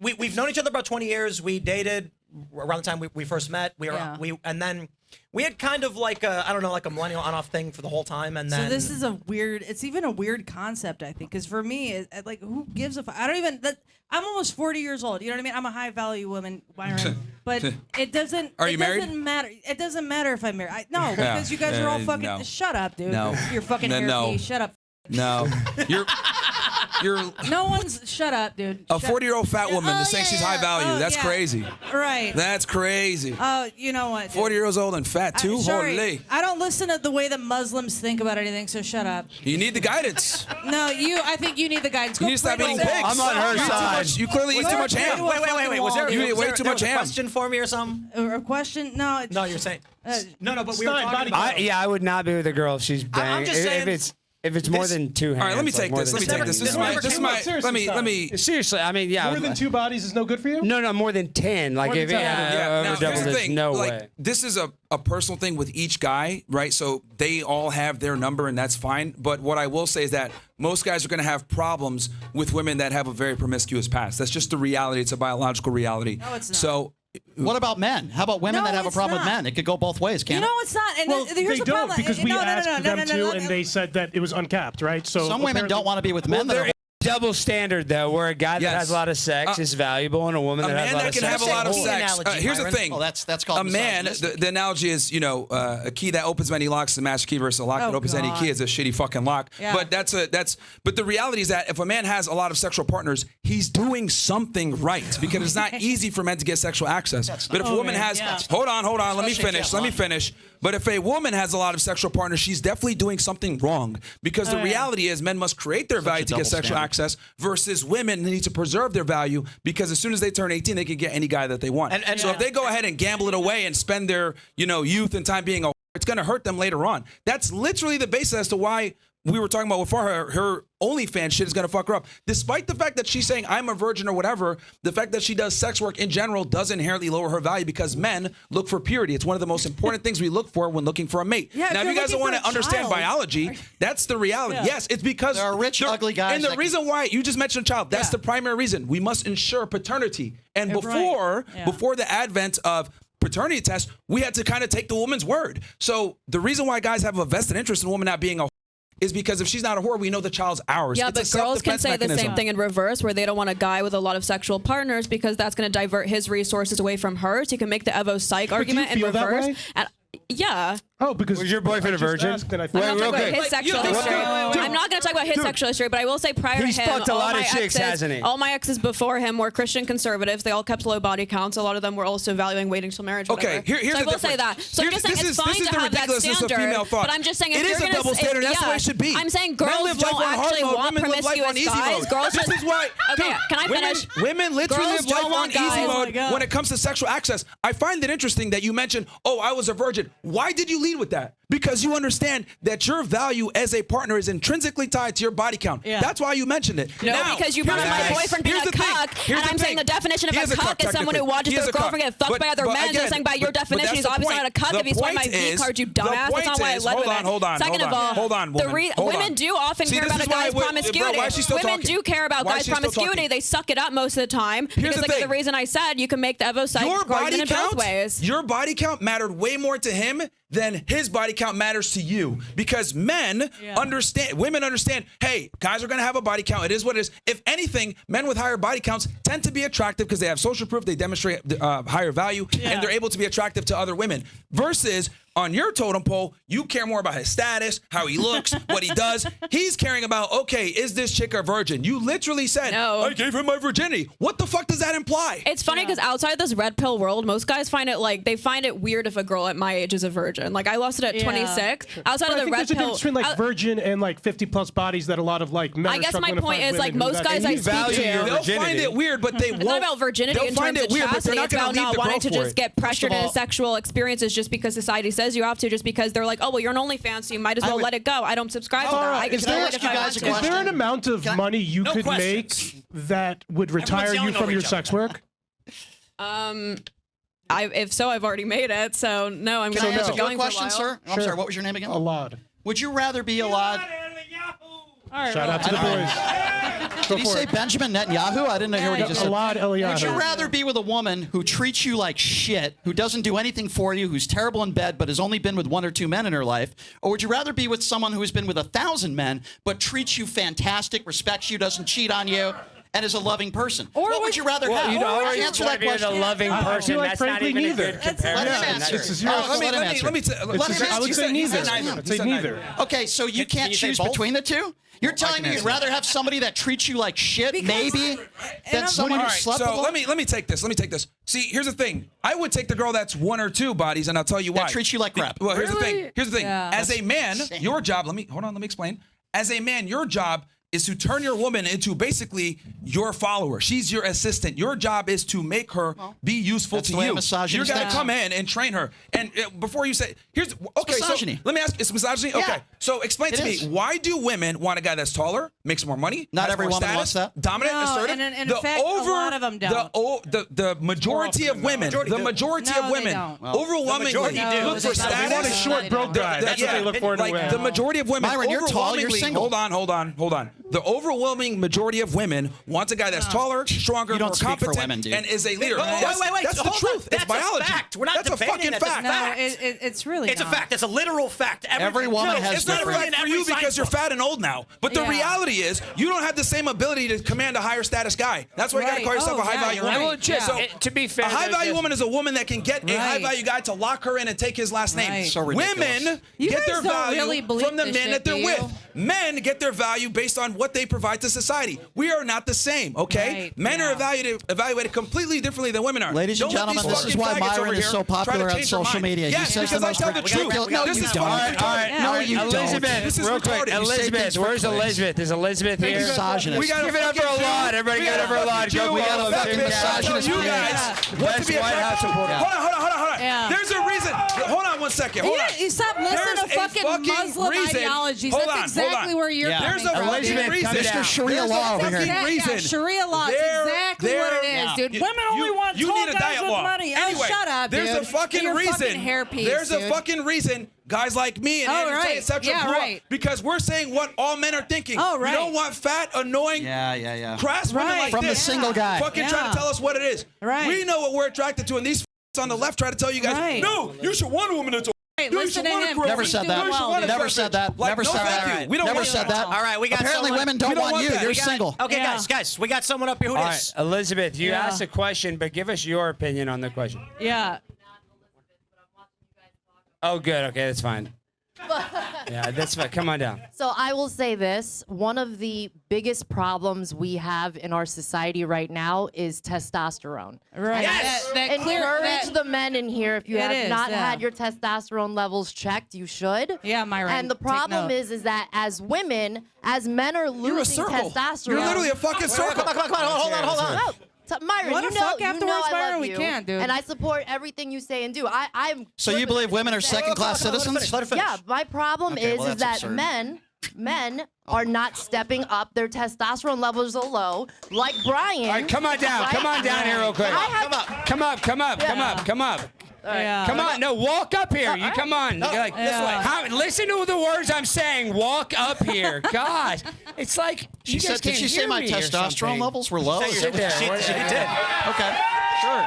We've known each other about 20 years. We dated around the time we first met. And then we had kind of like a, I don't know, like a millennial on-off thing for the whole time. And then So this is a weird. It's even a weird concept, I think, because for me, like, who gives a fuck? I don't even. I'm almost 40 years old. You know what I mean? I'm a high-value woman, Myron. But it doesn't. Are you married? Doesn't matter. It doesn't matter if I'm married. No, because you guys are all fucking. no. Shut up, dude. No. You're fucking No. hairpiece. Shut up. No, you're No one's. Shut up, dude. a 40-year-old fat woman that's saying she's high value. That's crazy. Right. That's crazy. Oh, you know what? 40 years old and fat too. Sorry, Holy. I don't listen to the way that Muslims think about anything, so shut up. You need the guidance. No, I think you need the guidance. You need to stop eating pigs. I'm on her You eat too side. much- You clearly eat too much ham. Wait. Was there, You eat was way there- too there much was a ham. question for me or something? A question? No. It's, No, you're saying. No, but we Stein, were talking body about. count. I would not be with a girl if she's banging. I'm just saying- if it's more than two hands. All right, let me like take more this. than Let me take this. This is my. This is my. Seriously, Let me. Seriously, I mean, yeah. More than 2 bodies is no good for you? No, more than 10. Like More than if 10. Yeah. Now, over double, here's the there's thing. no like, way. this is a personal thing with each guy, right? So they all have their number, and that's fine. But what I will say is that most guys are going to have problems with women that have a very promiscuous past. That's just the reality. It's a biological reality. No, it's not. So. What about men? How about women No, that have a it's problem with not. men? It could go both ways, can't You it? know it's not. And Well, here's they the don't problem. because we asked them to, no. and they said that it was uncapped, right? So Some women don't want to be with men that There are. is double standard though, where a guy that Yes. has a lot of sex is valuable, and a woman A that has man a lot that of can sex. have a lot of Key sex. analogy, Here's the Myron. thing. Oh, that's called A man. misogynistic. The analogy is, a key that opens many locks is a master key versus a lock Oh, that opens any God. key is a shitty fucking lock. Yeah. But But the reality is that if a man has a lot of sexual partners, he's doing something right because it's not easy for men to get sexual access. But if a woman has, hold on, let me Especially if you finish. have But if a woman has a lot of sexual partners, she's definitely doing something wrong because the reality is men must create their value a to get double sexual standard. access versus women need to preserve their value because as soon as they turn 18, they can get any guy that they want. And- so if they go ahead and gamble it away and spend their, youth and time being a, it's going to hurt them later on. That's literally the basis as to why we were talking about with Farha, her OnlyFans shit is going to fuck her up. Despite the fact that she's saying I'm a virgin or whatever, the fact that she does sex work in general does inherently lower her value because men look for purity. It's one of the most important things we look for when looking for a mate. Yeah, now, if you're you guys don't looking want for to a understand child. biology, that's the reality. Yeah. Yes, it's because There are rich, ugly guys And the that reason why you just mentioned a child, that's the primary reason. We must ensure paternity. And Yeah, before right. Yeah. before the advent of paternity tests, we had to kind of take the woman's word. So the reason why guys have a vested interest in a woman not being a is because if she's not a whore, we know the child's ours. Yeah, It's but a girls can self-defense say the mechanism. same thing in reverse, where they don't want a guy with a lot of sexual partners because that's going to divert his resources away from hers. You can make the Evo Psych argument in feel that reverse. way? And, yeah. Oh, because Was your boyfriend a virgin? I I'm not talking about his sexual history. I'm not going to talk about his sexual history, but I will say prior He's to him, fucked a all lot of my chicks, exes, hasn't he? all my exes before him were Christian conservatives. They all kept low body counts. A lot of them were also valuing waiting till marriage. Okay, whatever. here's so I the will say that. difference. So I'm just saying This it's is fine the to have that ridiculousness of standard. female thought. But I'm just saying if It you're is a gonna double standard. That's the way it should be. I'm saying Men girls live life don't on hard actually mode. want Women live life on promiscuous easy guys. mode. Girls This just is why. Okay, dude, can I finish? Women literally Girls live life don't on want easy guys. mode when it comes to sexual access. I find it interesting that you mentioned, oh, I was a virgin. Why did you lead with that? Because you understand that your value as a partner is intrinsically tied to your body count. Yeah. That's why you mentioned it. No, Now, because you brought up my boyfriend being a cuck, and I'm saying the definition of a cuck is someone who watches their girlfriend get fucked by other men. So I'm saying by your definition, he's obviously not a cuck if he's one of my V cards, you dumbass. That's not why I led with it. Hold on. Second of all, Hold on, woman. women do often care about a guy's promiscuity. Women do care about guys' promiscuity. They suck it up most of the time. Because like the reason I said, you can make the Evo Psych argument in both ways. Your body count mattered way more to him than his body count matters to you. Because women understand, hey, guys are going to have a body count. It is what it is. If anything, men with higher body counts tend to be attractive because they have social proof, they demonstrate higher value, and they're able to be attractive to other women. Versus On your totem pole, you care more about his status, how he looks, what he does. He's caring about, okay, is this chick a virgin? You literally said, No. I gave him my virginity. What the fuck does that imply? It's funny because outside this red pill world, most guys find it they find it weird if a girl at my age is a virgin. Like I lost it at 26. Outside But of I the think red there's a pill, difference between like virgin and like 50+ bodies that a lot of like men I are guess my struggling to point find is like women who most that- guys I speak to, They'll find it weird, but they won't. it's not about virginity They'll in find terms it of weird, but they're chastity. not It's gonna about leave not the wanting girl to for just it. get pressured First of into all- sexual experiences just because society says you have to, just because they're like, oh well, you're an OnlyFans, so you might as well let it go. I don't subscribe to that. I can still wait if I want to. Is there an amount of money you could make that would retire you yelling from over your each other. sex work? If so, I've already made it. So no, I'm Can I going ask to you a going question, for a while. sir? I'm sorry, what was your name again? Alad. Would you rather be Alad? Shout out to the boys. Did he say Benjamin Netanyahu? I didn't hear what he just said. Alad Eliyahu. Would you rather be with a woman who treats you like shit, who doesn't do anything for you, who's terrible in bed, but has only been with 1 or 2 men in her life? Or would you rather be with someone who has been with 1,000 men, but treats you fantastic, respects you, doesn't cheat on you, and is a loving person? What would you rather have? You'd always Answer want that to be with a question. loving person. like That's not frankly even neither. a good comparison. Let him answer. It's a zero. Let him answer. I would say neither. I'd say neither. Okay, so you can't you say choose both? between the two? You're telling me you'd rather have somebody that treats you like shit, maybe, than someone All who right, slept so with let me take this. Let me take this. See, here's the thing. I would take the girl that's 1 or 2 bodies, and I'll tell you why. That treats you like crap. Well, here's the Really? thing. Here's the thing. Yeah. As a man, That's your job. Let me explain. As a man, your job is to turn your woman into basically your follower. She's your assistant. Your job is to make her be useful that's to the way a you. misogynist You got to thinks. come in and train her. And before you say, here's okay. misogyny. So let me ask. It's misogyny. Yeah. Okay. So explain It to is. me, why do women want a guy that's taller, makes more money? Not has every more woman status, wants that. Dominant, No, assertive. and in fact, a lot of them don't. The majority of women, the majority No, of they women, don't. overwhelming majority look do. for They don't. status. They want a short, broke guy. That's what they look for in a Like woman. the majority of women, Myron, you're tall, you're overwhelmingly- single. Hold on. The overwhelming majority of women wants a guy that's taller, stronger, You don't more speak for competent, women, dude. and is a leader. Wait, That's the hold on. truth. It's That's a biology. fact. We're not That's a debating fucking that. That's a fact. No, fact. it's really It's a not. fact. It's a literal fact. Every woman has It's not a different. fact for you because you're fat and old now. But the Yeah. reality is, you don't have the same ability to command a higher status guy. That's why you got to Right. call yourself Oh, a high yeah, value you're woman. right. Well, just, So, to be fair, a high value there's- woman is a woman that can get a high value guy to lock her in and take his last name. Right. So ridiculous. Women You get guys their don't value really believe from the this men shit, that they're do you? with. Men get their value based on what they provide to society. We are not the same, okay? Right, Men yeah. are evaluated completely differently than women are. Ladies and Don't let gentlemen, these this is fucking why faggots Myron over is here so try to popular on change your social mind. media. He Yes, says because the I most tell the ridiculous- truth. No, This you is don't. fucking retarded. No, you don't. Elizabeth, This is real quick. retarded. You say Elizabeth, things for where's clicks. Elizabeth? Is Elizabeth here? Misogynist. We gotta Give it up for a fucking lot. do- Everybody we give it up for a gotta lot. fucking Go, do we got all a that big bitch. misogynist You man. guys what Best to be White House attracted to. supporter. Hold on. Yeah. There's a reason. Hold on one second. Hold on. You stop listening There's to a fucking Muslim reason. ideologies. Hold That's on, exactly hold on. where you're Yeah. There's coming a from. fucking Elizabeth, reason. come down. Mr. Sharia There's a law over fucking here. Yeah, reason. Sharia law. It's There- exactly there- what it is, Yeah. dude. You- Women only want you tall need a guys diet with law. money. Anyway, Oh, shut up, there's dude. a fucking You're reason. Fucking hairpiece, There's a dude. fucking reason guys like me and Oh, Andrew Tate, right. et cetera, Yeah, grew up right. because we're saying what all men are thinking. Oh, right. We don't want fat, annoying, Yeah. crass women Right. like From the this. single guy. Fucking trying to tell us what it is. Right. We know what we're attracted to, and these on the left try to tell you guys, Right. no, you should want a woman that's Right, no, you listen should to want a him. girl. Never He's said doing that. well, dude. Never said that. Like, Never no, said thank that. you. We don't Never want said that. All right, we got Apparently, someone. women don't we don't want want you. that. You're We got- single. Okay, Yeah. guys, we got someone up here who All it right, is. Elizabeth, you Yeah. asked a question, but give us your opinion on the question. Yeah. Oh, good. Okay, that's fine. Yeah, that's fine. Come on down. So I will say this, one of the biggest problems we have in our society right now is testosterone. Right. Yes. That clear. Encourage That, the men in here, if you It have is, not yeah. had your testosterone levels checked, you should. yeah, Myron. And the take problem note. is that as women, as men are You're a losing circle. testosterone. You're literally a fucking circle. Come on. Hold on. No, Myron, What you the know, fuck? you Afterwards, know I Myron, love we you, can't, dude. and I support everything you say and do. I'm. So you believe women are second-class citizens? Let her finish. Yeah, my problem Okay, well, is that's that absurd. men are not stepping up. Their testosterone levels are low. Like Brian. All right, come on down. Come on down here real quick. Come up. Yeah. Come on. No, walk up here. You come on. You're like, this way. Listen to the words I'm saying. Walk up here. God. It's like She you guys said, did can't she say hear my me or testosterone something. levels were low? Sit there. She did. Okay, sure.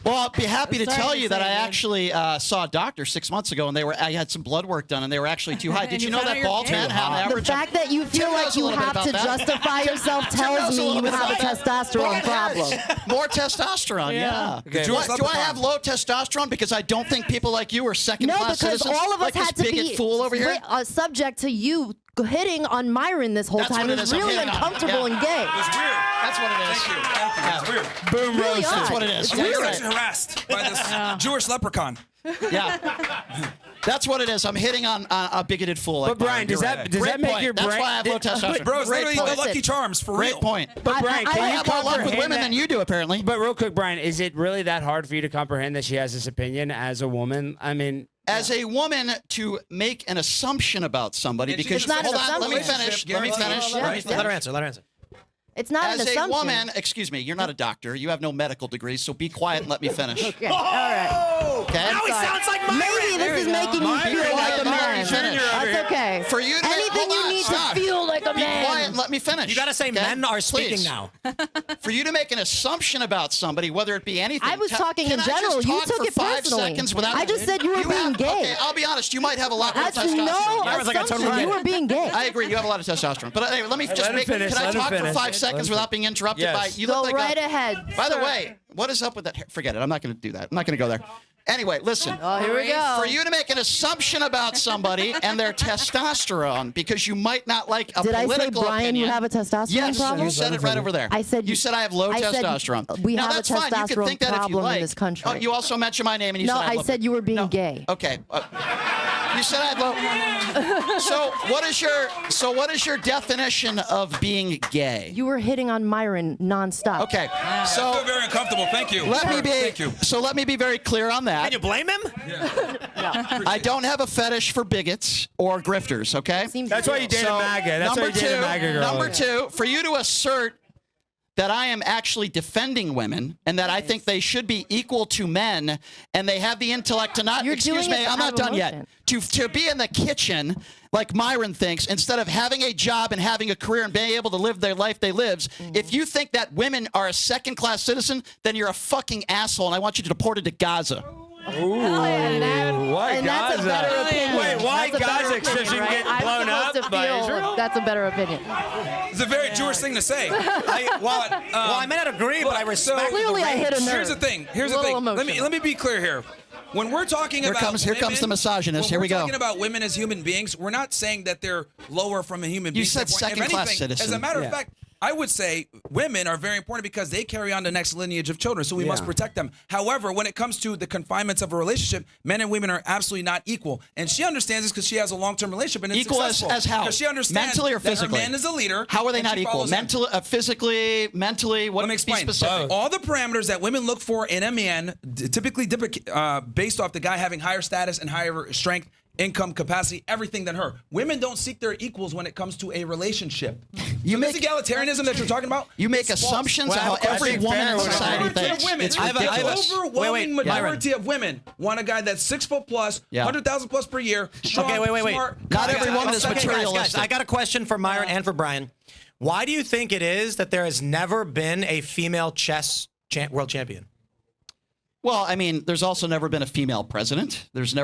Well, I'll be happy to Sorry tell to you that say, I dude. actually saw a doctor 6 months ago, and I had some blood work done, and they were actually too high. Did And you you know found that out you're bald gay. men have an The average? fact that you feel Tim like knows a you little bit have to about that. justify yourself Tim tells knows a me little you bit have a about that. testosterone problem. More testosterone, yeah. Okay. Do I have low testosterone because I don't think people like you are No, second-class because citizens? all of us like had this to bigot be fool over here? subject to you hitting on Myron this whole That's time. what It it was is. I'm really hitting on him. uncomfortable Yeah. and gay. It's weird. That's what it is. Thank you. It's weird. Boom Really roasted. That's odd. what it is. I Yeah, was you're actually right. harassed by this Jewish leprechaun. Yeah. That's what it is. I'm hitting on a bigoted fool. Like But Brian, Myron. does You're that right. does Great that make point. your That's brain? why I have low testosterone. Bro, it's Great literally point. the Lucky Charms for Great real. point. But Brian, I can you have more luck with comprehend women that? than you do, apparently. But real quick, Brian, is it really that hard for you to comprehend that she has this opinion as a woman? I mean, As a woman, to make an assumption about somebody It's because not an hold on, let me assumption. finish. Let me finish. Yeah. Let me Let her finish. answer. Let her answer. It's not As an a assumption. woman, excuse me, you're not a doctor. You have no medical degree, so be quiet and let me finish. Okay. All right. Okay? Now he sounds like Myron. Maybe this is making you Myron, feel like a Myron, man. finish. That's okay. For you to Anything hold you on, need stop. to feel like a Be man. quiet and let me finish. You got to say okay? men are speaking Please. now. For you to make an assumption about somebody, whether it be anything. I was talking can in I just general. You talk took for it 5 personally. seconds without I just said you were being have, gay. Okay, I'll be honest. You might have a lot more That's testosterone. no Myron's like, I assumption. totally You get it. were being gay. I agree. You have a lot of testosterone. But anyway, let me just Let him make. finish, Can I let him talk for finish. 5 Let seconds him without being interrupted Yes. by? You Go look like right a, ahead. By the sir. way, what is up with that hair? Forget it. I'm not going to do that. I'm not going to go there. Anyway, listen. Oh, here we go. For you to make an assumption about somebody and their testosterone because you might not like a Did I say, political Brian, opinion. you have a testosterone yes, problem? you said it right over there. I said you said I have low I said testosterone. we now, have a that's fine. You can testosterone think that if you problem in like. this country. Oh, you also mentioned my name and you No, said I I love said it. you were being No. gay. Okay. You said I had low. So what is your definition of being gay? You were hitting on Myron nonstop. Okay. I So feel very uncomfortable. Thank you. Thank you. So let me be very clear on that. Can you blame him? I don't have a fetish for bigots or grifters, okay? that's why you dated So, MAGA. That's why number you dated two, MAGA girl. Number two, for you to assert that I am actually defending women and that I think they should be equal to men and they have the intellect to not, You're excuse doing me, it I'm out not of done yet. emotion. To be in the kitchen like Myron thinks, instead of having a job and having a career and being able to live their life they lives, if you think that women are a second-class citizen, then you're a fucking asshole and I want you deported to Gaza. Why And that's a Gaza? better opinion. Wait, why That's a better Gaza? So opinion, she can right? get I'm blown supposed up to by feel Israel? That's a better opinion. It's a very Jewish thing to say. Well, I may not agree, but I respect. Clearly I hit a nerve. Here's the thing. Here's the Little thing. Let emotional. me be clear here. When we're talking Here about comes the misogynist. when Here we we're go. talking about women as human beings, we're not saying that they're lower from a human being. said standpoint. If second-class anything, citizen. As a matter Yeah. of fact, I would say women are very important because they carry on the next lineage of children, so we must protect them. However, when it comes to the confinements of a relationship, men and women are absolutely not equal. And she understands this because she has a long-term relationship and it's Equal successful. as how? Because she understands Mentally or that physically? her man is a leader. How are they and not she equal? follows him. Physically, mentally, what Let me be explain. specific? All the parameters that women look for in a man, typically based off the guy having higher status and higher strength, income, capacity, everything than her. Women don't seek their equals when it comes to a relationship. You This make- egalitarianism that you're talking about. You make it's false. assumptions Well, on how I have a every question. woman in Fair, society Majority thinks. of women, It's I have a- ridiculous. overwhelming Wait, majority of women want a guy that's 6 foot plus, Yeah. 100,000 plus per year, strong, Okay, wait. smart. Not every woman is Okay, guys, materialistic. I got a question for Myron and for Brian. Why do you think it is that there has never been a female chess world champion? Well, I mean, there's also never been a female president. There's a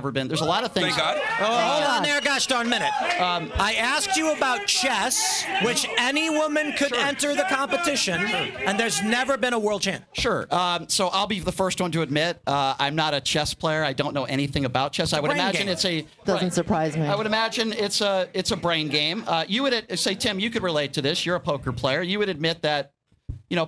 lot of things. Thank God. Hold on there, gosh darn minute. I asked you about chess, which any woman could enter the competition, and there's never been a world champ. Sure. So I'll be the first one to admit I'm not a chess player. I don't know anything about chess. I would brain imagine game. it's a Doesn't surprise me. I would imagine it's a brain game. You would say, Tim, you could relate to this. You're a poker player. You would admit that,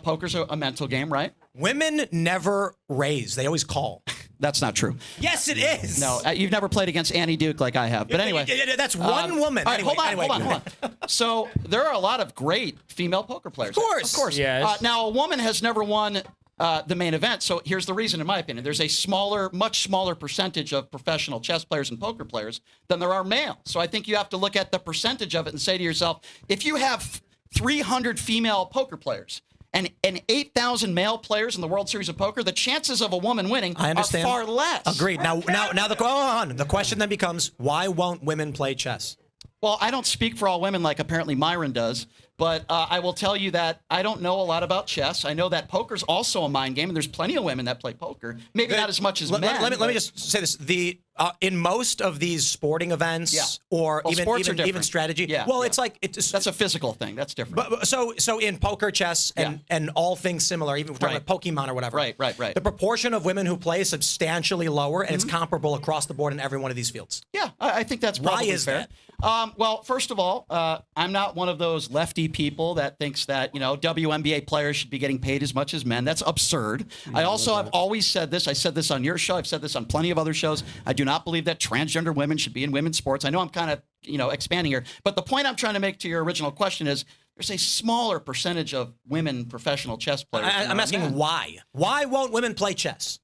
poker's a mental game, right? Women never raise; they always call. That's not true. Yes, it is. No, you've never played against Annie Duke like I have. But anyway, that's one woman. All right, Anyway, hold on. So there are a lot of great female poker players. Of course. Of course. Yes. Now, a woman has never won the main event. So here's the reason, in my opinion. There's a much smaller percentage of professional chess players and poker players than there are male. So I think you have to look at the percentage of it and say to yourself, if you have 300 female poker players and 8,000 male players in the World Series of Poker, the chances of a woman winning I understand. are far less. Agreed. Now, the question then becomes: why won't women play chess? Well, I don't speak for all women like apparently Myron does. But I will tell you that I don't know a lot about chess. I know that poker's also a mind game, and there's plenty of women that play poker. Maybe not as much as men. Let me just say this: in most of these sporting events, or even strategy, it's like that's a physical thing. That's different. But so in poker, chess, and all things similar, even if we're talking about Pokemon or whatever. Right. The proportion of women who play is substantially lower, and it's comparable across the board in every one of these fields. Yeah, I think that's probably Why is fair. Well, first of all, I'm not one of those lefty people that thinks that WNBA players should be getting paid as much as men. That's absurd. I also have always said this. I said this on your show. I've said this on plenty of other shows. I do not believe that transgender women should be in women's sports. I know I'm kind of expanding here, but the point I'm trying to make to your original question is there's a smaller percentage of women professional chess players. I'm asking why. Why won't women play chess?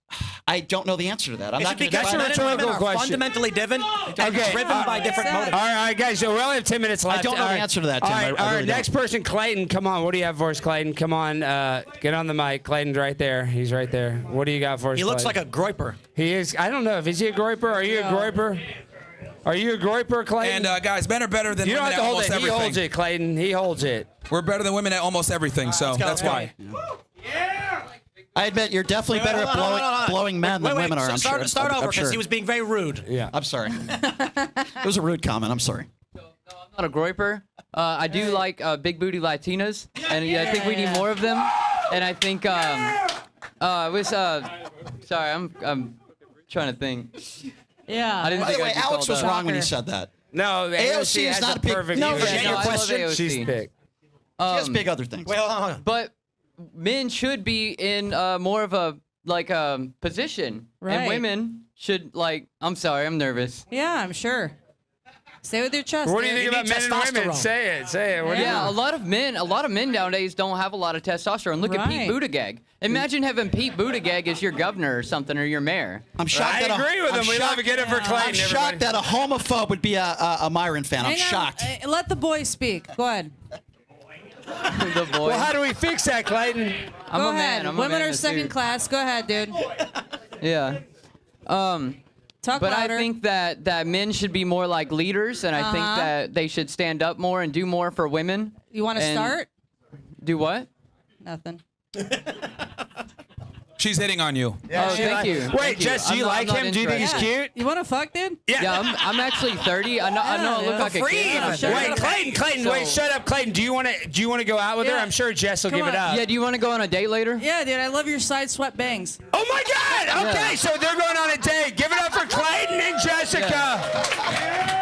I don't know the answer to that. I'm not going to because men and women are fundamentally driven by different motives. All right, guys. We only have 10 minutes left. I don't know the answer to that, Tim. All right, next person, Clayton. Come on. What do you have for us, Clayton? Come on. Get on the mic. Clayton's right there. He's right there. What do you got for us, He looks Clayton? like a groiper. He is. I don't know. Is he a groiper? Are you a groiper? Are you a groiper, Clayton? And guys, men are better than you women don't have to at hold almost it. everything. He holds it, Clayton. He holds it. We're better than women at almost everything, so that's why. I admit you're definitely better at blowing men than women are. I'm sure. Start over I'm because sure. he was being very rude. Yeah, I'm sorry. It was a rude comment. I'm sorry. I'm not a groiper. I do like big booty Latinas, and I think we need more of them. And I think sorry, I'm trying to think. Yeah. I didn't By think the way, I'd be Alex called was that. wrong when he said that. No, AOC is has not a big. perfect No, view. forget your I love question. AOC. She's big. She has big other things. Wait, hold on. But men should be in more of a position, Right. and women should I'm sorry, I'm nervous. Yeah, I'm sure. Stay with your chest. What do you dude. think about men and women? Say it. What do you Yeah, think? a lot of men nowadays don't have a lot of testosterone. Look at Pete Right. Buttigieg. Imagine having Pete Buttigieg as your governor or something, or your mayor. I'm shocked. I agree with him. We love to get it for Clayton. I'm shocked that a homophobe would be a Myron fan. I'm Hang on. shocked. Let the boy speak. Go ahead. The boy. Well, how do we fix that, Clayton? I'm Go a man. ahead. I'm a Women man in are a second suit. class. Go ahead, dude. Yeah. Talk But louder. I think that men should be more like leaders, and I think that they should stand up more and do more for women. You want to And start? Do what? Nothing. She's hitting on you. Oh, thank you. Wait, Thank you. Jess, do you I'm like not him? Do you think he's interested. cute? You want to fuck, dude? Yeah, I'm actually 30. I know I look like a kid. I'm sure. Wait, Clayton, wait, shut up, Clayton. Do you want to go out with her? Yeah. I'm sure Jess will Come give it on. up. Yeah, do you want to go on a date later? Yeah, dude. I love your side swept bangs. Oh my God! Okay, Yeah. so they're going on a date. Give it up for Clayton and Jessica.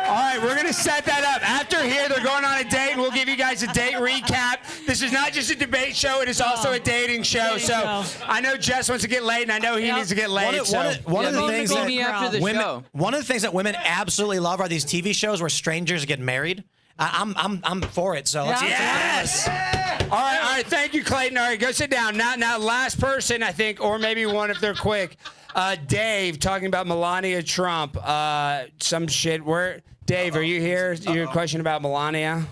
All right, we're gonna set that up. After here, they're going on a date. We'll give you guys a date recap. This is not just a debate show; it is also a dating show. So I know Jess wants to get laid, and I know he needs to get laid. One of the things meet me after the women, show. one of the things that women absolutely love are these TV shows where strangers get married. I'm for it. So let's Yes. All right. Thank you, Clayton. All right, go sit down. Now, last person, I think, or maybe one if they're quick. Dave talking about Melania Trump. Some shit. Dave, are you here? Your question about Melania?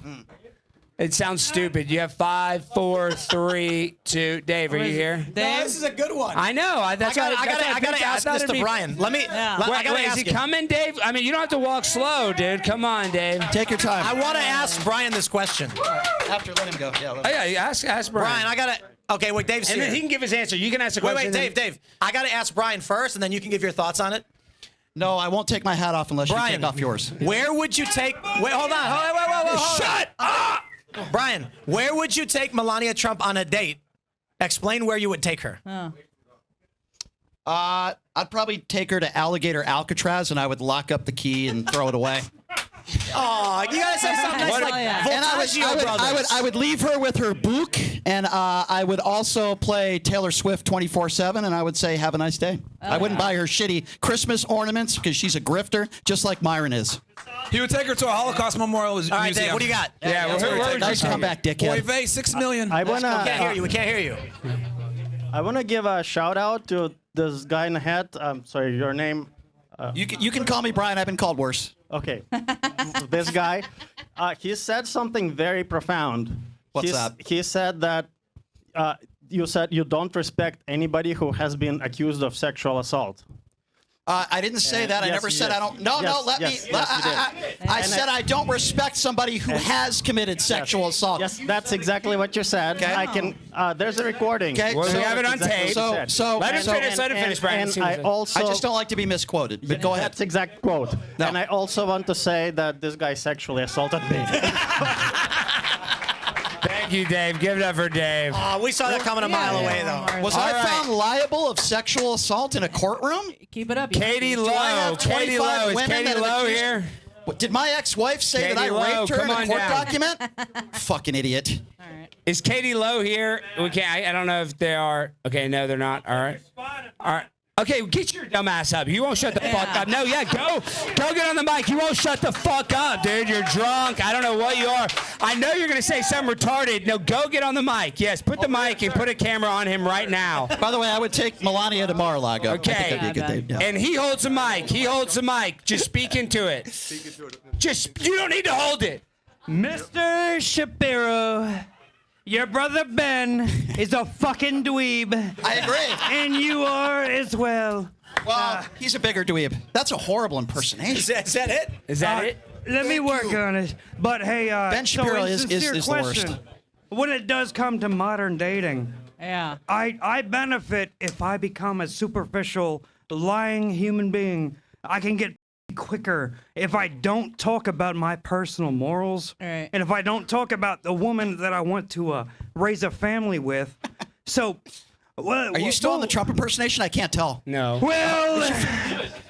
It sounds stupid. You have 5, 4, 3, 2. Dave, are you here? No, this is a good one. I know. I gotta ask this to Brian. Let me. I gotta Wait, is ask he him. coming, Dave? I mean, you don't have to walk slow, dude. Come on, Dave. Take your time. I want to ask Brian this question. After, let him go. Yeah. Oh, yeah, ask Brian. Brian, I gotta. Okay, wait, Dave's And here. then he can give his answer. You can ask a question. Wait, Dave. I gotta ask Brian first, and then you can give your thoughts on it. No, I won't take my hat off unless Brian, you take off yours. Where would you take? Wait, hold on. Hold Shut up! Brian, where would you take Melania Trump on a date? Explain where you would take her. Oh. I'd probably take her to Alligator Alcatraz, and I would lock up the key and throw it away. Oh, you gotta say something nice like And I would leave her with her book, and I would also play Taylor Swift 24/7, and I would say, have a nice day. I wouldn't buy her shitty Christmas ornaments because she's a grifter, just like Myron is. He would take her to a Holocaust Memorial Museum. All right, Dave, what do you got? Yeah, Nice comeback, Boy, dickhead. Vay, 6 million. I wanna. We can't hear you. We can't hear you. I wanna give a shout out to this guy in the hat. Sorry, your name. You can call me Brian. I've been called worse. Okay. This guy, he said something very profound. What's that? He said that you said you don't respect anybody who has been accused of sexual assault. I didn't say that. I Yes, never you said did. I don't. No, Yes, let yes, me. yes, you did. I And said I don't respect somebody who has committed sexual assault. Yes, that's exactly what you said. Okay. I can. There's a recording. Okay, Well, we have it on Exactly tape. what you said. Let him finish. Let him finish, Brian. And I also. I just don't like to be misquoted. But go ahead. That's exact quote. No. And I also want to say that this guy sexually assaulted me. Thank you, Dave. Give it up for Dave. We saw that coming a mile away, though. Was I found liable of sexual assault in a courtroom? Keep it up. Katie Do I Lowe. have Katie 25 Lowe. Is women Katie that have Lowe accused- here? What, did my ex-wife say that I Katie Lowe, raped her in come a on court down. document? Fucking idiot. Is Katie Lowe here? We can't. I don't know if they are. Okay, no, they're not. All right. All right. Okay, get your dumb ass up. You won't shut the fuck up. No, yeah, go get on the mic. You won't shut the fuck up, dude. You're drunk. I don't know what you are. I know you're gonna say something retarded. No, go get on the mic. Yes, put the mic and put a camera on him right now. By the way, I would take Melania to Mar-a-Lago. I think Okay. that'd be a good date. Yeah. And he holds the mic. He holds the mic. Just speak into it. Just you don't need to hold it. Mr. Shapiro, your brother Ben is a fucking dweeb. I agree. And you are as well. Well, he's a bigger dweeb. That's a horrible impersonation. Is that it? Is that it? Let me work on it. But hey, Ben Shapiro so is the question, worst. when it does come to modern dating, Yeah. I benefit if I become a superficial, lying human being. I can get quicker if I don't talk about my personal morals, Right. and if I don't talk about the woman that I want to raise a family with. So, Are you still on the Trump impersonation? I can't tell. No. well,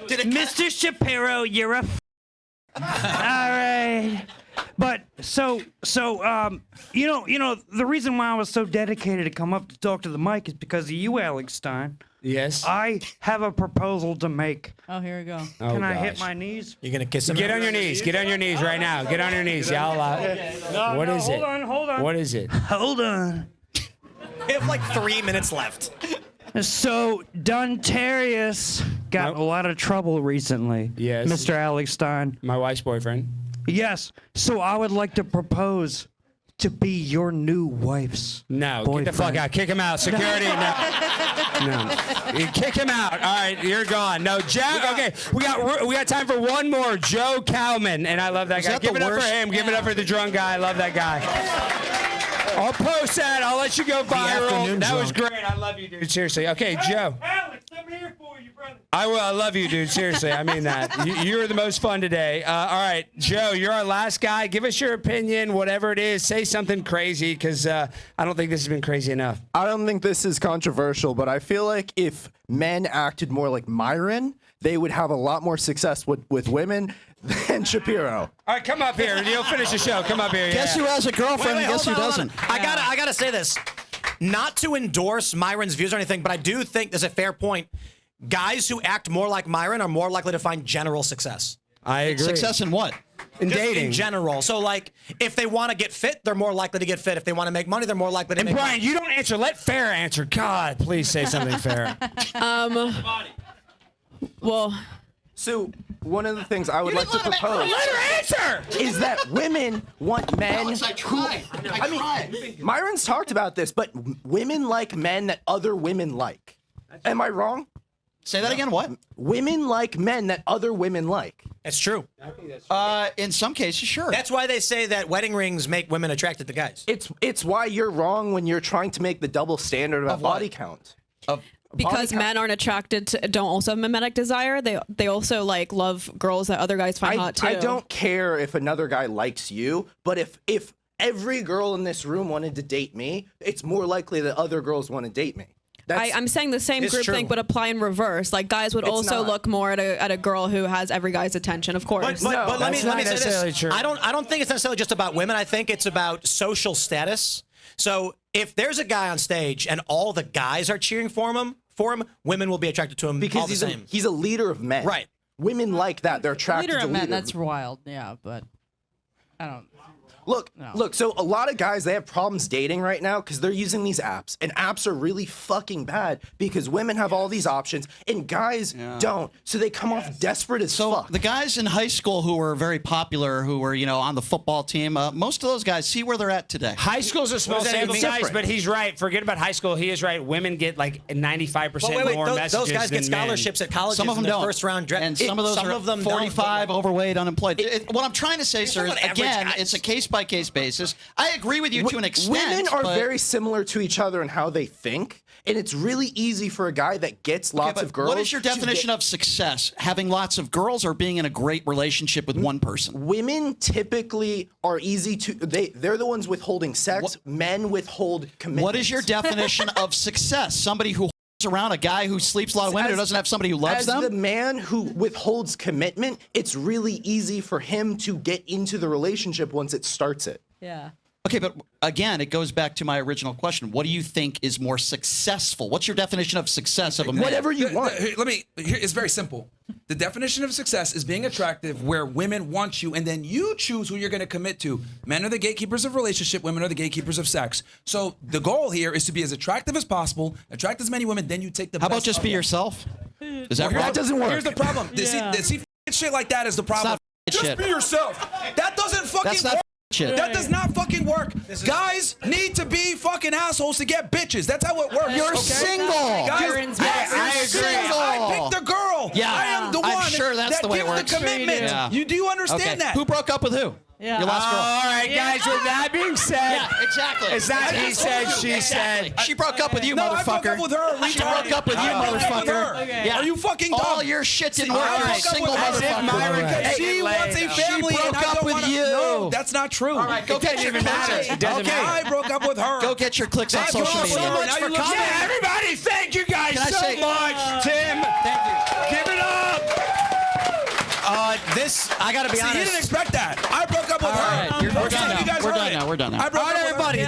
Mr. Shapiro, you're a. All right. But so you know the reason why I was so dedicated to come up to talk to the mic is because of you, Alex Stein. Yes. I have a proposal to make. Oh, here we go. Oh, Can I hit gosh. my knees? You're gonna kiss him? Get on your knees. Get on your knees right now. Get on your knees. Yeah, I'll allow it. No, What no, is it? Hold on. What is it? Hold on. We have like 3 minutes left. So, Dontarius got in a lot of trouble recently. Yes. Mr. Alex Stein. My wife's boyfriend. Yes. So I would like to propose to be your new wife's No, boyfriend. get the fuck out. Kick him out. Security. No. You kick him out. All right, you're gone. No, Joe. Okay, we got time for one more. Joe Cowman, and I love that Is guy. that Give the it up for worst? him. Give it up for the drunk guy. I love that guy. I'll post that. I'll let you go viral. afternoon That was drunk. great. I love you, dude. Seriously. Okay, Joe. Alex, I'm here for you, brother. I will. I love you, dude. Seriously, I mean that. You were the most fun today. All right, Joe, you're our last guy. Give us your opinion, whatever it is. Say something crazy, because I don't think this has been crazy enough. I don't think this is controversial, but I feel like if men acted more like Myron, they would have a lot more success with women than Shapiro. All right, come up here. You'll finish the show. Come up here. Guess who has a girlfriend and guess who doesn't? I gotta say this. Not to endorse Myron's views or anything, but I do think there's a fair point. Guys who act more like Myron are more likely to find general success. I agree. Success in what? In Just dating. in general. So, like, if they want to get fit, they're more likely to get fit. If they want to make money, they're more likely to And make Brian, money. you don't answer. Let Farah answer. God, please say something, Farah. Well, so one of the things I would like to propose Let her answer. is that women want men who. I mean, Myron's talked about this, but women like men that other women like. Am I wrong? Say that again. What? Women like men that other women like. It's true. In some cases, sure. That's why they say that wedding rings make women attracted to guys. It's why you're wrong when you're trying to make the double standard about body count. Because men aren't attracted to, don't also have mimetic desire. They also like love girls that other guys find hot too. I don't care if another guy likes you, but if every girl in this room wanted to date me, it's more likely that other girls want to date me. I'm saying the same It's group true. thing, but apply in reverse. Like guys would It's also not. look more at a girl who has every guy's attention, of course. But let me say necessarily this. true. I don't think it's necessarily just about women. I think it's about social status. So if there's a guy on stage and all the guys are cheering for him, women will be attracted to him because all the same. he's a leader of men. Right. Women like that. They're attracted Leader to of men, leader. that's wild. Yeah, but I don't. Look. So a lot of guys, they have problems dating right now because they're using these apps, and apps are really fucking bad because women have all these options and guys don't. So they come off desperate as fuck. The guys in high school who were very popular, who were on the football team, most of those guys see where they're at today. High school's a small sample size, but he's right. Forget about high school. He is right. Women get like 95% more messages those guys than get scholarships men. at colleges. Some of them in their don't. first round draft, and some of those are them 45, don't. overweight, unemployed. What I'm trying to say, sir, is again, guys. it's a case-by-case basis. I agree with you to an extent. Women are but very similar to each other in how they think, and it's really easy for a guy that gets lots of girls. What is your definition of success? Having lots of girls or being in a great relationship with one person? Women typically are easy to. They're the ones withholding sex. Men withhold commitment. What is your definition of success? Somebody who around a guy who sleeps a lot of women, who doesn't have somebody who loves them? As the man who withholds commitment, it's really easy for him to get into the relationship once it starts it. Yeah. Okay, but again, it goes back to my original question. What do you think is more successful? What's your definition of success of a man? Whatever you want. It's very simple. The definition of success is being attractive where women want you and then you choose who you're going to commit to. Men are the gatekeepers of relationship. Women are the gatekeepers of sex. So the goal here is to be as attractive as possible, attract as many women, then you take the How best about just of be them. yourself? Is that Well, right? That doesn't work. Here's the problem. See, shit like that is the problem. Just shit. be yourself. That doesn't fucking That's not work. shit. That does not fucking work. Guys need to be fucking assholes to get bitches. That's how it works. You're okay? single. Guys, I agree. single. I picked the girl. Yeah. I am the one I'm sure that's that the way it gives works. the commitment. Yeah. You do understand Okay. that? Who broke up with who? Yeah. Your last girl. All right, guys. With that being said, Yeah, exactly. it's not he said, she said. She broke up with you, No, I motherfucker. broke up with her. She broke up with you, I broke up with motherfucker. her. Okay. Yeah. Are you fucking dumb? All your shit didn't work. I You're a broke up single with her. As if motherfucker. Myron could Because take she it wants a laid. family She and broke I up don't with wanna, you. No, that's not true. All right, go get your clicks. It doesn't Okay, matter. I broke up with her. Go get your clicks on I social broke up with media. her. Now you look Yeah, bad. everybody, thank you guys Can I so say- much. Tim, Thank you. give it up. I gotta be See, honest. you didn't expect that. I broke up with her. right, we're First done time now. you guys We're heard done it. now. We're done now. I broke All up right, with everybody.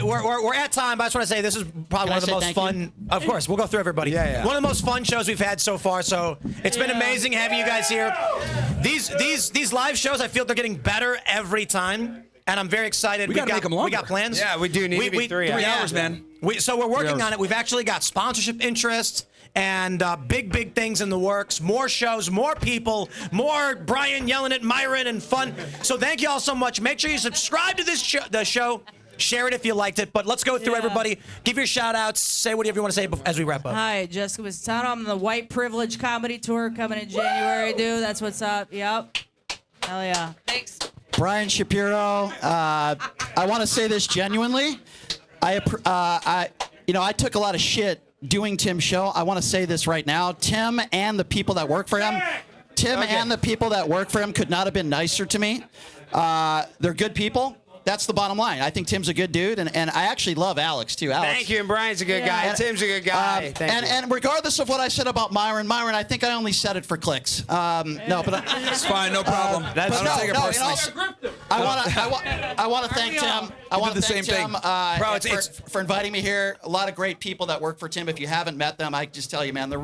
her. We're at time. But I just want to say this is probably Can I one of the say most thank fun. Of course, we'll go through everybody. Yeah. One of the most fun shows we've had so far. So it's been amazing having you guys here. These live shows, I feel they're getting better every time, and I'm very excited. We gotta make them longer. We got plans. Yeah, we do need to be 3 3 hours. hours, man. So we're working 3 hours. on it. We've actually got sponsorship interest and big things in the works. More shows, more people, more Brian yelling at Myron and fun. So thank you all so much. Make sure you subscribe to this the show. Share it if you liked it. But let's go through everybody. Give your shout outs. Say whatever you want to say as we wrap up. Hi, Jessica Misitano. I'm on the White Privilege Comedy Tour coming in January, dude. That's what's up. Yep. Hell yeah. Thanks. Brian Shapiro. I want to say this genuinely. I took a lot of shit doing Tim's show. I want to say this right now. Tim and the people that work for him. And the people that work for him could not have been nicer to me. They're good people. That's the bottom line. I think Tim's a good dude, and I actually love Alex too. Alex. Thank you, and Brian's a good guy. And- Tim's a good guy. Thank you. And regardless of what I said about Myron, I think I only said it for clicks. No, but It's fine, no problem. I don't take it personally. I want to thank Tim. I want to the thank same Tim thing. for inviting me here. A lot of great people that work for Tim. If you haven't met them, I just tell you, man, they've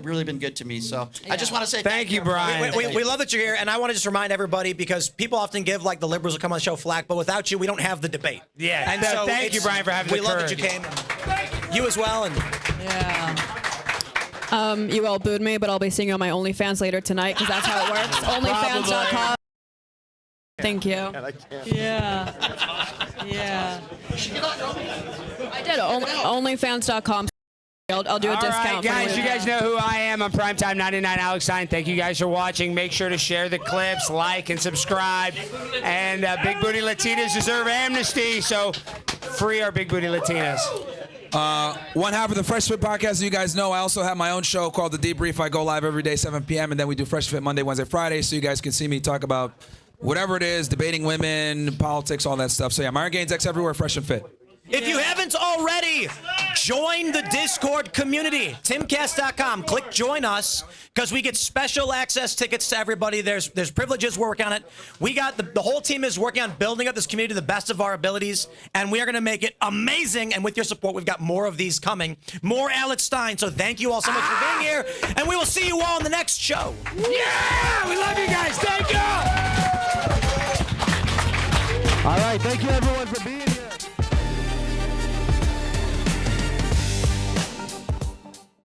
really been good to me. So I just want to say Thank you, Brian. We love that you're here, and I want to just remind everybody because people often give like the liberals will come on the show flack, but without you, we don't have the debate. Yeah. And so Thank you, Brian, for having we the love courage. that you came. You as well, and Yeah. You all booed me, but I'll be seeing you on my OnlyFans later tonight because that's how it works. OnlyFans.com. Thank you. Yeah. Yeah. I did. OnlyFans.com. I'll do a All discount. right, guys, you guys know who I am. I'm Primetime 99 Alex Stein. Thank you guys for watching. Make sure to share the clips, like, and subscribe. And Big Booty Latinas deserve amnesty, so free our Big Booty Latinas. One half of the Fresh Fit podcast, as you guys know, I also have my own show called The Debrief. I go live every day, 7 p.m., and then we do Fresh Fit Monday, Wednesday, Friday, so you guys can see me talk about whatever it is, debating women, politics, all that stuff. So yeah, Myron Gaines, X everywhere, Fresh and Fit. if you haven't already, join the Discord community. Timcast.com. Click join us because we get special access tickets to everybody. There's privileges. We're working on it. We got the whole team is working on building up this community to the best of our abilities, and we are going to make it amazing. And with your support, we've got more of these coming. More Alex Stein. So thank you all so much for being here, and we will see you all in the next show. Yeah! We love you guys. Thank you! All right, thank you everyone for being here.